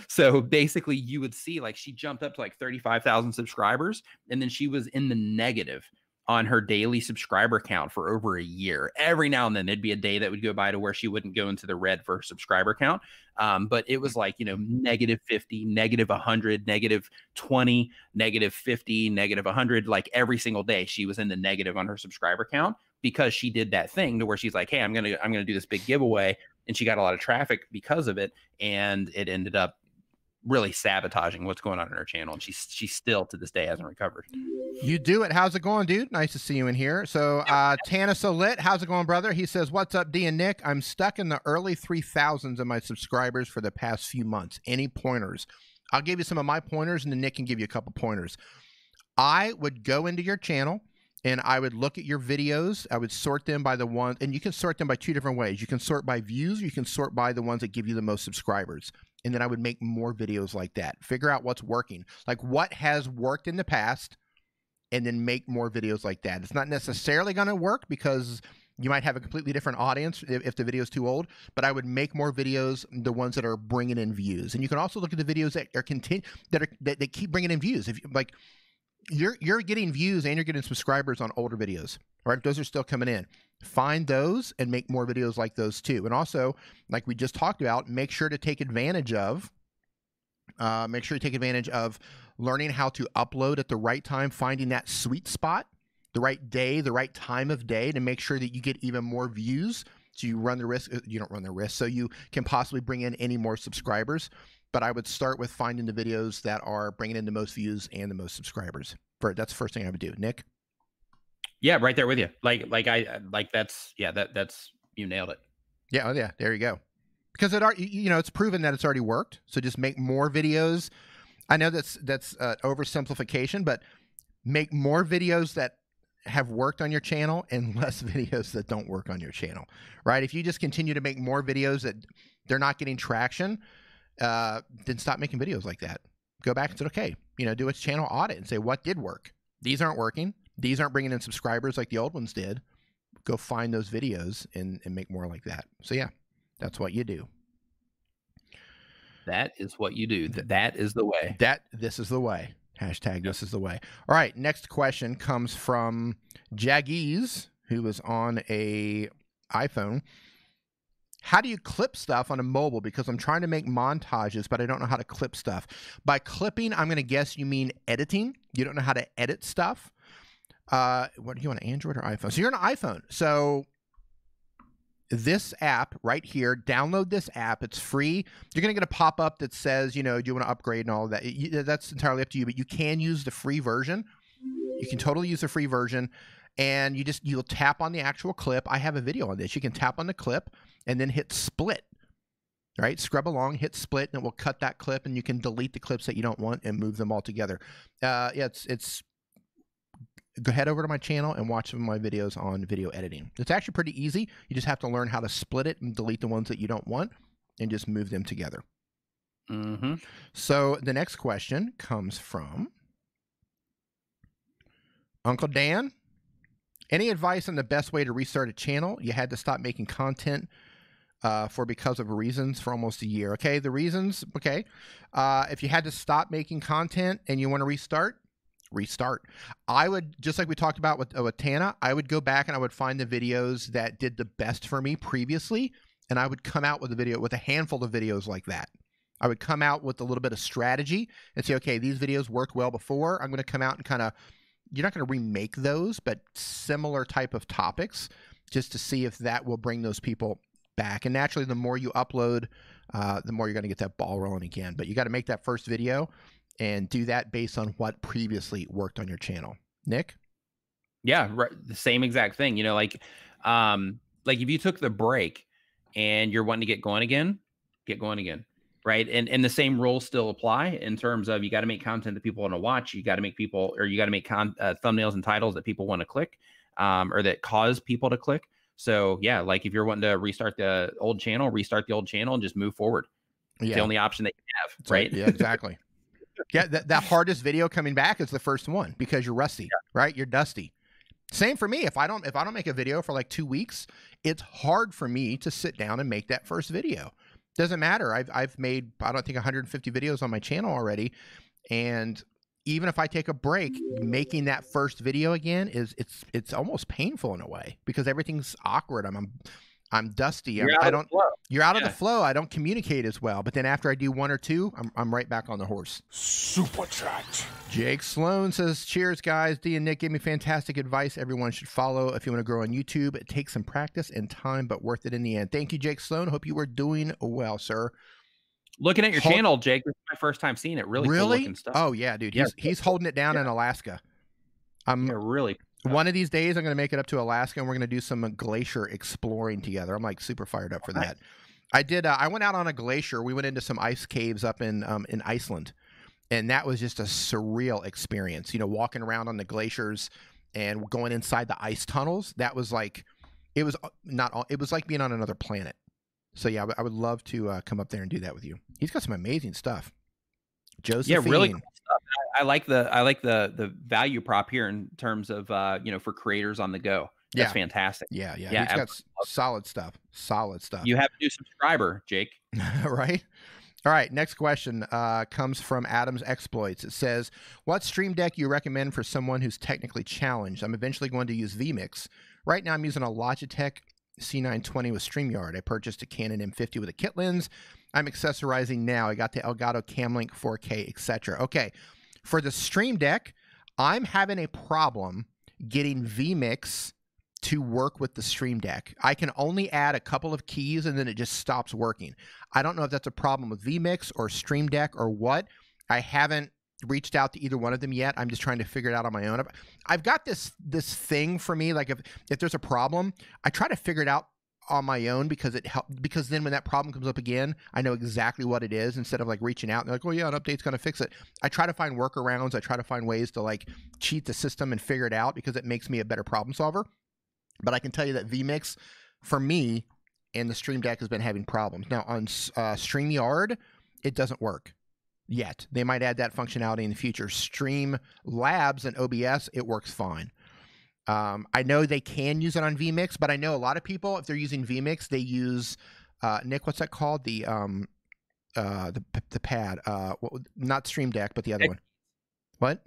So basically you would see like she jumped up to like 35,000 subscribers, and then she was in the negative on her daily subscriber count for over a year. Every now and then there'd be a day that would go by to where she wouldn't go into the red for her subscriber count. But it was like, you know, -50, -100, -20, -50, -100, like every single day she was in the negative on her subscriber count because she did that thing to where she's like, hey, I'm going to do this big giveaway. And she got a lot of traffic because of it. And it ended up really sabotaging what's going on in her channel. And she still to this day hasn't recovered. You do it. How's it going, dude? Nice to see you in here. So Tana Solit, how's it going, brother? He says, what's up, D and Nick? I'm stuck in the early 3,000s of my subscribers for the past few months. Any pointers? I'll give you some of my pointers, and then Nick can give you a couple pointers. I would go into your channel and I would look at your videos. I would sort them by the ones, and you can sort them by two different ways. You can sort by views, or you can sort by the ones that give you the most subscribers. And then I would make more videos like that. Figure out what's working, like what has worked in the past, and then make more videos like that. It's not necessarily going to work because you might have a completely different audience if the video is too old, but I would make more videos, the ones that are bringing in views. And you can also look at the videos that are that keep bringing in views. If like you're getting views and you're getting subscribers on older videos, right? Those are still coming in. Find those and make more videos like those too. And also, like we just talked about, make sure to take advantage of learning how to upload at the right time, finding that sweet spot, the right day, the right time of day to make sure that you get even more views. So you run the risk, you don't run the risk, so you can possibly bring in any more subscribers. But I would start with finding the videos that are bringing in the most views and the most subscribers. That's the first thing I would do. Nick? Yeah, right there with you. That's you nailed it. Yeah, oh yeah, there you go. Because it's proven that it's already worked. So just make more videos. I know that's oversimplification, but make more videos that have worked on your channel and less videos that don't work on your channel, right? If you just continue to make more videos that they're not getting traction, then stop making videos like that. Go back and say, okay, do a channel audit and say, what did work? These aren't working. These aren't bringing in subscribers like the old ones did. Go find those videos and make more like that. So yeah, that's what you do. That is what you do. That is the way. This is the way. Hashtag this is the way. All right. Next question comes from Jaggies, who is on a iPhone. How do you clip stuff on a mobile? Because I'm trying to make montages, but I don't know how to clip stuff. By clipping, I'm going to guess you mean editing. You don't know how to edit stuff. What are you on, Android or iPhone? So you're on an iPhone. So this app right here, download this app. It's free. You're going to get a pop-up that says, do you want to upgrade and all of that. That's entirely up to you, but you can use the free version. You can totally use the free version. And you'll tap on the actual clip. I have a video on this. You can tap on the clip and then hit split. right? Scrub along, hit split, and it will cut that clip, and you can delete the clips that you don't want and move them all together. Yeah, it's go head over to my channel and watch some of my videos on video editing. It's actually pretty easy. You just have to learn how to split it and delete the ones that you don't want and just move them together. So the next question comes from Uncle Dan. Any advice on the best way to restart a channel? You had to stop making content because of reasons for almost a year. Okay, the reasons, okay. If you had to stop making content and you want to restart, I would, just like we talked about with Tana, I would go back and I would find the videos that did the best for me previously, and I would come out with a video, with a handful of videos like that. I would come out with a little bit of strategy and say, okay, these videos worked well before. I'm going to come out and kind of, you're not going to remake those, but similar type of topics, just to see if that will bring those people back. And naturally, the more you upload, the more you're going to get that ball rolling again. But you got to make that first video and do that based on what previously worked on your channel. Nick? Yeah, right. The same exact thing. You know, like if you took the break and you're wanting to get going again, right? And the same rules still apply in terms of, you got to make content that people want to watch. You got to make people, or you got to make thumbnails and titles that people want to click, or that cause people to click. So yeah, like if you're wanting to restart the old channel, restart the old channel and just move forward. Yeah. It's the only option that you have, right? Yeah, exactly. Yeah, that hardest video coming back is the first one because you're rusty, right? You're dusty. Same for me. If I don't make a video for like 2 weeks, it's hard for me to sit down and make that first video. Doesn't matter. I've made, I don't think, 150 videos on my channel already, and even if I take a break, making that first video again it's almost painful in a way because everything's awkward. I'm dusty. You're out of the flow. I don't communicate as well. But then after I do one or two, I'm right back on the horse. Super chat. Jake Sloan says, cheers, guys. Dee and Nick gave me fantastic advice everyone should follow if you want to grow on YouTube. It takes some practice and time, but worth it in the end. Thank you, Jake Sloan. Hope you are doing well, sir. Looking at your channel, Jake, this is my first time seeing it. Really cool looking stuff. Oh, yeah, dude. He's holding it down in Alaska. Really. One of these days, I'm going to make it up to Alaska, and we're going to do some glacier exploring together. I'm like super fired up for that. I went out on a glacier. We went into some ice caves up in Iceland, and that was just a surreal experience. You know, walking around on the glaciers and going inside the ice tunnels. That was like, it was like being on another planet. So yeah, I would love to come up there and do that with you. He's got some amazing stuff. Josephine. Yeah, really cool stuff. I like the value prop here in terms of for creators on the go. That's fantastic. Yeah. He's got solid stuff. You have a new subscriber, Jake. Right. All right. Next question comes from Adam's Exploits. It says, what stream deck you recommend for someone who's technically challenged? I'm eventually going to use vMix. Right now I'm using a Logitech C920 with StreamYard. I purchased a Canon M50 with a kit lens. I'm accessorizing now. I got the Elgato Camlink 4K, etc. Okay. For the Stream Deck, I'm having a problem getting vMix to work with the Stream Deck. I can only add a couple of keys and then it just stops working. I don't know if that's a problem with vMix or Stream Deck or what. I haven't reached out to either one of them yet. I'm just trying to figure it out on my own. I've got this thing for me, like if there's a problem, I try to figure it out on my own because it helps, because then when that problem comes up again, I know exactly what it is instead of like reaching out and they're like, oh yeah, an update's going to fix it. I try to find workarounds. I try to find ways to like cheat the system and figure it out because it makes me a better problem solver. But I can tell you that vMix for me and the Stream Deck has been having problems. Now on StreamYard, it doesn't work yet. They might add that functionality in the future. Streamlabs and OBS, it works fine. I know they can use it on vMix, but I know a lot of people, if they're using vMix, they use Nick, what's that called? The pad. Not Stream Deck, but the other one. What?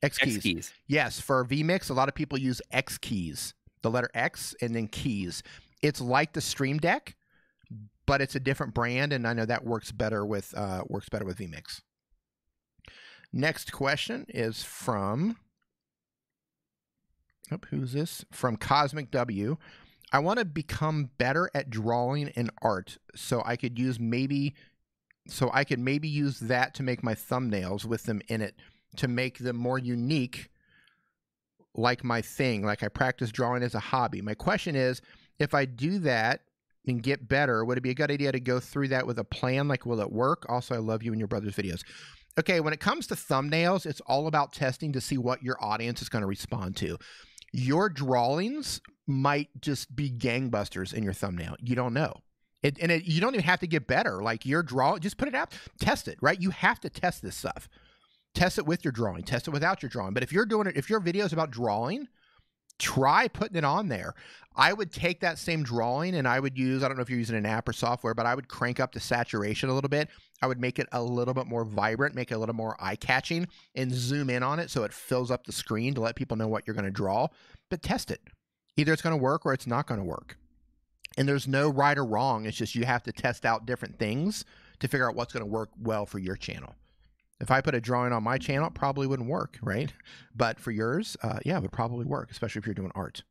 X keys. Yes, for vMix, a lot of people use X keys. The letter X and then keys. It's like the Stream Deck, but it's a different brand, and I know that works better with vMix. Next question is from, who's this? From Cosmic W. I want to become better at drawing and art, so I could maybe use that to make my thumbnails with them in it to make them more unique, like my thing. Like I practice drawing as a hobby. My question is, if I do that, and get better, would it be a good idea to go through that with a plan? Like, will it work? Also, I love you and your brother's videos. Okay, when it comes to thumbnails, it's all about testing to see what your audience is going to respond to. Your drawings might just be gangbusters in your thumbnail. You don't know. You don't even have to get better. Like your draw, just put it out, test it, right? You have to test this stuff. Test it with your drawing, test it without your drawing. But if you're doing it, if your video is about drawing, try putting it on there. I would take that same drawing and I would use, I don't know if you're using an app or software, but I would crank up the saturation a little bit. I would make it a little bit more vibrant, make it a little more eye-catching, and zoom in on it so it fills up the screen to let people know what you're going to draw. But test it. Either it's going to work or it's not going to work. And there's no right or wrong. It's just you have to test out different things to figure out what's going to work well for your channel. If I put a drawing on my channel, it probably wouldn't work, right? But for yours, yeah, it would probably work, especially if you're doing art.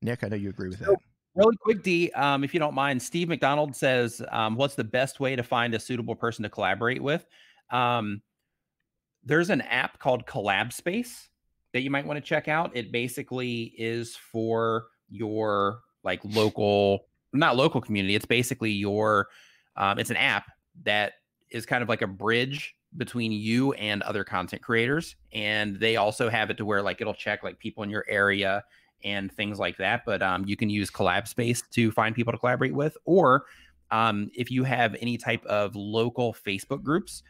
Nick, I know you agree with that. Really quick, D, if you don't mind, Steve McDonald says, what's the best way to find a suitable person to collaborate with? There's an app called Collab Space that you might want to check out. It basically is for your like local, not local community. It's basically your, it's an app that is kind of like a bridge between you and other content creators. And they also have it to where like it'll check like people in your area and things like that. But you can use Collab Space to find people to collaborate with. Or if you have any type of local Facebook groups,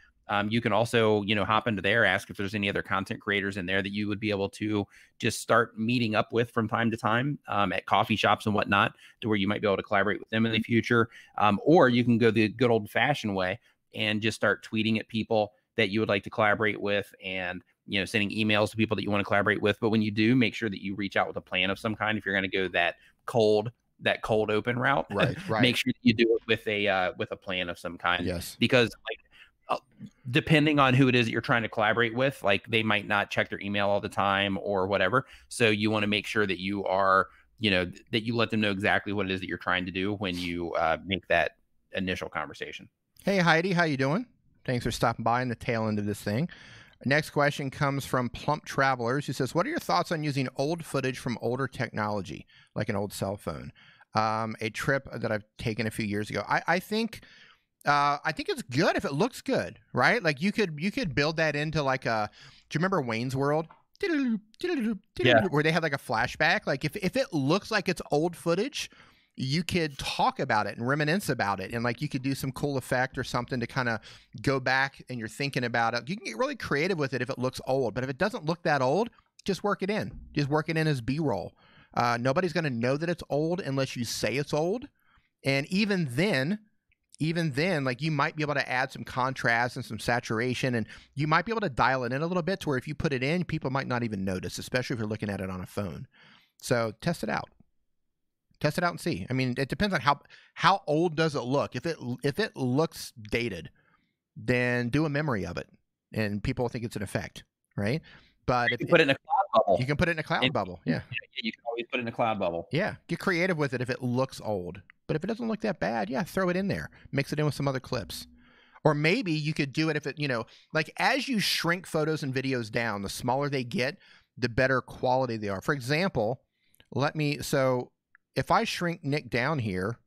you can also, you know, hop into there, ask if there's any other content creators in there that you would be able to just start meeting up with from time to time at coffee shops and whatnot, to where you might be able to collaborate with them in the future. Or you can go the good old fashioned way and just start tweeting at people that you would like to collaborate with, and, you know, sending emails to people that you want to collaborate with. But when you do, make sure that you reach out with a plan of some kind. If you're going to go that cold open route, right. Make sure that you do it with a plan of some kind. Yes. Because like, depending on who it is that you're trying to collaborate with, like they might not check their email all the time or whatever. So you want to make sure that you are, you know, that you let them know exactly what it is that you're trying to do when you make that initial conversation. Hey, Heidi, how you doing? Thanks for stopping by in the tail end of this thing. Next question comes from Plump Travelers, who says, what are your thoughts on using old footage from older technology, like an old cell phone? A trip that I've taken a few years ago. I think it's good if it looks good, right? Like you could build that into like a, do you remember Wayne's World? Yeah. Where they had like a flashback. Like if it looks like it's old footage, you could talk about it and reminisce about it. And like you could do some cool effect or something to kind of go back and you're thinking about it. You can get really creative with it if it looks old, but if it doesn't look that old, just work it in. Just work it in as B-roll. Nobody's going to know that it's old unless you say it's old. And even then, like you might be able to add some contrast and some saturation, and you might be able to dial it in a little bit to where if you put it in, people might not even notice, especially if you're looking at it on a phone. So test it out. Test it out and see. I mean, it depends on how old does it look. If it looks dated, then do a memory of it, and people will think it's an effect, right? But if you put it in a cloud bubble, you can put it in a cloud bubble. Yeah, you can always put it in a cloud bubble. Yeah, get creative with it if it looks old. But if it doesn't look that bad, yeah, throw it in there. Mix it in with some other clips. Or maybe you could do it if it, you know, like as you shrink photos and videos down, the smaller they get, the better quality they are. For example, so if I shrink Nick down here,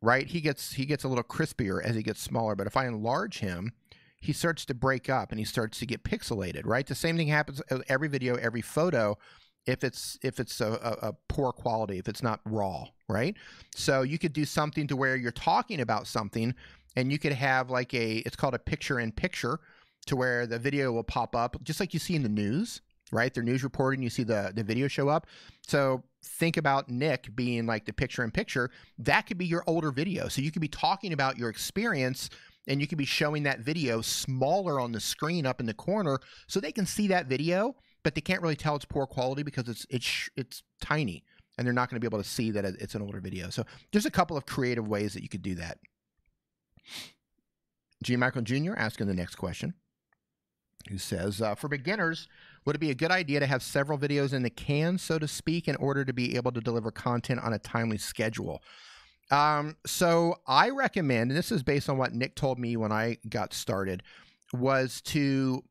right, he gets a little crispier as he gets smaller. But if I enlarge him, he starts to break up and he starts to get pixelated, right? The same thing happens with every video, every photo, if it's a poor quality, if it's not raw, right? So you could do something to where you're talking about something, and you could have like it's called a picture-in-picture, to where the video will pop up, just like you see in the news, right? Their news reporting, you see the video show up. So think about Nick being like the picture-in-picture. That could be your older video. So you could be talking about your experience, and you could be showing that video smaller on the screen up in the corner so they can see that video, but they can't really tell it's poor quality because it's tiny, and they're not going to be able to see that it's an older video. So there's a couple of creative ways that you could do that. G. Michael Jr. asking the next question, who says, for beginners, would it be a good idea to have several videos in the can, so to speak, in order to be able to deliver content on a timely schedule? So I recommend, and this is based on what Nick told me when I got started, was to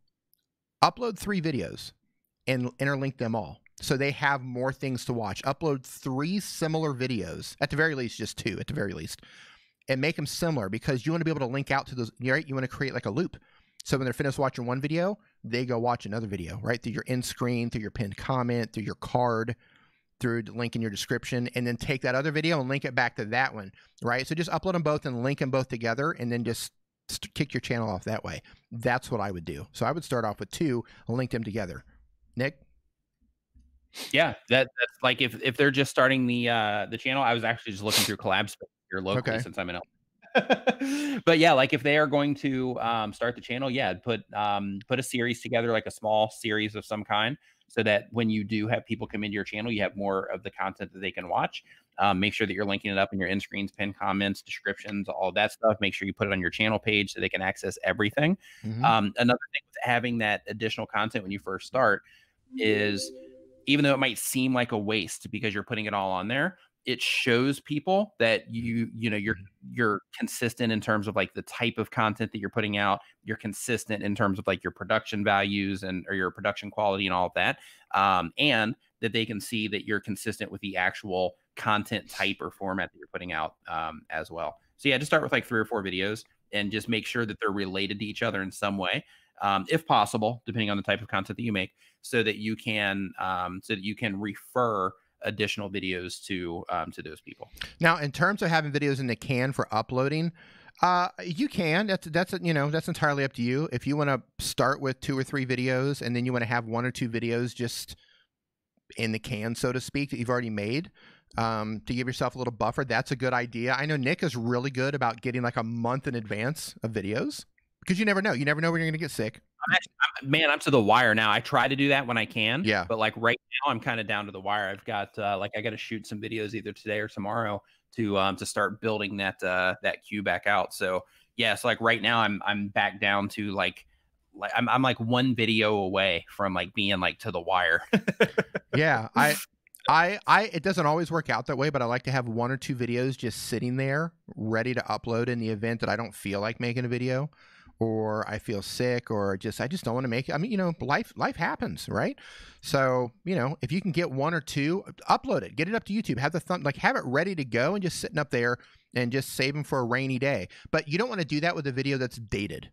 upload 3 videos and interlink them all. so they have more things to watch. Upload 3 similar videos, at the very least, just 2 at the very least, and make them similar, because you want to be able to link out to those, right? You want to create like a loop. So when they're finished watching one video, they go watch another video, right? Through your end screen, through your pinned comment, through your card, through the link in your description, and then take that other video and link it back to that one, right? So just upload them both and link them both together, and then just kick your channel off that way. That's what I would do. So I would start off with 2 and link them together. Nick? Yeah, that's like if they're just starting the channel. I was actually just looking through collabs here locally, since I'm in but yeah, like if they are going to start the channel, yeah, put a series together, like a small series of some kind, so that when you do have people come into your channel, you have more of the content that they can watch. Make sure that you're linking it up in your end screens, pinned comments, descriptions, all that stuff. Make sure you put it on your channel page so they can access everything. Another thing with having that additional content when you first start is, even though it might seem like a waste because you're putting it all on there, it shows people that you're consistent in terms of like the type of content that you're putting out. You're consistent in terms of like your production values or your production quality and all of that. And that they can see that you're consistent with the actual content type or format that you're putting out as well. So yeah, just start with like 3 or 4 videos and just make sure that they're related to each other in some way, if possible, depending on the type of content that you make, so that you can refer additional videos to those people. Now, in terms of having videos in the can for uploading, you can. That's entirely up to you. If you want to start with 2 or 3 videos, and then you want to have 1 or 2 videos just in the can, so to speak, that you've already made, to give yourself a little buffer, that's a good idea. I know Nick is really good about getting like a month in advance of videos, because you never know. You never know when you're going to get sick. I'm to the wire now. I try to do that when I can. Yeah. But like right now, I'm kind of down to the wire. I've got I got to shoot some videos either today or tomorrow to start building that queue back out. So yeah, so like right now, I'm back down to like I'm like 1 video away from like being like to the wire. Yeah, it doesn't always work out that way, but I like to have 1 or 2 videos just sitting there ready to upload in the event that I don't feel like making a video, or I feel sick, or I just don't want to make it. I mean, life happens, right? So, if you can get 1 or 2, upload it, get it up to YouTube, have have it ready to go and just sitting up there and just save them for a rainy day. But you don't want to do that with a video that's dated,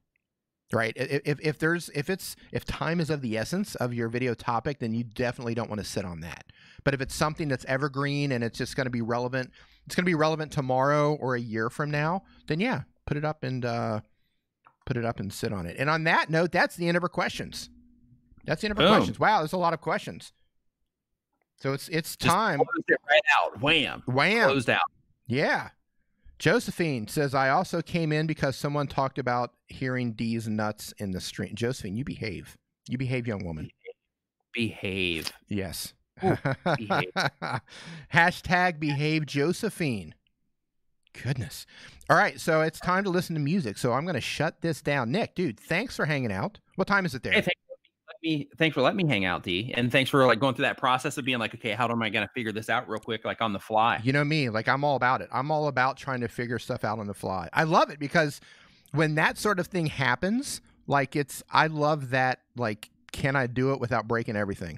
right? If time is of the essence of your video topic, then you definitely don't want to sit on that. But if it's something that's evergreen and it's just going to be relevant, it's going to be relevant tomorrow or a year from now, then yeah, put it up and sit on it. And on that note, that's the end of our questions. That's the end of our questions. Wow, there's a lot of questions. So it's time. Just closed it right out. Wham. Closed out. Yeah. Josephine says, I also came in because someone talked about hearing D's nuts in the stream. Josephine, you behave. You behave, young woman. Behave. Yes. Ooh, behave. Hashtag behave Josephine. Goodness. All right, so it's time to listen to music. So I'm going to shut this down. Nick, dude, thanks for hanging out. What time is it there? Hey, thanks for letting me hang out, D. And thanks for like going through that process of being like, okay, how am I going to figure this out real quick, like on the fly? You know me, like I'm all about it. I'm all about trying to figure stuff out on the fly. I love it because when that sort of thing happens, like I love that, like, can I do it without breaking everything?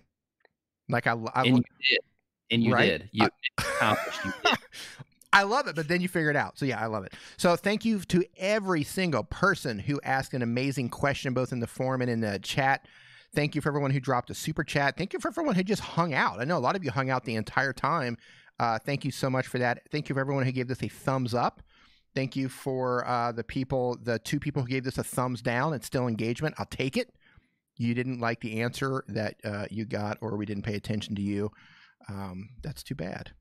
Like and you did. And you did. You accomplished. You did. I love it, but then you figure it out. So yeah, I love it. So thank you to every single person who asked an amazing question, both in the forum and in the chat. Thank you for everyone who dropped a super chat. Thank you for everyone who just hung out. I know a lot of you hung out the entire time. Thank you so much for that. Thank you for everyone who gave this a thumbs up. Thank you for the 2 people who gave this a thumbs down. It's still engagement. I'll take it. You didn't like the answer that you got, or we didn't pay attention to you. That's too bad.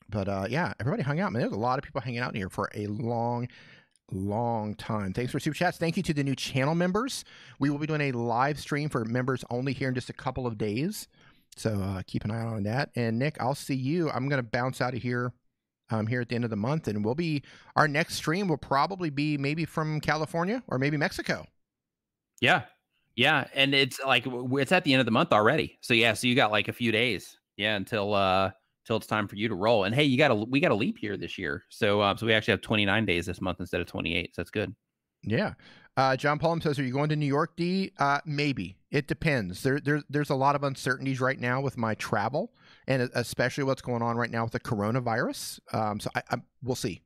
But yeah, everybody hung out. Man, there's a lot of people hanging out in here for a long time. Thanks for super chats. Thank you to the new channel members. We will be doing a live stream for members only here in just a couple of days. So keep an eye out on that. And Nick, I'll see you. I'm going to bounce out of here here at the end of the month. And our next stream will probably be maybe from California or maybe Mexico. Yeah. Yeah. And it's like, it's at the end of the month already. So yeah, so you got like a few days. Yeah. Until it's time for you to roll. And hey, we got a leap year this year. So we actually have 29 days this month instead of 28. So that's good. Yeah. John Paul says, are you going to New York, D? Maybe. It depends. There's a lot of uncertainties right now with my travel, and especially what's going on right now with the coronavirus. So we'll see.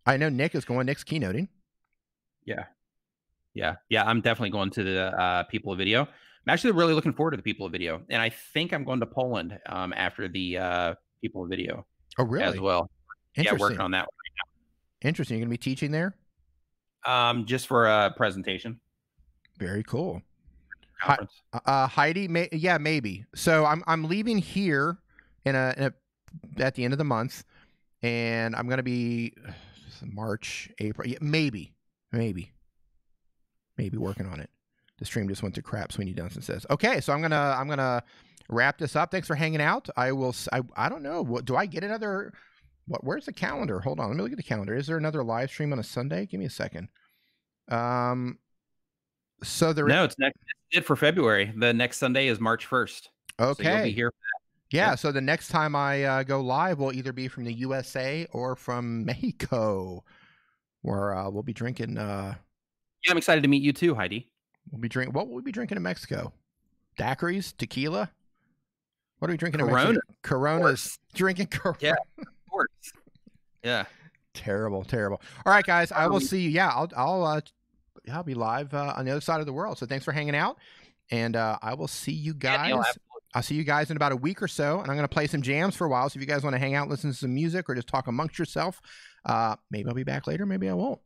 I know Nick is going. Nick's keynoting. Yeah. I'm definitely going to the People of Video. I'm actually really looking forward to the People of Video, and I think I'm going to Poland after the People of Video. Oh, really? As well. Yeah, working on that one right now. Interesting. You're going to be teaching there? Just for a presentation. Very cool. Conference. Heidi, maybe. So I'm leaving here at the end of the month, and I'm going to be March, April. Yeah, maybe working on it. The stream just went to crap. Sweeney Dunson says, okay, so I'm gonna wrap this up. Thanks for hanging out. I don't know. What do I get another? Where's the calendar? Hold on, let me look at the calendar. Is there another live stream on a Sunday? Give me a second. So it's it for February. The next Sunday is March 1st. Okay. So you'll be here for that. Yeah, yep. So the next time I go live will either be from the USA or from Mexico, where we'll be drinking. Yeah, I'm excited to meet you too, Heidi. What will we be drinking in Mexico? Daiquiris, tequila. What are we drinking Corona. in Mexico? Coronas. Drinking Corona. Yeah, of course. Yeah. Terrible. All right, guys. I will see you. Yeah, I'll be live on the other side of the world. So thanks for hanging out, and I will see you guys. Yeah, I'll see you guys in about a week or so, and I'm going to play some jams for a while. So if you guys want to hang out, listen to some music, or just talk amongst yourself, maybe I'll be back later. Maybe I won't.